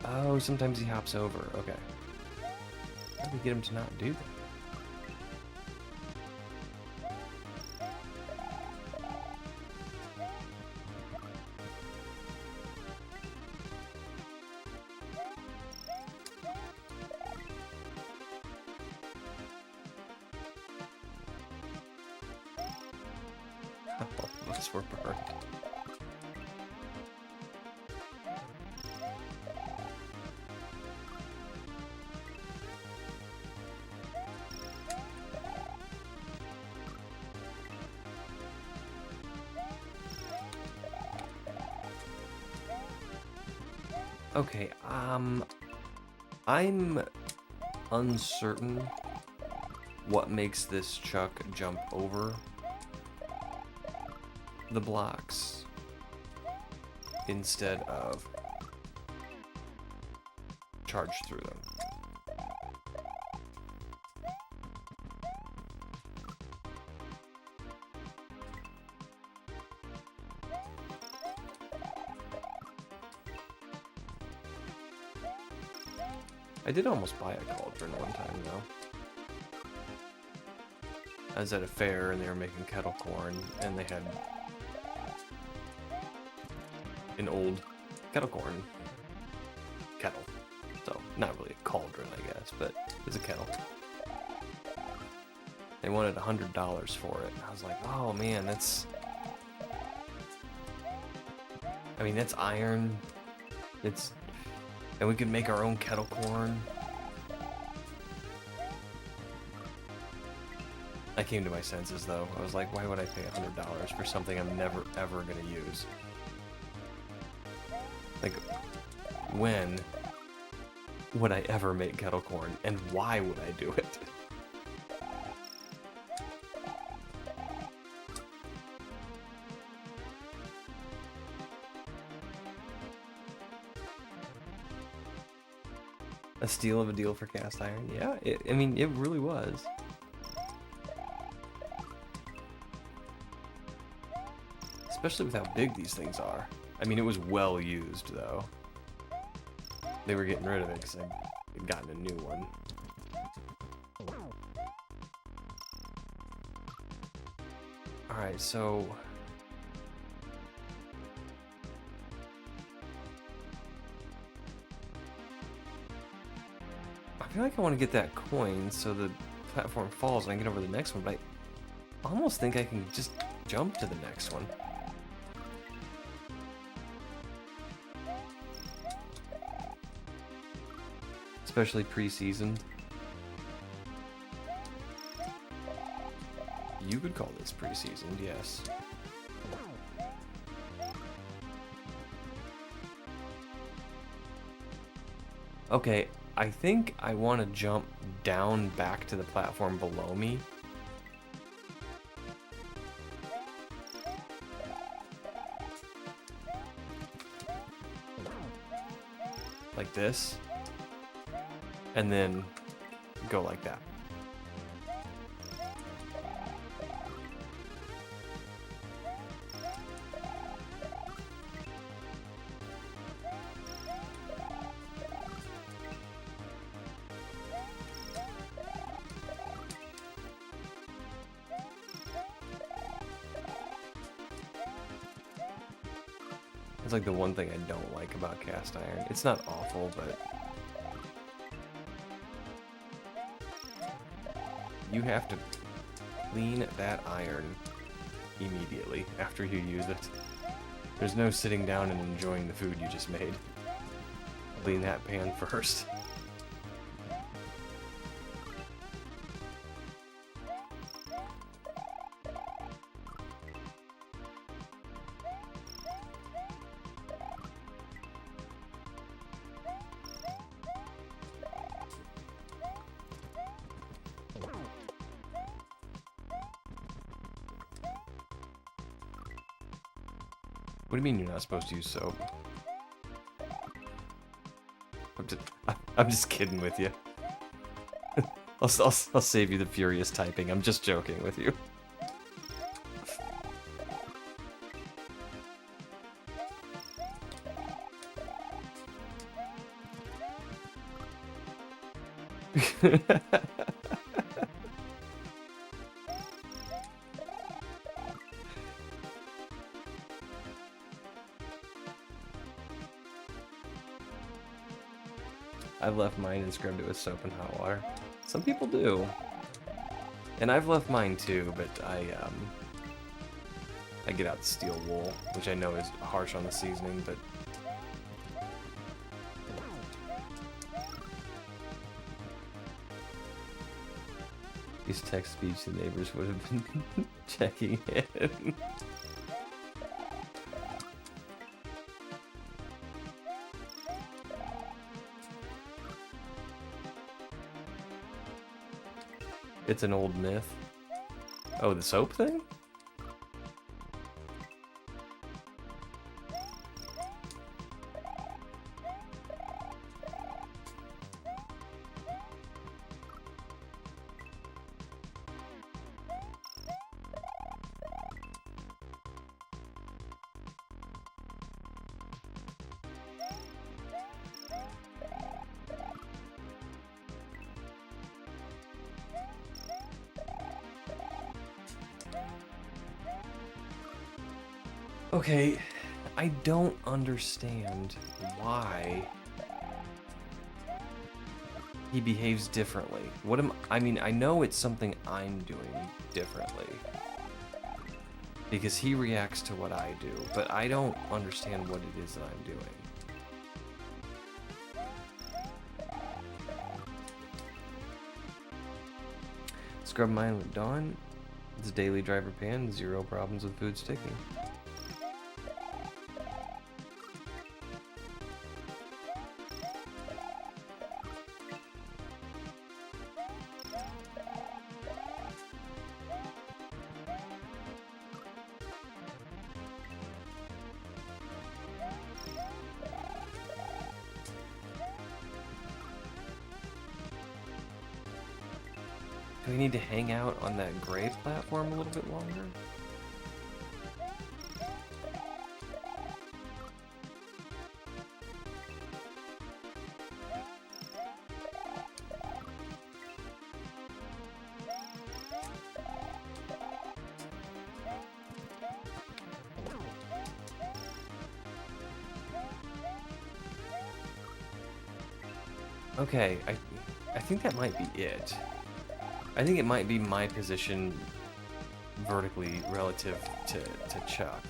Oh, sometimes he hops over. Okay. How do we get him to not do that? Oh, those were burned. Okay, I'm uncertain what makes this Chuck jump over the blocks instead of charge through them. I did almost buy a cauldron one time, though. I was at a fair and they were making kettle corn, and they had an old kettle corn kettle. So, not really a cauldron, I guess, but it's a kettle. They wanted $100 for it, and I was like, oh man, that's... I mean, that's iron. It's... And we could make our own kettle corn. I came to my senses, though. I was like, why would I pay $100 for something I'm never, ever gonna use? Like, when would I ever make kettle corn, and why would I do it? A steal of a deal for cast iron? Yeah, I mean, it really was. Especially with how big these things are. I mean, it was well used, though. They were getting rid of it because I'd gotten a new one. Alright, so... I feel like I want to get that coin so the platform falls and I get over the next one, but I almost think I can just jump to the next one. Especially pre-seasoned. You could call this pre-seasoned, yes. Okay, I think I want to jump down back to the platform below me. Like this. And then go like that. It's like the one thing I don't like about cast iron. It's not awful, but you have to clean that iron immediately after you use it. There's no sitting down and enjoying the food you just made. Clean that pan first. What do you mean you're not supposed to use soap? I'm just kidding with you. I'll save you the furious typing. I'm just joking with you. I've left mine and scrubbed it with soap and hot water. Some people do. And I've left mine too, but I get out the steel wool, which I know is harsh on the seasoning, but these text speech the neighbors would have been checking in. It's an old myth. Oh, the soap thing? Okay, I don't understand why he behaves differently. I mean, I know it's something I'm doing differently because he reacts to what I do, but I don't understand what it is that I'm doing. Scrub mine with Dawn. It's a daily driver pan, 0 problems with food sticking. Do we need to hang out on that gray platform a little bit longer? Okay, I think that might be it. I think it might be my position vertically relative to Chuck.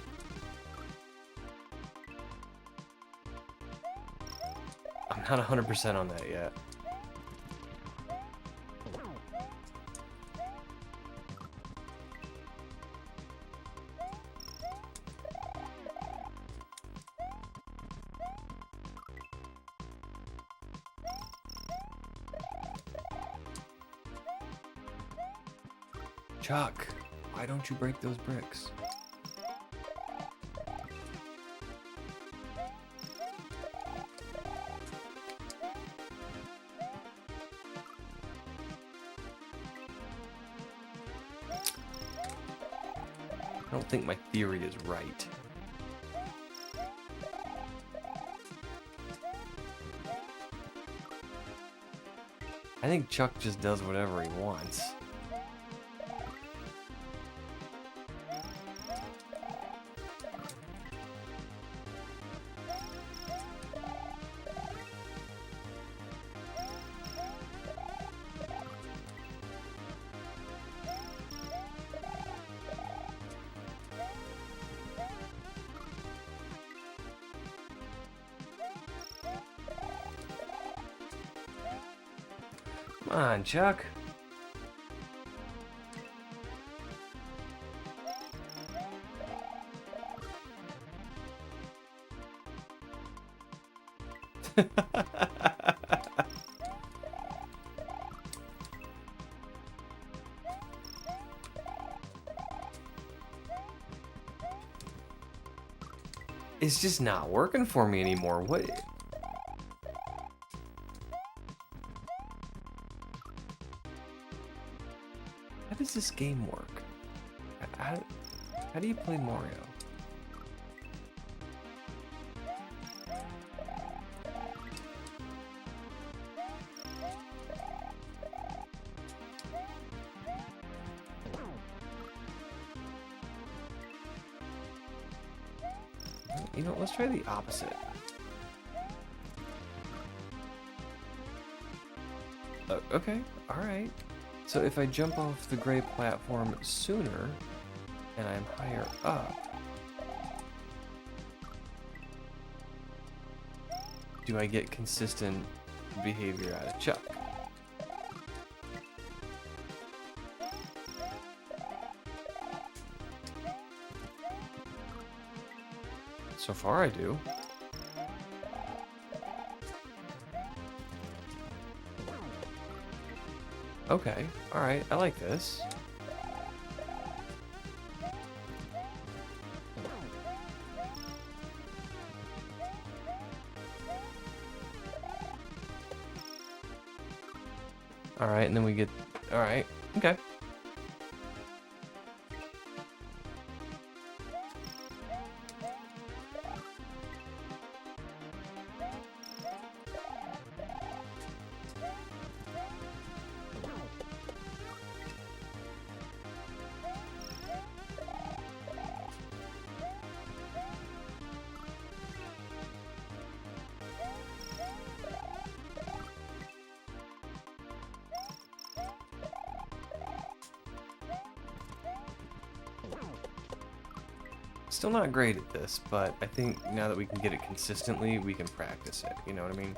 I'm not 100% on that yet. Chuck, why don't you break those bricks? I don't think my theory is right. I think Chuck just does whatever he wants. Come on, Chuck. It's just not working for me anymore. What? How does this game work? How do you play Mario? You know, let's try the opposite. Okay, alright. So if I jump off the gray platform sooner, and I'm higher up, do I get consistent behavior out of Chuck? So far I do. Okay, alright, I like this. Alright, and then we get... Alright, okay. Still not great at this, but I think now that we can get it consistently, we can practice it. You know what I mean?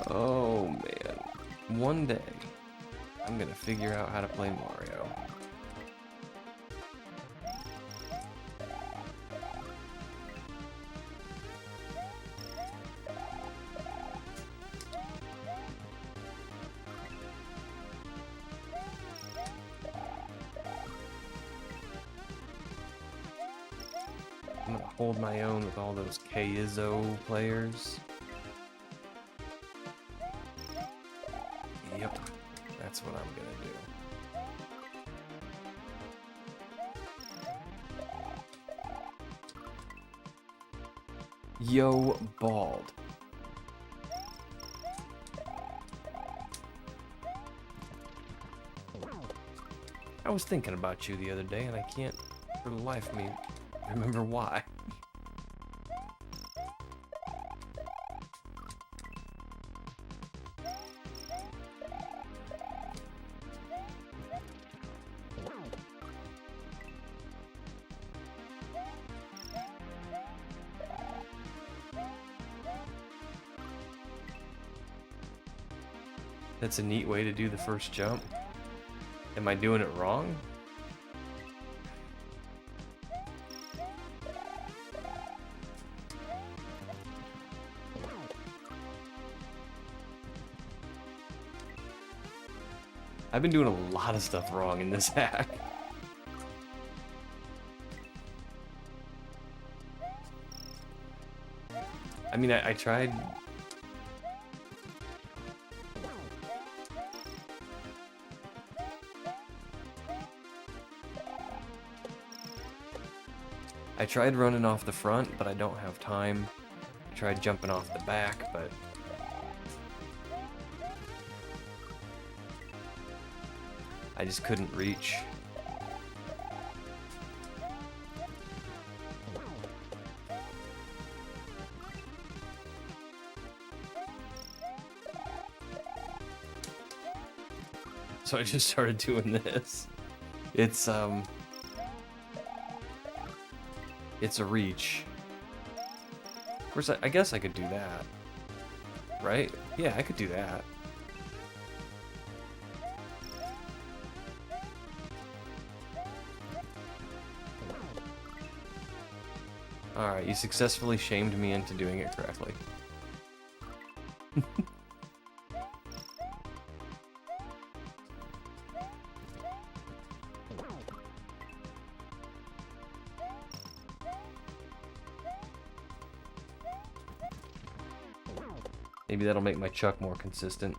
Oh man, one day I'm gonna figure out how to play Mario. I'm gonna hold my own with all those kaizo players. Yep, that's what I'm gonna do. Yo, bald. I was thinking about you the other day, and I can't, for the life of me, remember why. That's a neat way to do the first jump. Am I doing it wrong? I've been doing a lot of stuff wrong in this hack. I mean, I tried... I tried running off the front, but I don't have time. I tried jumping off the back, but... I just couldn't reach. So I just started doing this. It's a reach. Of course, I guess I could do that. Right? Yeah, I could do that. Alright, you successfully shamed me into doing it correctly. Maybe that'll make my chuck more consistent.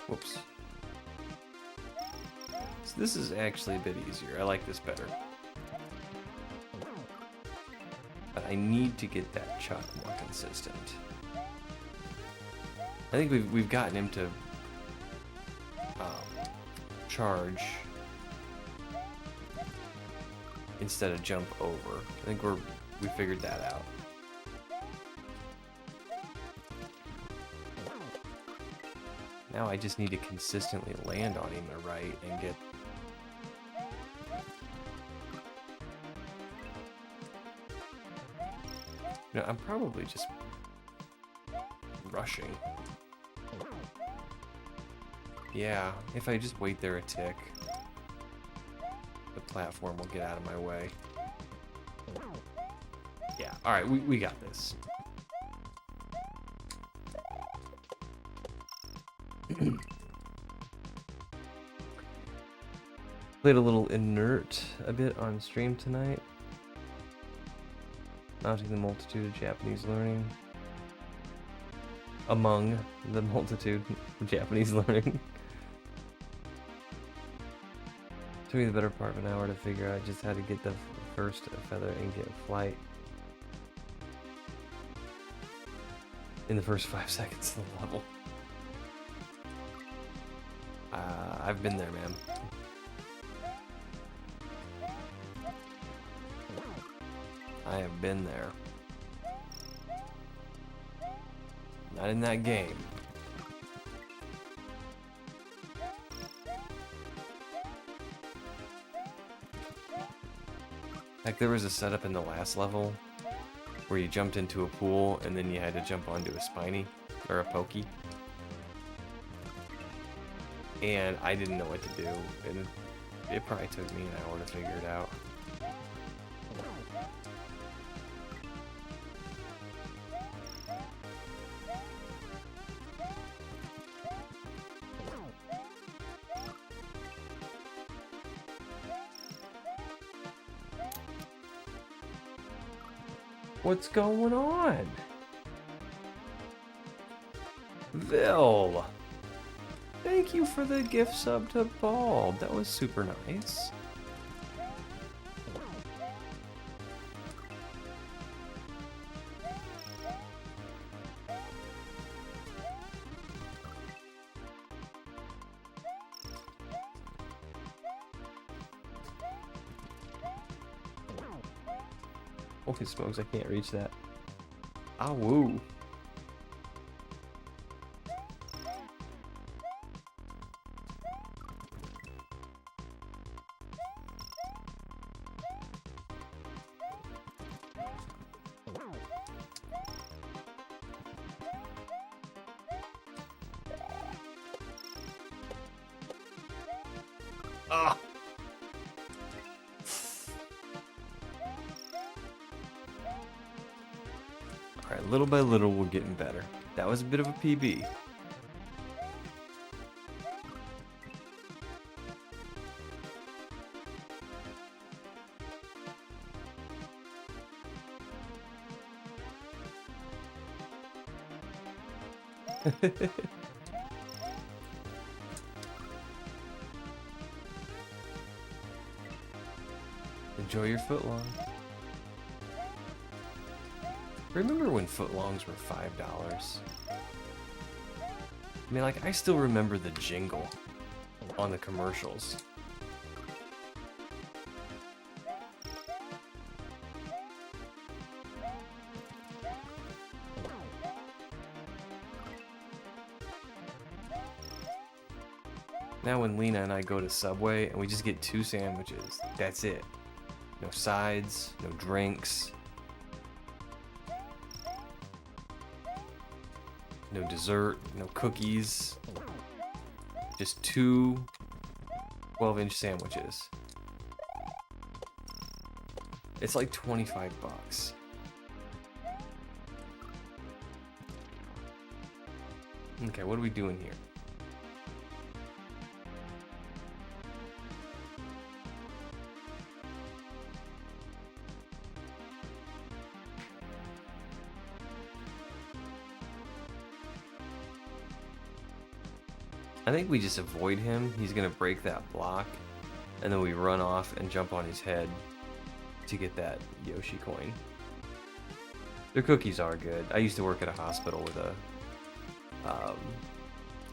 Whoops. So this is actually a bit easier. I like this better. But I need to get that chuck more consistent. I think we've gotten him to charge instead of jump over. I think we figured that out. Now I just need to consistently land on him right and get... You know, I'm probably just rushing. Yeah, if I just wait there a tick, the platform will get out of my way. Yeah, alright, we got this. Played a little Inert a bit on stream tonight. Mounting the multitude of Japanese learning. Among the multitude of Japanese learning. Took me the better part of an hour to figure out just how to get the first feather and get flight. In the first 5 seconds of the level. I've been there, man. I have been there. Not in that game. Like there was a setup in the last level where you jumped into a pool and then you had to jump onto a spiny or a pokey. And I didn't know what to do, and it probably took me an hour to figure it out. What's going on? Vil! Thank you for the gift sub to Bald. That was super nice. Holy smokes, I can't reach that. Ah, woo. Ah. Alright, little by little we're getting better. That was a bit of a PB. Enjoy your footlong. Remember when footlongs were $5? I mean, like, I still remember the jingle on the commercials. Now when Lena and I go to Subway and we just get 2 sandwiches, that's it. No sides, no drinks, no dessert, no cookies, just 2 12-inch sandwiches. It's like 25 bucks. Okay, what are we doing here? I think we just avoid him. He's gonna break that block, and then we run off and jump on his head to get that Yoshi coin. Their cookies are good. I used to work at a hospital with a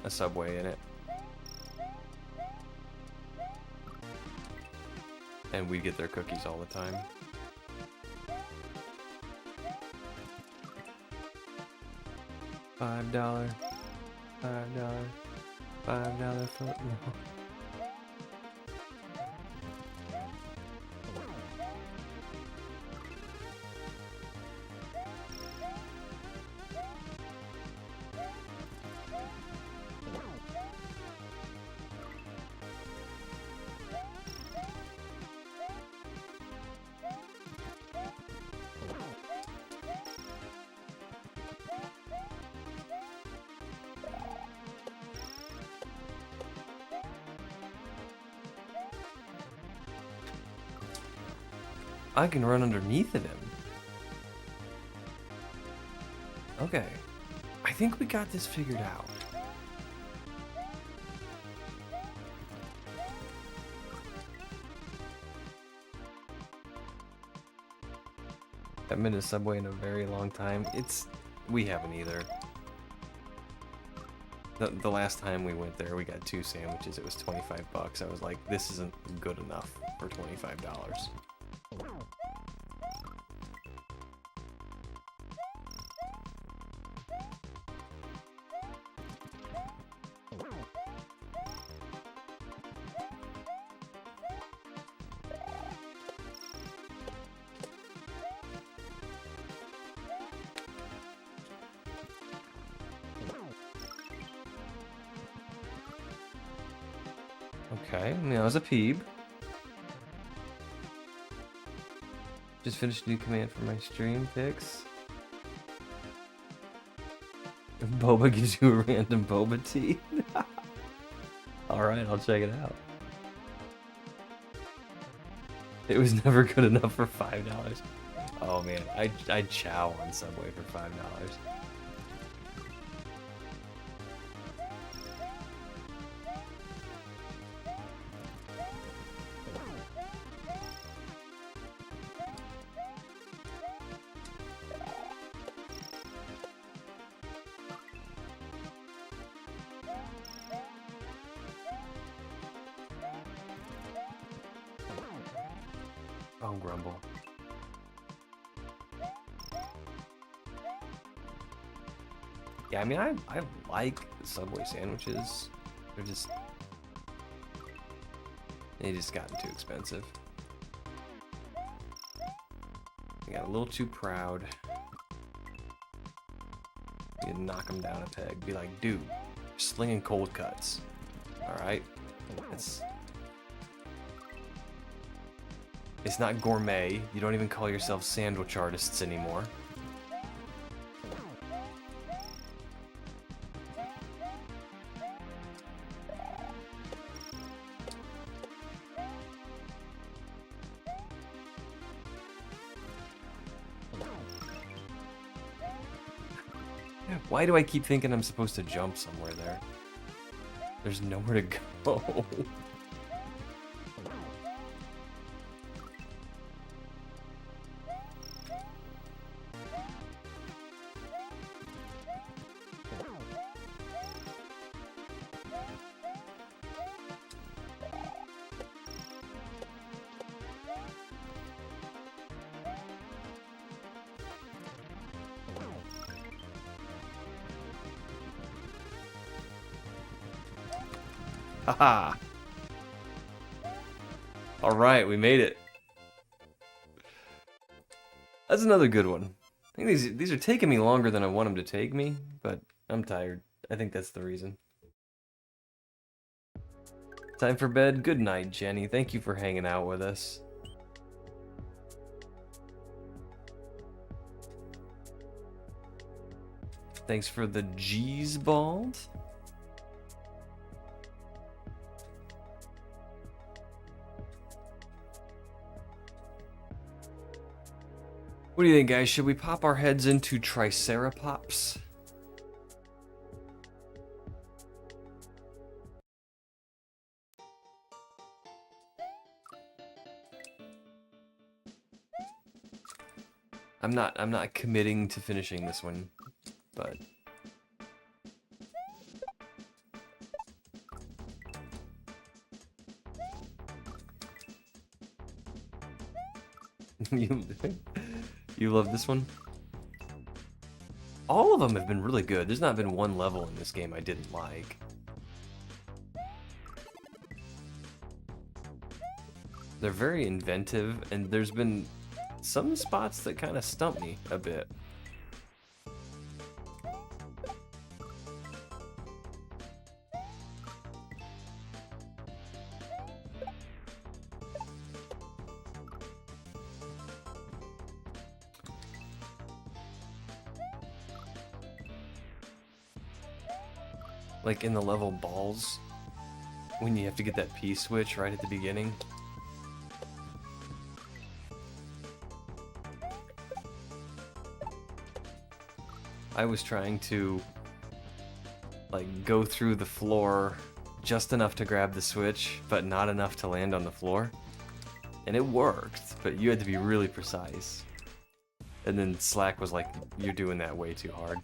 Subway in it, and we'd get their cookies all the time. $5, $5 foot. I can run underneath of him. Okay. I think we got this figured out. I haven't been to Subway in a very long time. We haven't either. The last time we went there, we got 2 sandwiches. It was 25 bucks. I was like, this isn't good enough for $25. Okay, that was a peeb. Just finished a new command for my stream, Pix. If Boba gives you a random boba tea. Alright, I'll check it out. It was never good enough for $5. Oh man, I'd chow on Subway for $5. Oh, grumble. Yeah, I mean, I like Subway sandwiches. They just gotten too expensive. I got a little too proud. You knock them down a peg. Be like, dude, you're slinging cold cuts. Alright? It's not gourmet. You don't even call yourselves sandwich artists anymore. Why do I keep thinking I'm supposed to jump somewhere there? There's nowhere to go. Haha. Alright, we made it. That's another good one. I think these are taking me longer than I want them to take me, but I'm tired. I think that's the reason. Time for bed. Good night, Jenny. Thank you for hanging out with us. Thanks for the G's bald. What do you think, guys? Should we pop our heads into Triceratops? I'm not committing to finishing this one, but you love this one? All of them have been really good. There's not been one level in this game I didn't like. They're very inventive, and there's been some spots that kind of stump me a bit. Like in the level Balls, when you have to get that P switch right at the beginning. I was trying to like go through the floor just enough to grab the switch, but not enough to land on the floor. And it worked, but you had to be really precise. And then Slack was like, you're doing that way too hard.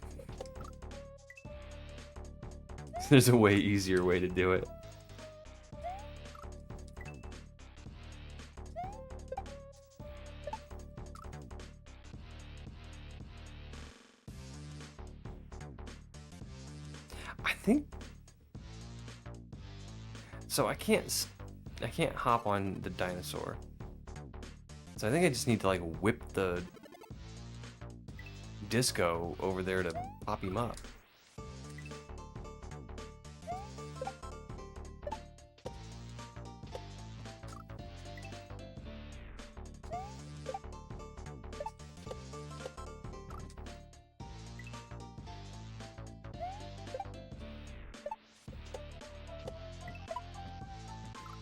There's a way easier way to do it. I think so. I can't hop on the dinosaur. So I think I just need to like whip the disco over there to pop him up.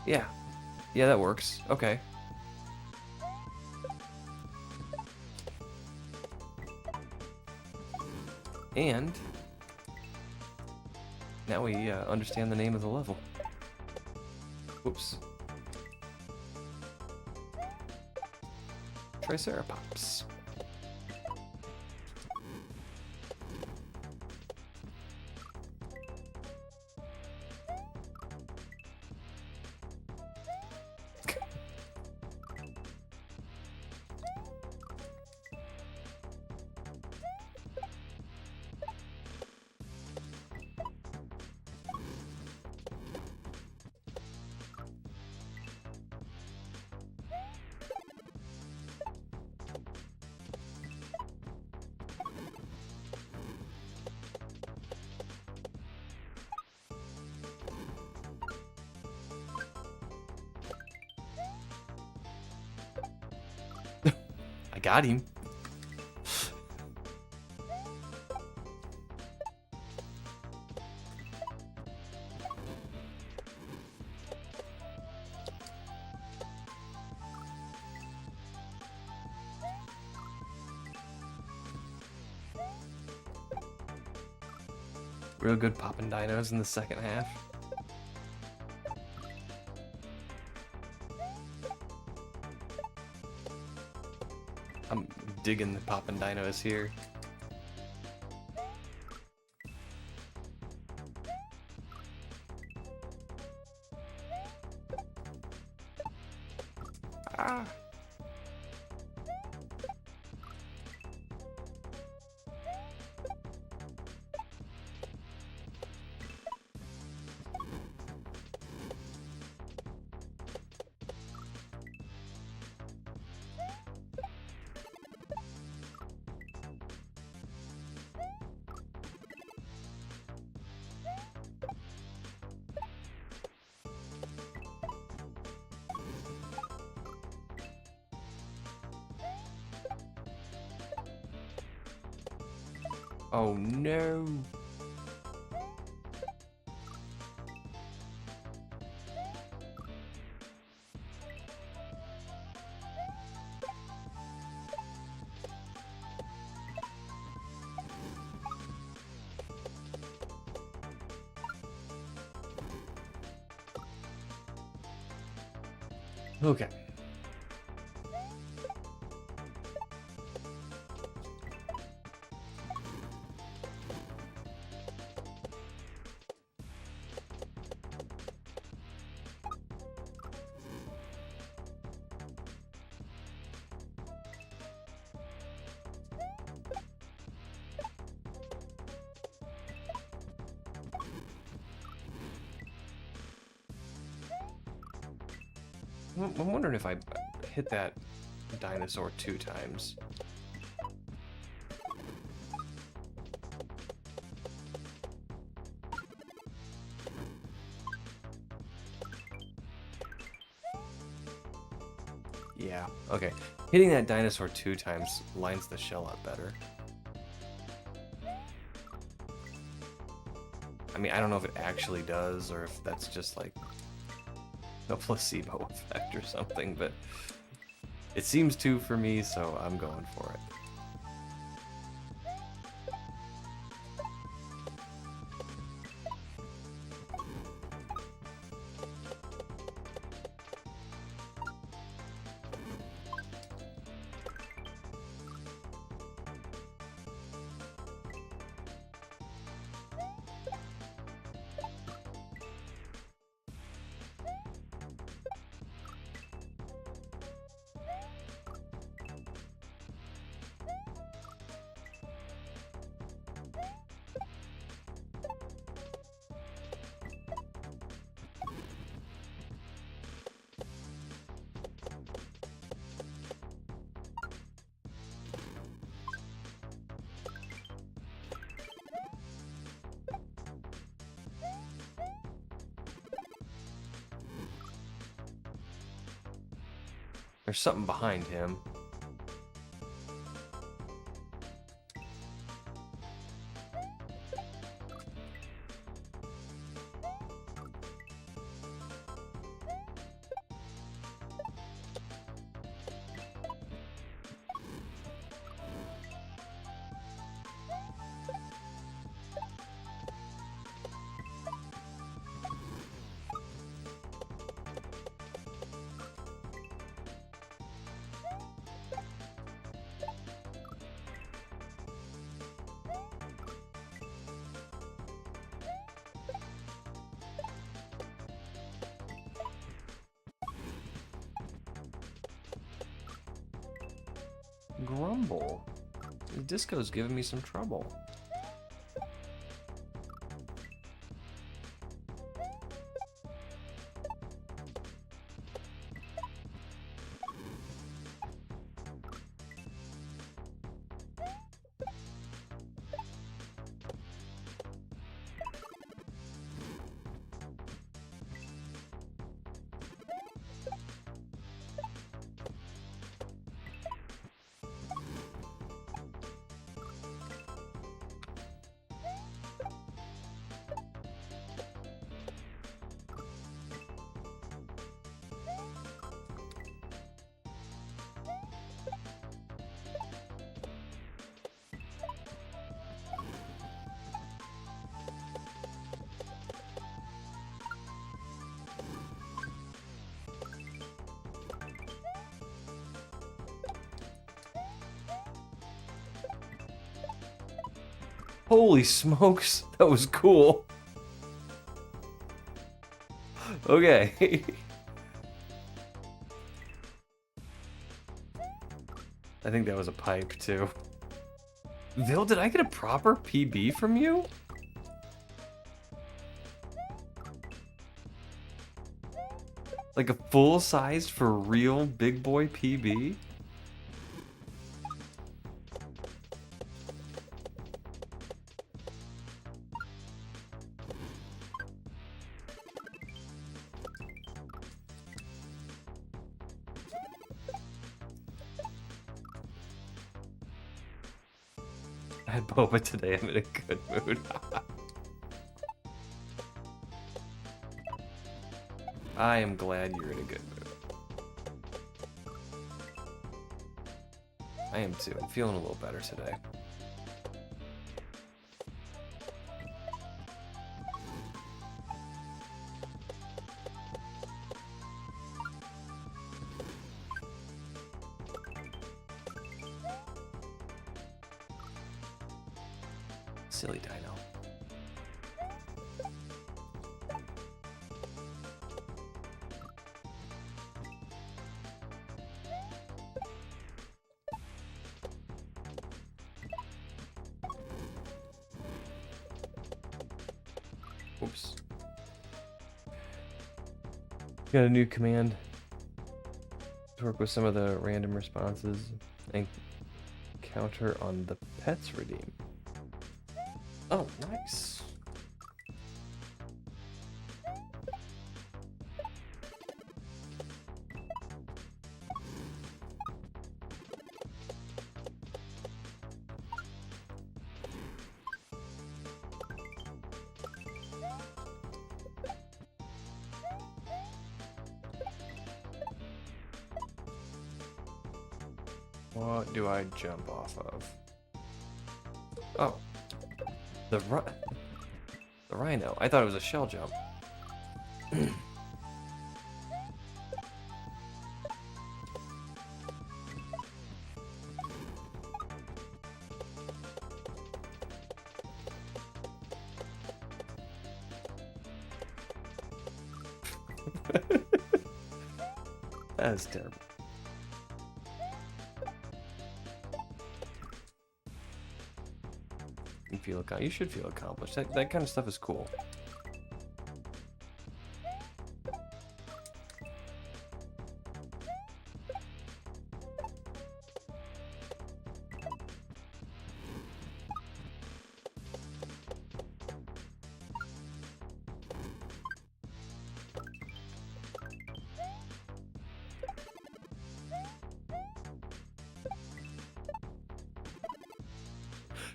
Yeah. Yeah, that works. Okay. And now we understand the name of the level. Whoops. Triceratops. I got him. Real good poppin' dinos in the second half. I'm digging the poppin' dinos here. Ah. Oh no. Okay. I'm wondering if I hit that dinosaur 2 times. Yeah, okay. Hitting that dinosaur 2 times lines the shell up better. I mean, I don't know if it actually does, or if that's just like a placebo effect or something, but it seems to for me, so I'm going for it. There's something behind him. Grumble. The disco's giving me some trouble. Holy smokes, that was cool. Okay. I think that was a pipe too. Vil, did I get a proper PB from you? Like a full-sized for real big boy PB? I had boba today. I'm in a good mood. I am glad you're in a good mood. I am too. I'm feeling a little better today. Silly dino. Oops. Got a new command to work with some of the random responses and counter on the pets redeem. Oh, nice. What do I jump off of? Oh, the rhino. I thought it was a shell jump. That is terrible. You should feel accomplished. That kind of stuff is cool.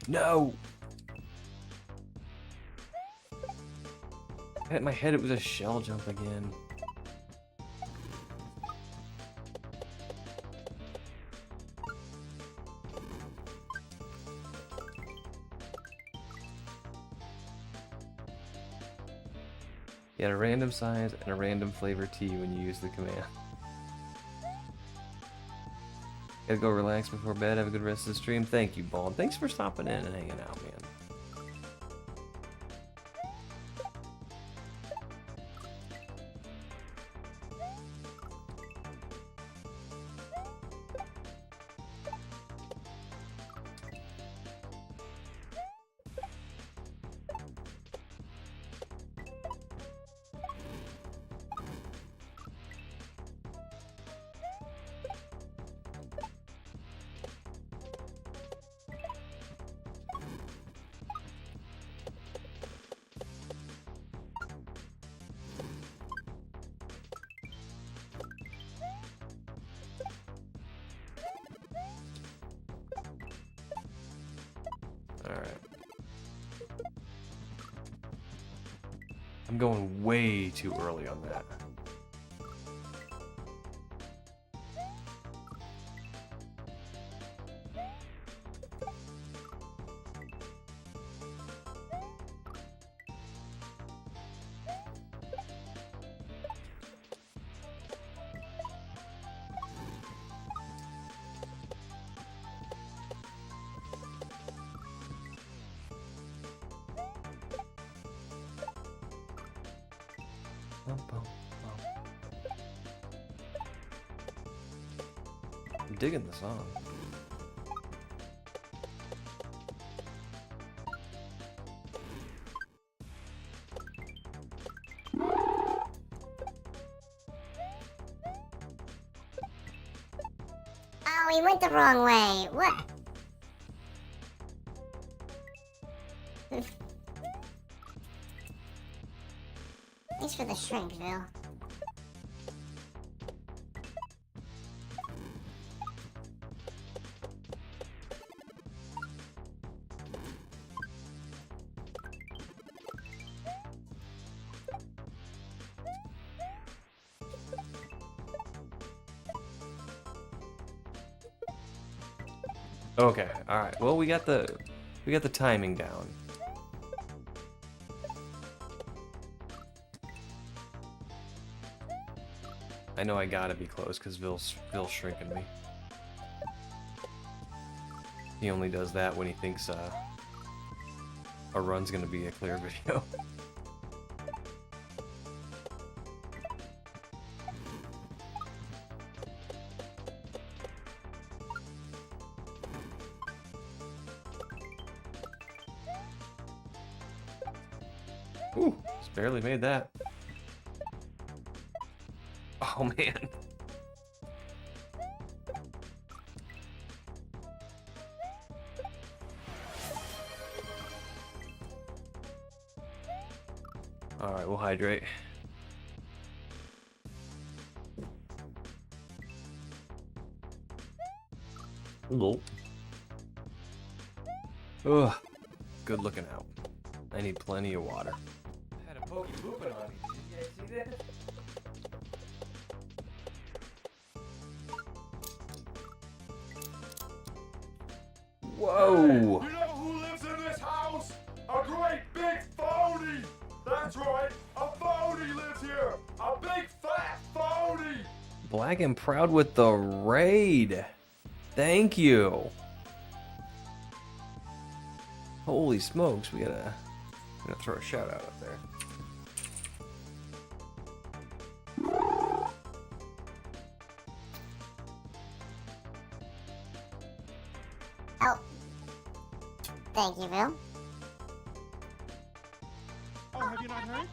No! At my head, it was a shell jump again. You get a random size and a random flavor tea when you use the command. Gotta go relax before bed. Have a good rest of the stream. Thank you, Bald. Thanks for stopping in and hanging out, man. Alright. I'm going way too early on that. I'm digging the song. Oh, he went the wrong way. What? Thanks for the shrink, Bill. Okay, alright. Well, we got the timing down. I know I gotta be close because Phil's shrinking me. He only does that when he thinks a run's gonna be a clear video. Ooh, just barely made that. Oh man. Alright, we'll hydrate. Hello. Ugh. Good looking out. I need plenty of water. I had a pokey pooping on me. Did you guys see that? Whoa! You know who lives in this house? A great big phony! That's right, a phony lives here! A big fat phony! Black and proud with the raid. Thank you. Holy smokes, we gotta throw a shout out up there. Oh. Thank you, Bill. Oh, have you not heard?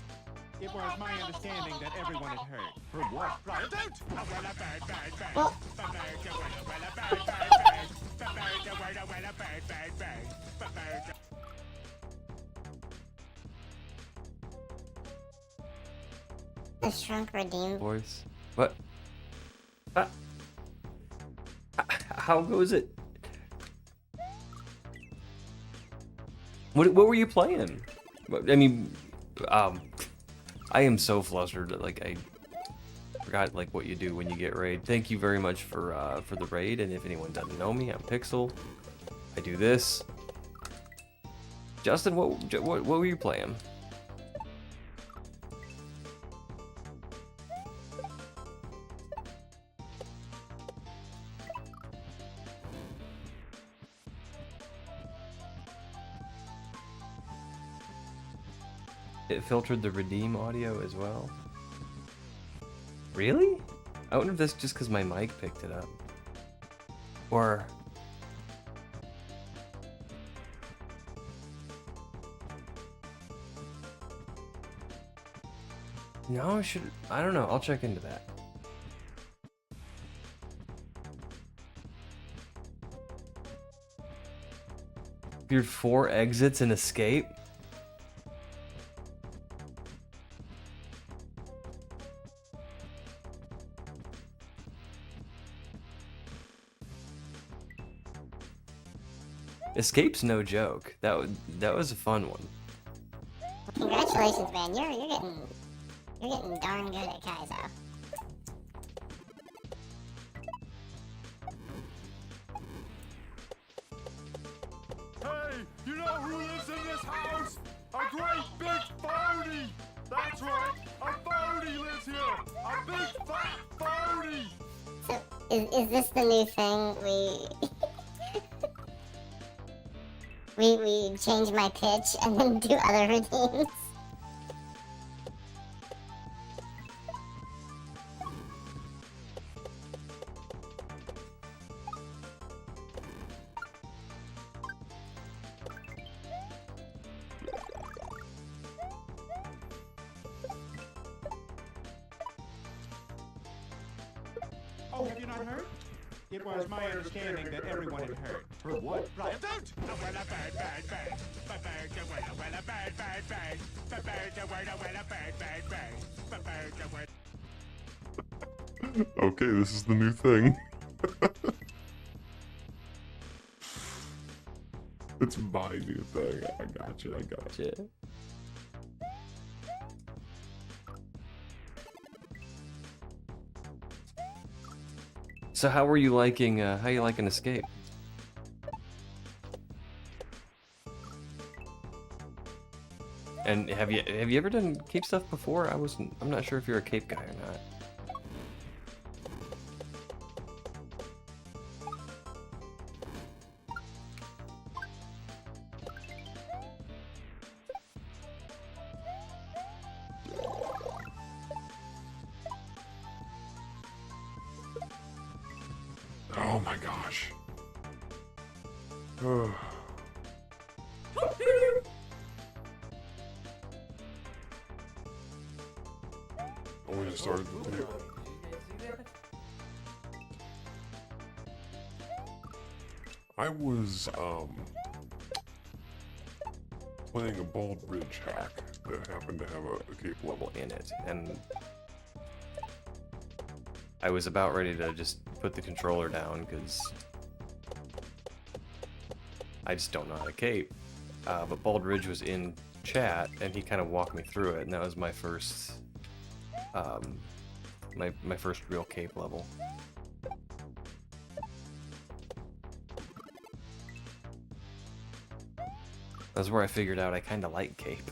It was my understanding that everyone had heard. For what? Right, Well, the shrunk redeemed. Voice. What? How goes it? What were you playing? I mean, I am so flustered that like I forgot like what you do when you get raid. Thank you very much for the raid. And if anyone doesn't know me, I'm Pixel. I do this. Justin, what were you playing? It filtered the redeem audio as well. Really? I wonder if that's just because my mic picked it up. Or... No, I don't know. I'll check into that. Appeared 4 exits and escape. Escape's no joke. That was a fun one. Congratulations, man. You're getting darn good at kaizo. Hey, you know who lives in this house? A great big phony! That's right, a phony lives here! A big fat phony! So, is this the new thing we change my pitch and then do other routines? Oh, have you not heard? It was my understanding that everyone had heard. For what? Right, Okay, this is the new thing. It's my new thing. I got you. So how were you liking? How you liking Escape? And have you ever done cape stuff before? I'm not sure if you're a cape guy or not. Oh my gosh. Ugh. I only just started the video. I was playing a bald bridge hack that happened to have a cape level. In it, and I was about ready to just put the controller down because I just don't know how to cape. But Bald Ridge was in chat, and he kind of walked me through it, and that was my first, my first real cape level. That's where I figured out I kind of like cape.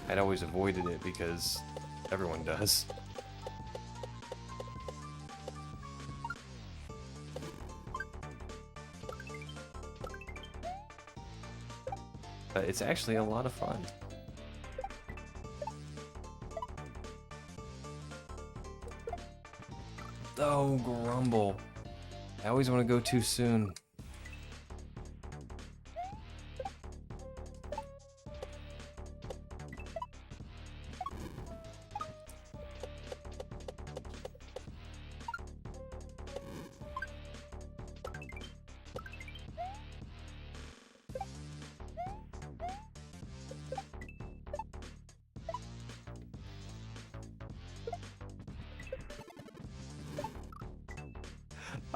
I'd always avoided it because everyone does. But it's actually a lot of fun. Oh, grumble. I always want to go too soon.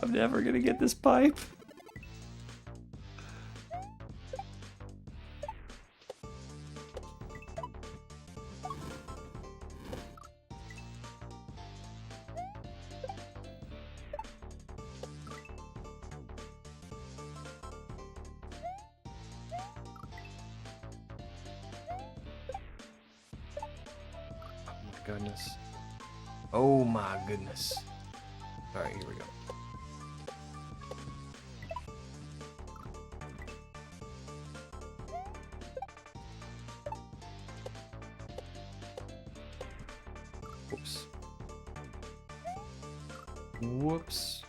I'm never gonna get this pipe. Oh my goodness. Oh my goodness. Alright, here we go. Whoops. Whoops.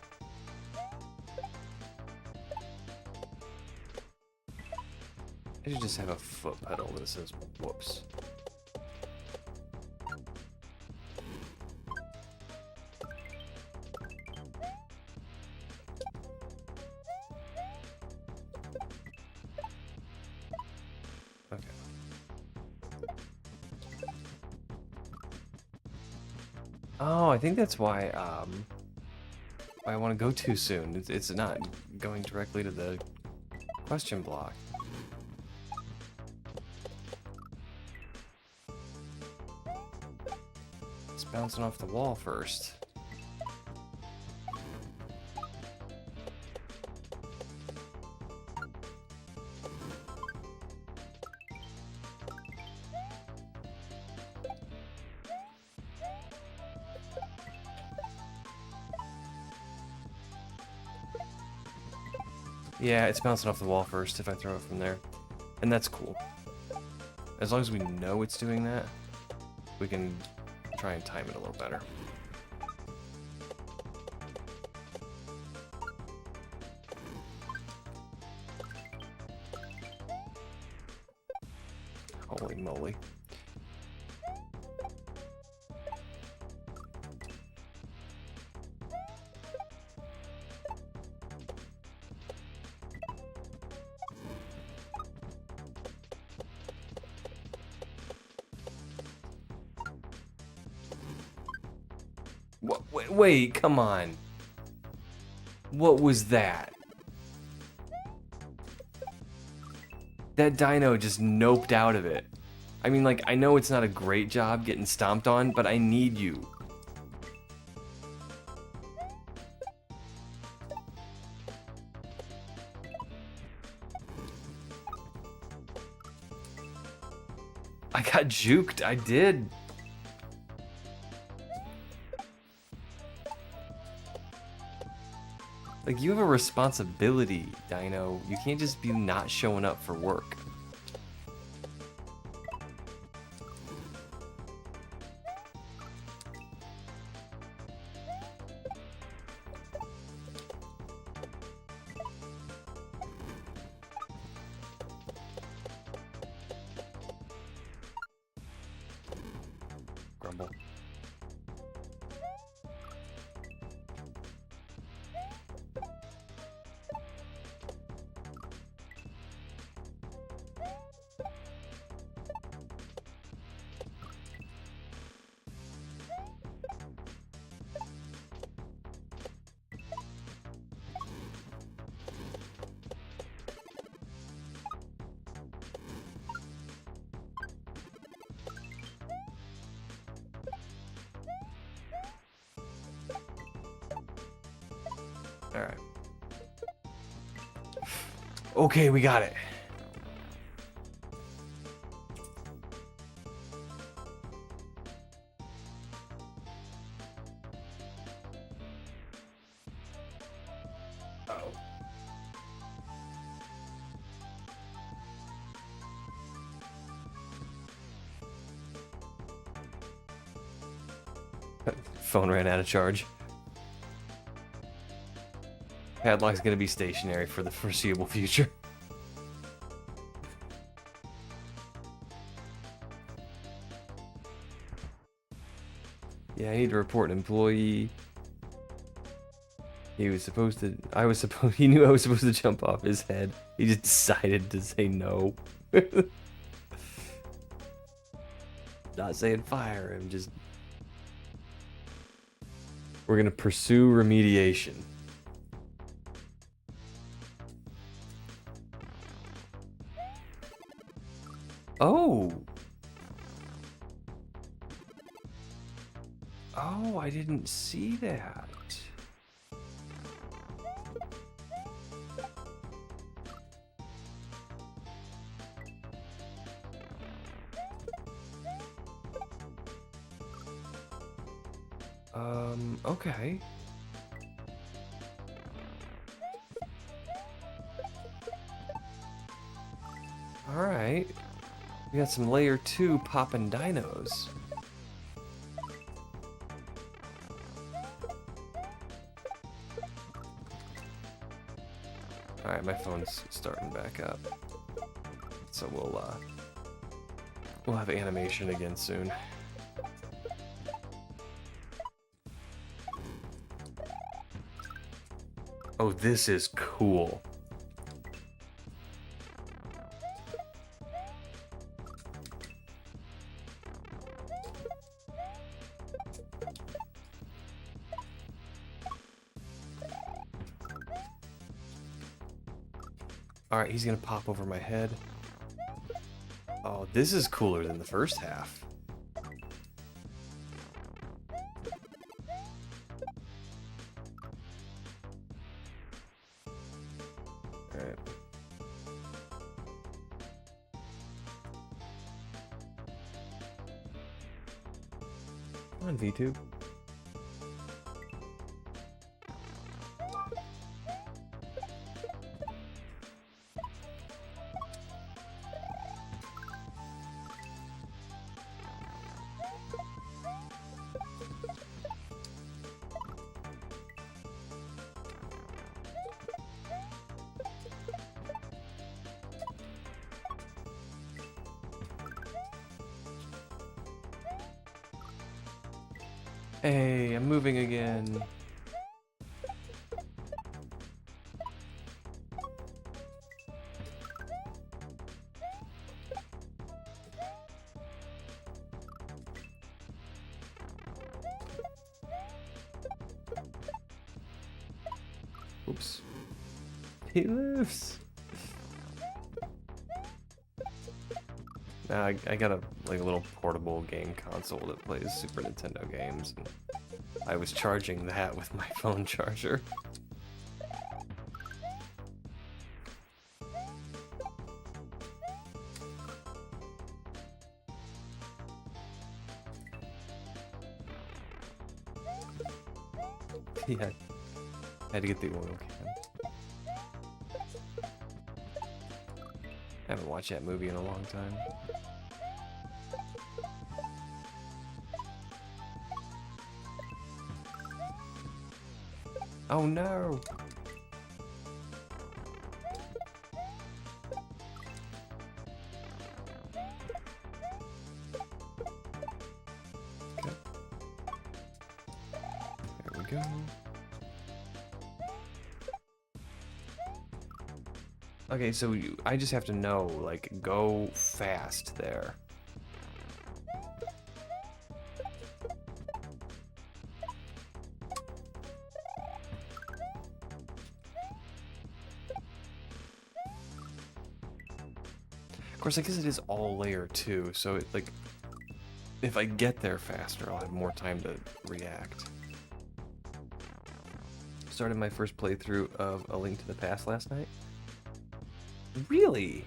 I should just have a foot pedal that says whoops. Okay. Oh, I think that's why I want to go too soon. It's not going directly to the question block. It's bouncing off the wall first. Yeah, it's bouncing off the wall first if I throw it from there. And that's cool. As long as we know it's doing that, we can try and time it a little better. Holy moly. Wait, come on. What was that? That dino just noped out of it. I mean, like, I know it's not a great job getting stomped on, but I need you. I got juked, I did. Like, you have a responsibility, Dino. You can't just be not showing up for work. Grumble. All right. Okay, we got it. Uh-oh. Phone ran out of charge. Padlock's gonna be stationary for the foreseeable future. Yeah, I need to report an employee. He was supposed to. He knew I was supposed to jump off his head. He just decided to say no. Not saying fire him, just. We're gonna pursue remediation. Oh! Oh, I didn't see that. Okay. Alright. We got some layer 2 poppin' dinos. Alright, my phone's starting back up. So we'll have animation again soon. Oh, this is cool. Alright, he's gonna pop over my head. Oh, this is cooler than the first half. Alright. Come on, VTube. Hey, I'm moving again. Oops. He lives. I got a little portable game console that plays Super Nintendo games, and I was charging that with my phone charger. Yeah, I had to get the oil can. I haven't watched that movie in a long time. Oh no! Okay. There we go. Okay, so I just have to know, like, go fast there. Of course, I guess it is all layer 2, so it, like, if I get there faster, I'll have more time to react. Started my first playthrough of A Link to the Past last night. Really?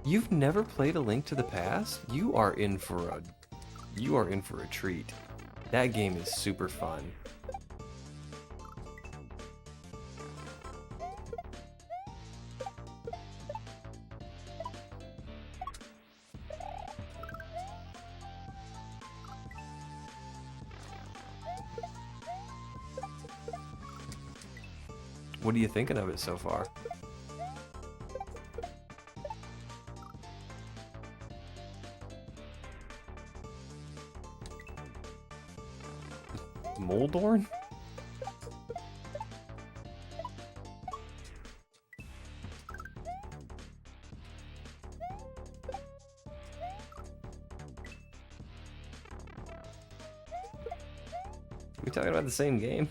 You've never played A Link to the Past? You are in for a treat. That game is super fun. What are you thinking of it so far? Moldorn? We talking about the same game?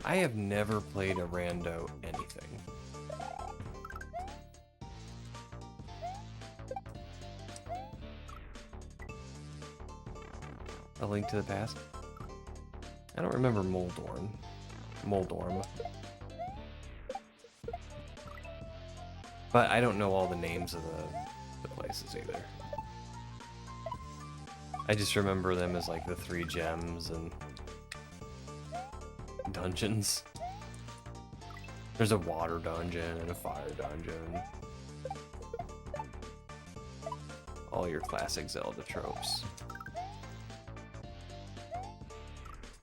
I have never played a rando anything. A Link to the Past? I don't remember Moldorm. But I don't know all the names of the places either. I just remember them as like the 3 gems and dungeons. There's a water dungeon and a fire dungeon. All your classic Zelda tropes.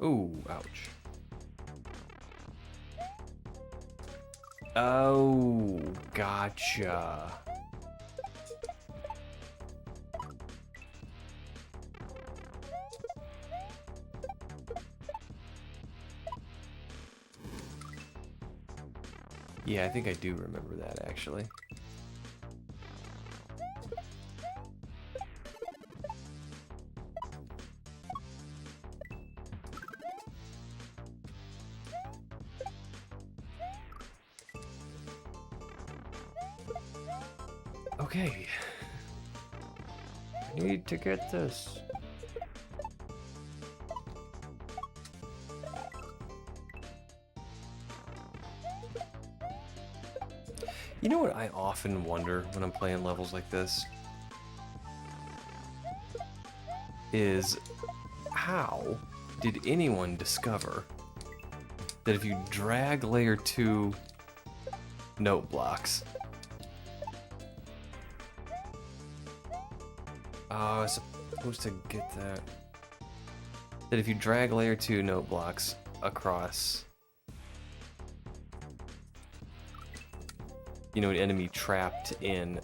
Ooh, ouch. Oh, gotcha. Yeah, I think I do remember that, actually. Okay. I need to get this. You know what I often wonder when I'm playing levels like this? Is how did anyone discover that if you drag layer 2 note blocks... Oh, I was supposed to get that. That if you drag layer 2 note blocks across, you know, an enemy trapped in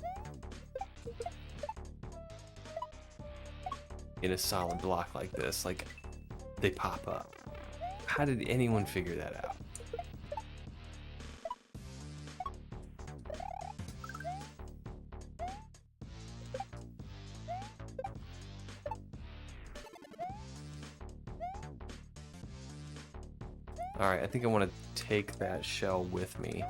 a solid block like this, like, they pop up. How did anyone figure that out? Alright, I think I want to take that shell with me.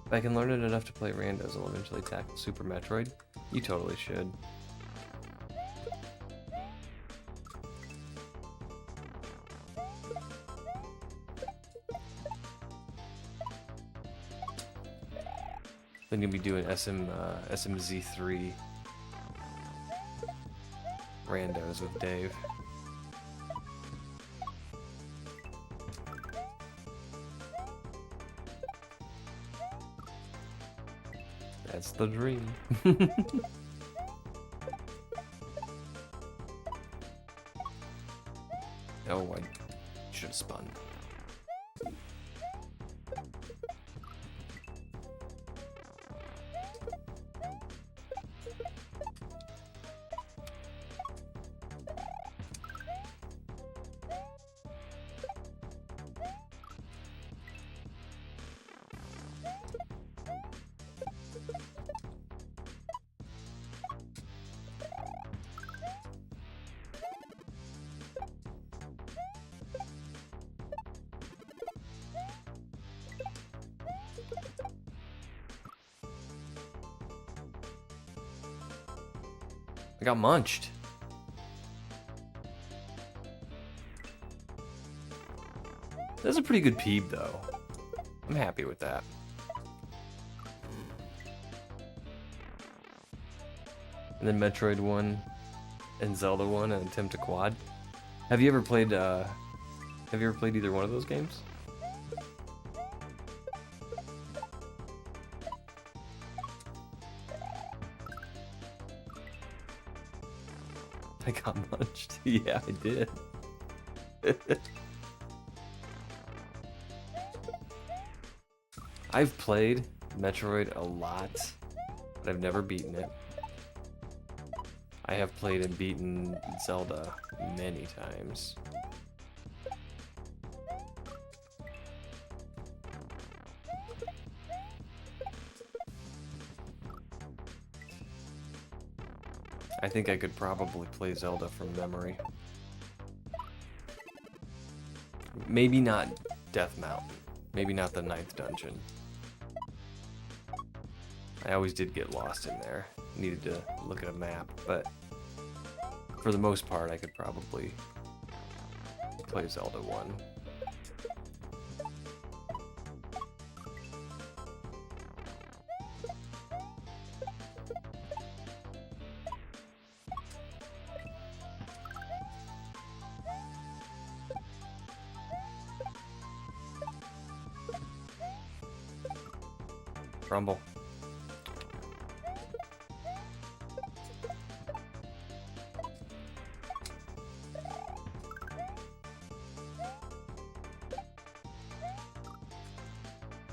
If I can learn it enough to play randos, I'll eventually tackle Super Metroid. You totally should. Then you'll be doing SMZ3 randos with Dave. That's the dream. Oh, I should have spun. I got munched. That's a pretty good peeb, though. I'm happy with that. And then Metroid 1 and Zelda 1 and attempt to quad. Have you ever played either one of those games? I got munched. Yeah, I did. I've played Metroid a lot, but I've never beaten it. I have played and beaten Zelda many times. I think I could probably play Zelda from memory. Maybe not Death Mountain. Maybe not the 9th dungeon. I always did get lost in there. Needed to look at a map, but for the most part, I could probably play Zelda 1. Rumble.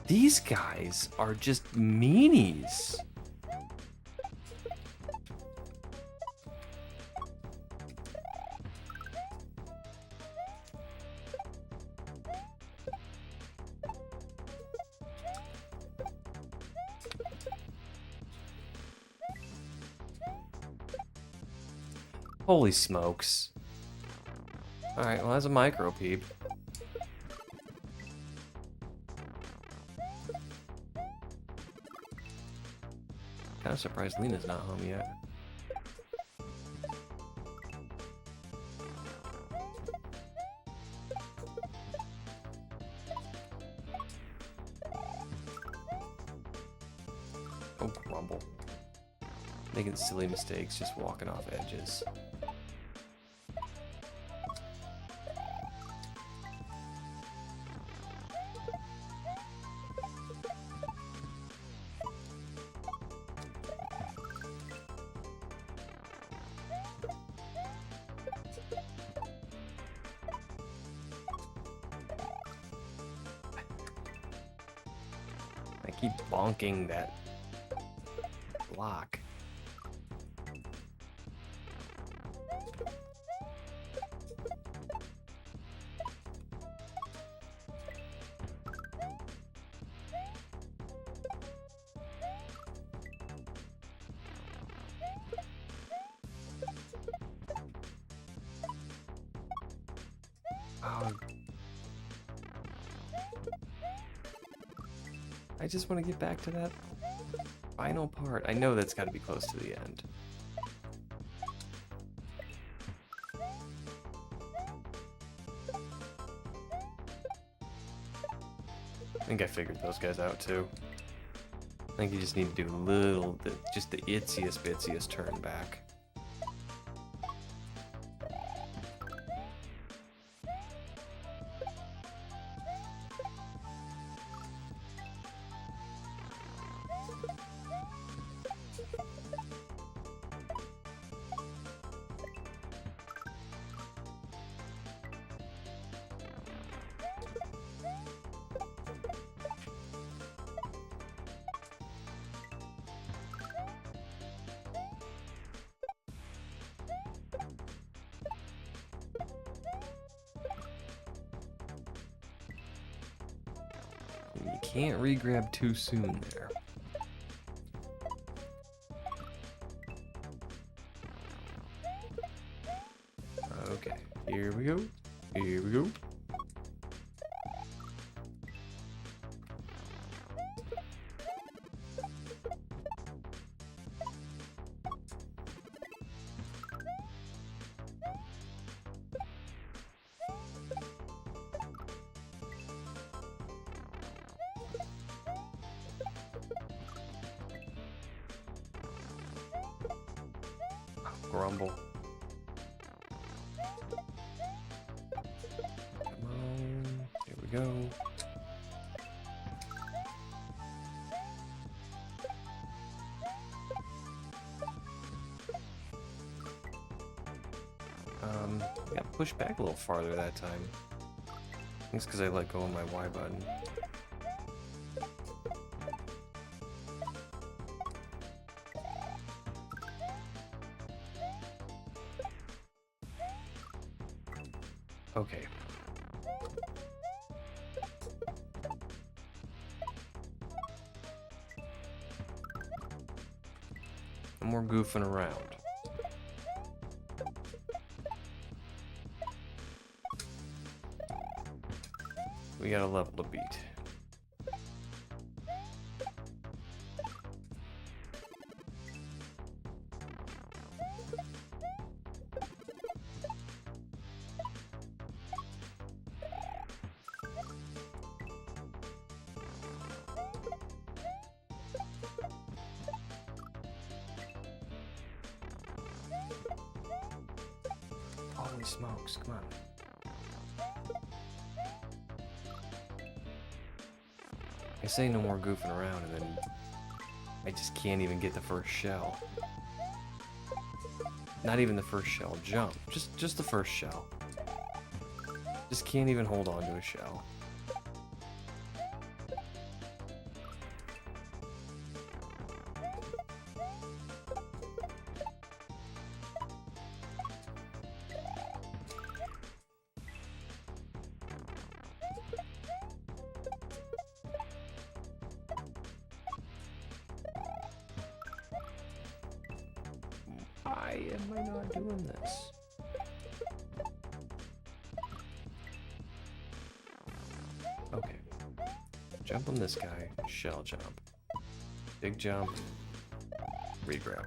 These guys are just meanies. Holy smokes. Alright, well, that's a micro peep. Kind of surprised Lena's not home yet. Oh, grumble. Making silly mistakes, just walking off edges. I keep bonking that block. Oh. I just want to get back to that final part. I know that's got to be close to the end. I think I figured those guys out too. I think you just need to do just the itziest bitsiest turn back. You can't re-grab too soon there. Okay, here we go. Here we go. Grumble. Come on. Here we go. I got pushed back a little farther that time. I think it's because I let go of my Y button. Okay. No more goofing around. We got a level to beat. Holy smokes, come on. I say no more goofing around and then I just can't even get the first shell. Not even the first shell jump, just the first shell. Just can't even hold on to a shell. Why am I not doing this? Okay. Jump on this guy, shell jump. Big jump, regrab.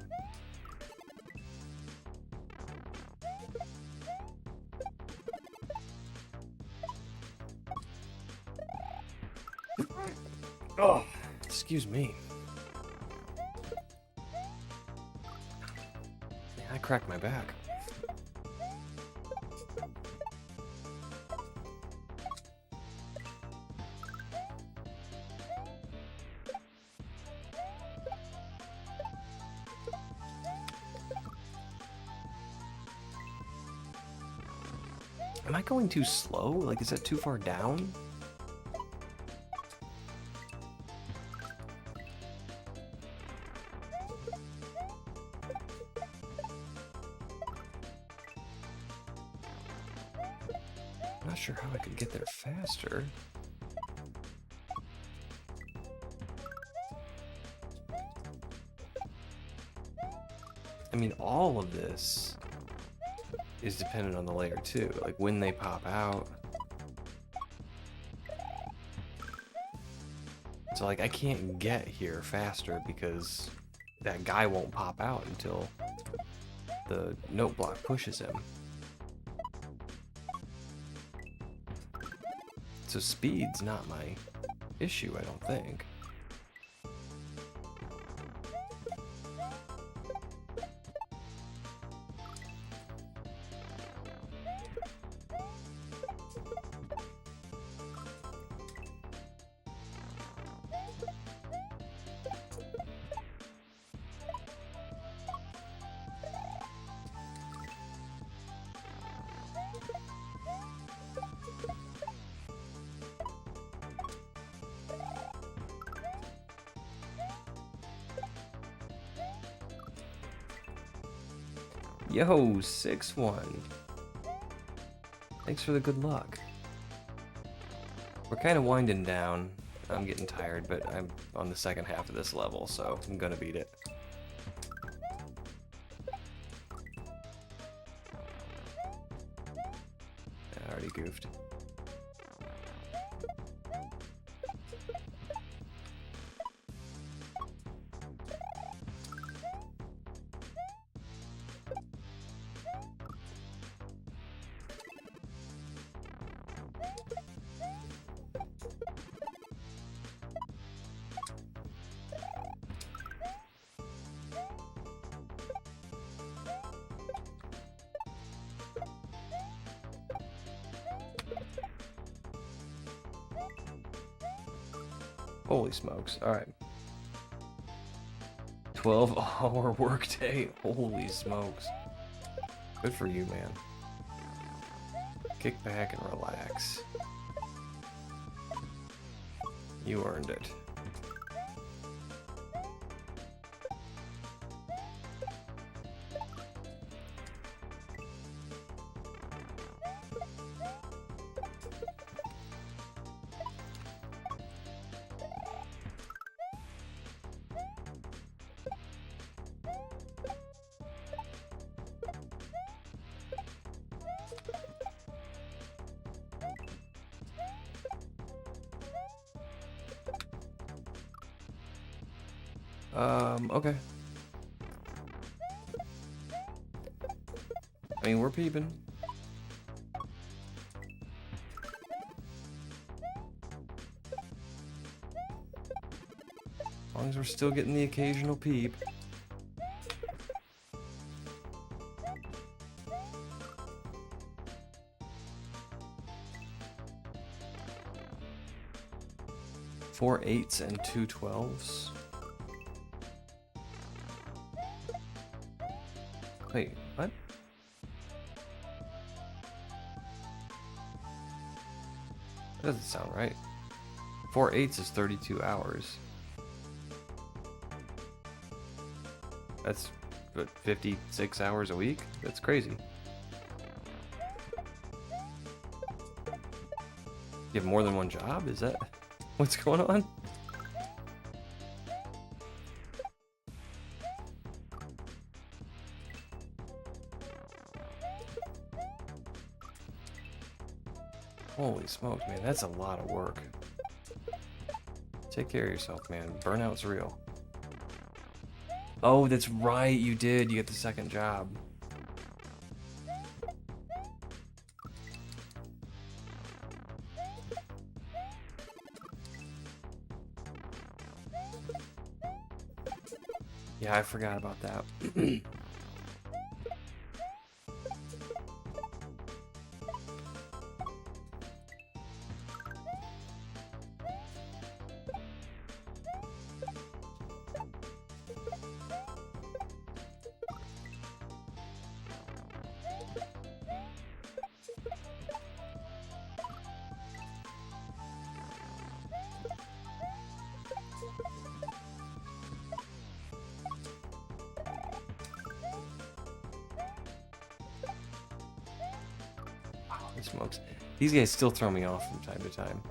Oh, excuse me. I cracked my back. Am I going too slow? Like, is that too far down? I'm not sure how I could get there faster. I mean, all of this is dependent on the layer too, like when they pop out. So like I can't get here faster because that guy won't pop out until the note block pushes him. So speed's not my issue, I don't think. Yo, 6-1. Thanks for the good luck. We're kind of winding down. I'm getting tired, but I'm on the second half of this level, so I'm gonna beat it. I already goofed. Holy smokes. Alright. 12-hour workday. Holy smokes. Good for you, man. Kick back and relax. You earned it. Okay. I mean, we're peeping. As long as we're still getting the occasional peep. Four 8s and 2 12s. Wait, what? That doesn't sound right. 4 8s is 32 hours. That's, what, 56 hours a week? That's crazy. You have more than one job? Is that what's going on? Holy smokes, man, that's a lot of work. Take care of yourself, man. Burnout's real. Oh, that's right, you did. You get the second job. Yeah, I forgot about that. Smokes. These guys still throw me off from time to time.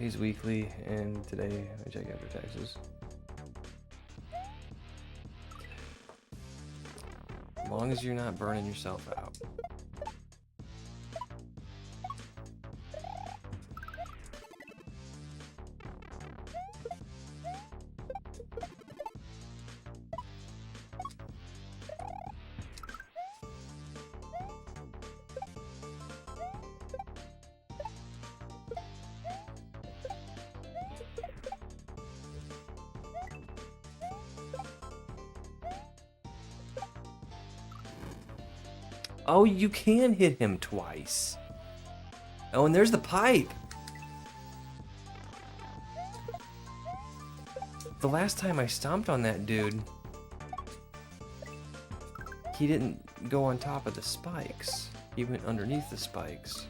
Pays weekly, and today I check after taxes. As long as you're not burning yourself out. Oh, you can hit him twice. Oh, and there's the pipe. The last time I stomped on that dude, he didn't go on top of the spikes. He went underneath the spikes.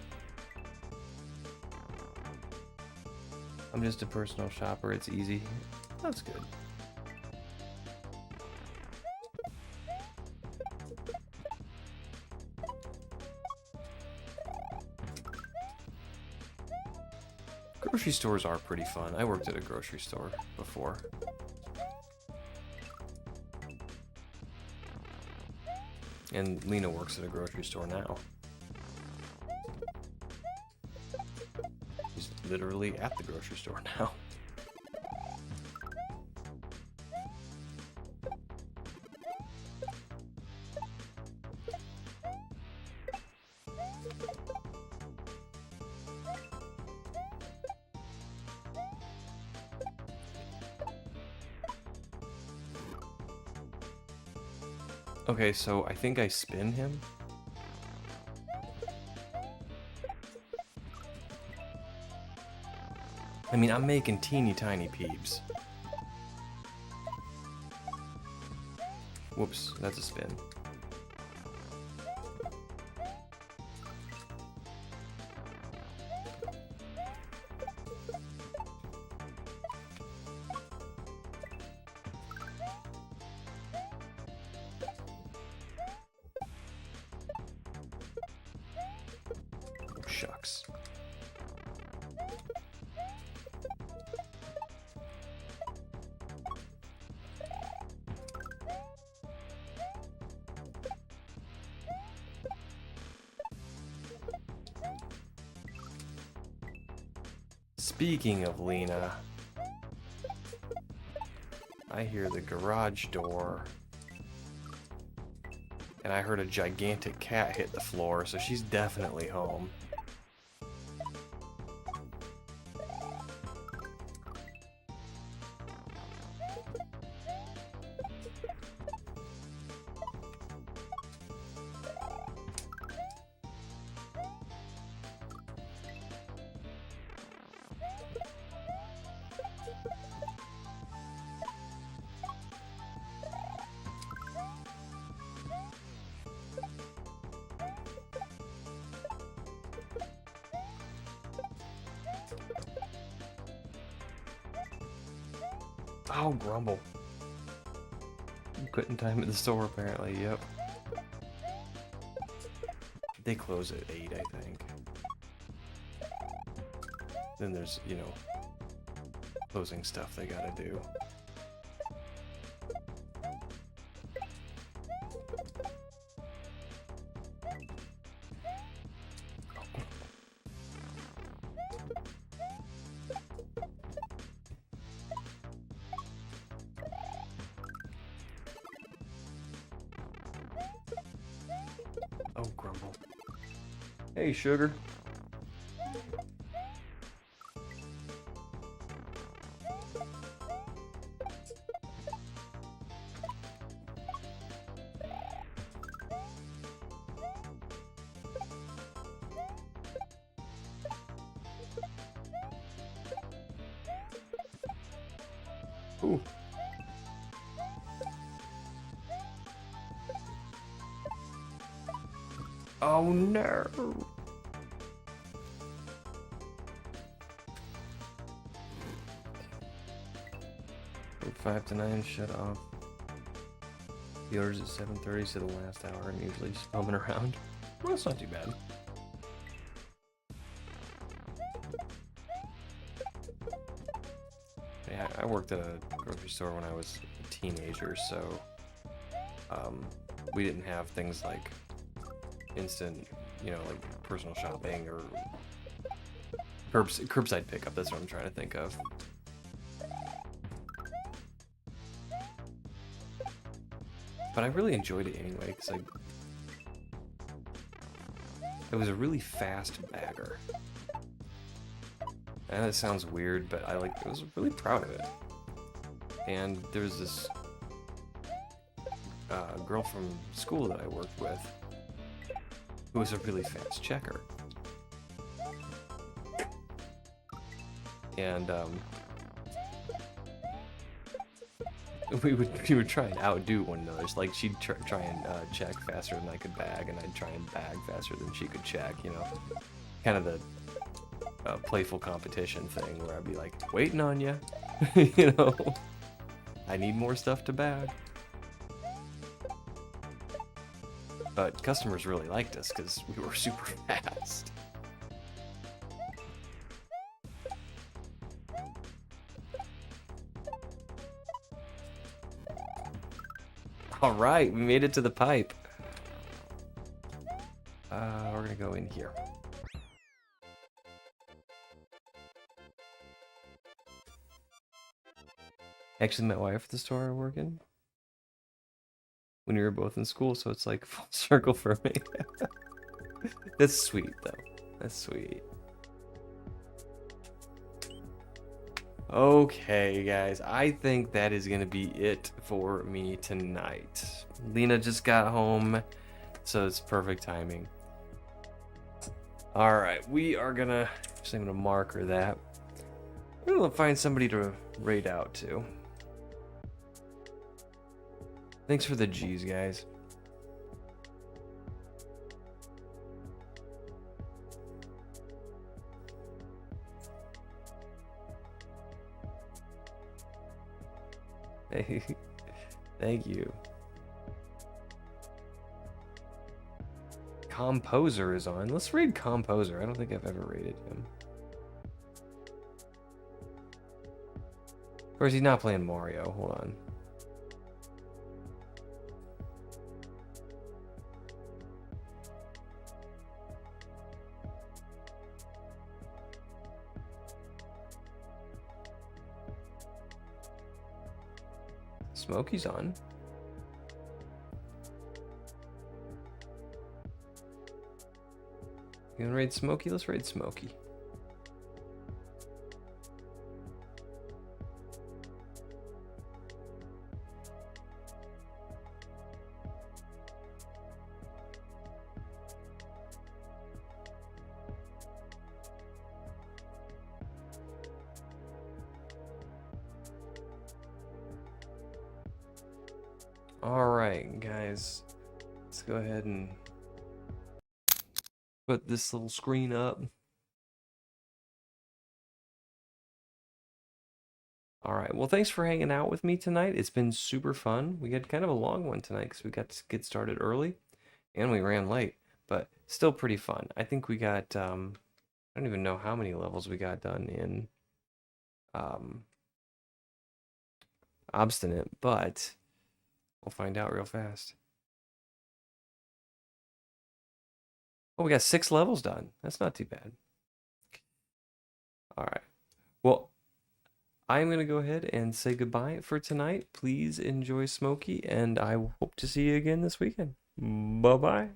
I'm just a personal shopper. It's easy. That's good. Grocery stores are pretty fun. I worked at a grocery store before. And Lena works at a grocery store now. She's literally at the grocery store now. Okay, so I think I spin him. I mean, I'm making teeny tiny peeps. Whoops, that's a spin. Shucks. Speaking of Lena, I hear the garage door. And I heard a gigantic cat hit the floor, so she's definitely home. Oh, Grumble. Quitting time at the store, apparently, yep. They close at 8, I think. Then there's, you know, closing stuff they gotta do. Oh, Grumble. Hey, Sugar. Ooh. Oh no! 5 to 9, shut off. The order's at 7:30, so the last hour I'm usually just bumming around. Well, that's not too bad. Yeah, I worked at a grocery store when I was a teenager, so we didn't have things like instant, you know, like personal shopping or curbside pickup. That's what I'm trying to think of. But I really enjoyed it anyway, because it was a really fast bagger. And it sounds weird, but I was really proud of it. And there was this girl from school that I worked with who was a really fast checker. And we would try and outdo one another. So, like, she'd try and check faster than I could bag, and I'd try and bag faster than she could check. You know, kind of the playful competition thing where I'd be like, waiting on you. You know, I need more stuff to bag. But customers really liked us because we were super fast. All right, we made it to the pipe. We're gonna go in here. Actually met wife at the store I work in when we were both in school, so it's like full circle for me. That's sweet, though. That's sweet. Okay, guys, I think that is gonna be it for me tonight. Lena just got home, so it's perfect timing. All right, we are gonna, I'm gonna marker that. We're gonna find somebody to raid out to. Thanks for the G's, guys. Hey, thank you. Composer is on. Let's raid Composer. I don't think I've ever raided him. Or is he not playing Mario? Hold on. Smokey's on. You gonna raid Smokey? Let's raid Smokey. Alright, guys. Let's go ahead and put this little screen up. Alright, well, thanks for hanging out with me tonight. It's been super fun. We had kind of a long one tonight because we got to get started early and we ran late, but still pretty fun. I think we got, I don't even know how many levels we got done in Obstinant, but we'll find out real fast. Oh, we got 6 levels done. That's not too bad. All right. Well, I'm going to go ahead and say goodbye for tonight. Please enjoy Smokey, and I hope to see you again this weekend. Bye-bye.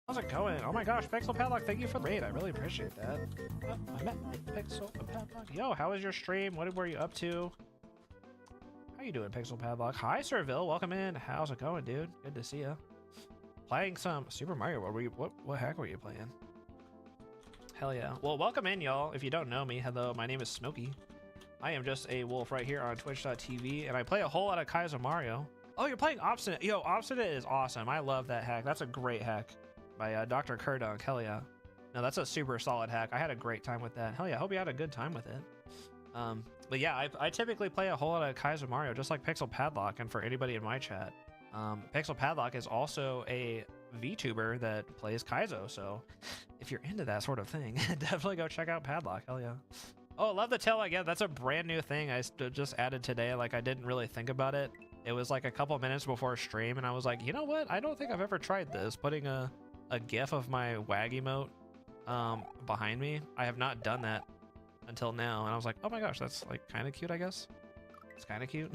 How's it going? Oh my gosh, PixelPadlock, thank you for the raid. I really appreciate that. Oh, I met PixelPadlock. Yo, how was your stream? What were you up to? How you doing, PixelPadlock? Hi, Serville. Welcome in. How's it going, dude? Good to see you. Playing some Super Mario World. What hack were you playing? Hell yeah. Well, welcome in, y'all. If you don't know me, hello, my name is Smokey. I am just a wolf right here on twitch.tv, and I play a whole lot of Kaizo Mario. Oh, you're playing Obstinant. Yo, Obstinant is awesome. I love that hack. That's a great hack. By drkrdnk, hell yeah. No, that's a super solid hack. I had a great time with that. Hell yeah, I hope you had a good time with it. But yeah, I typically play a whole lot of Kaizo Mario, just like PixelPadlock, and for anybody in my chat. PixelPadlock is also a VTuber that plays Kaizo, so if you're into that sort of thing, definitely go check out Padlock. Hell yeah. Oh, love the tail again. That's a brand new thing I just added today. Like, I didn't really think about it. It was like a couple minutes before stream, and I was like, you know what? I don't think I've ever tried this, putting a GIF of my WAG emote behind me. I have not done that until now, and I was like, oh my gosh, that's like kind of cute, I guess. It's kind of cute.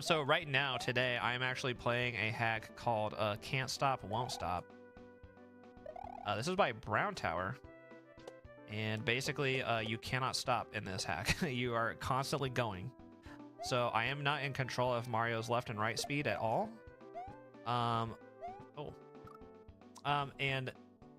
So right now, today, I'm actually playing a hack called Can't Stop, Won't Stop. This is by Brown Tower. And basically, you cannot stop in this hack. You are constantly going. So I am not in control of Mario's left and right speed at all. And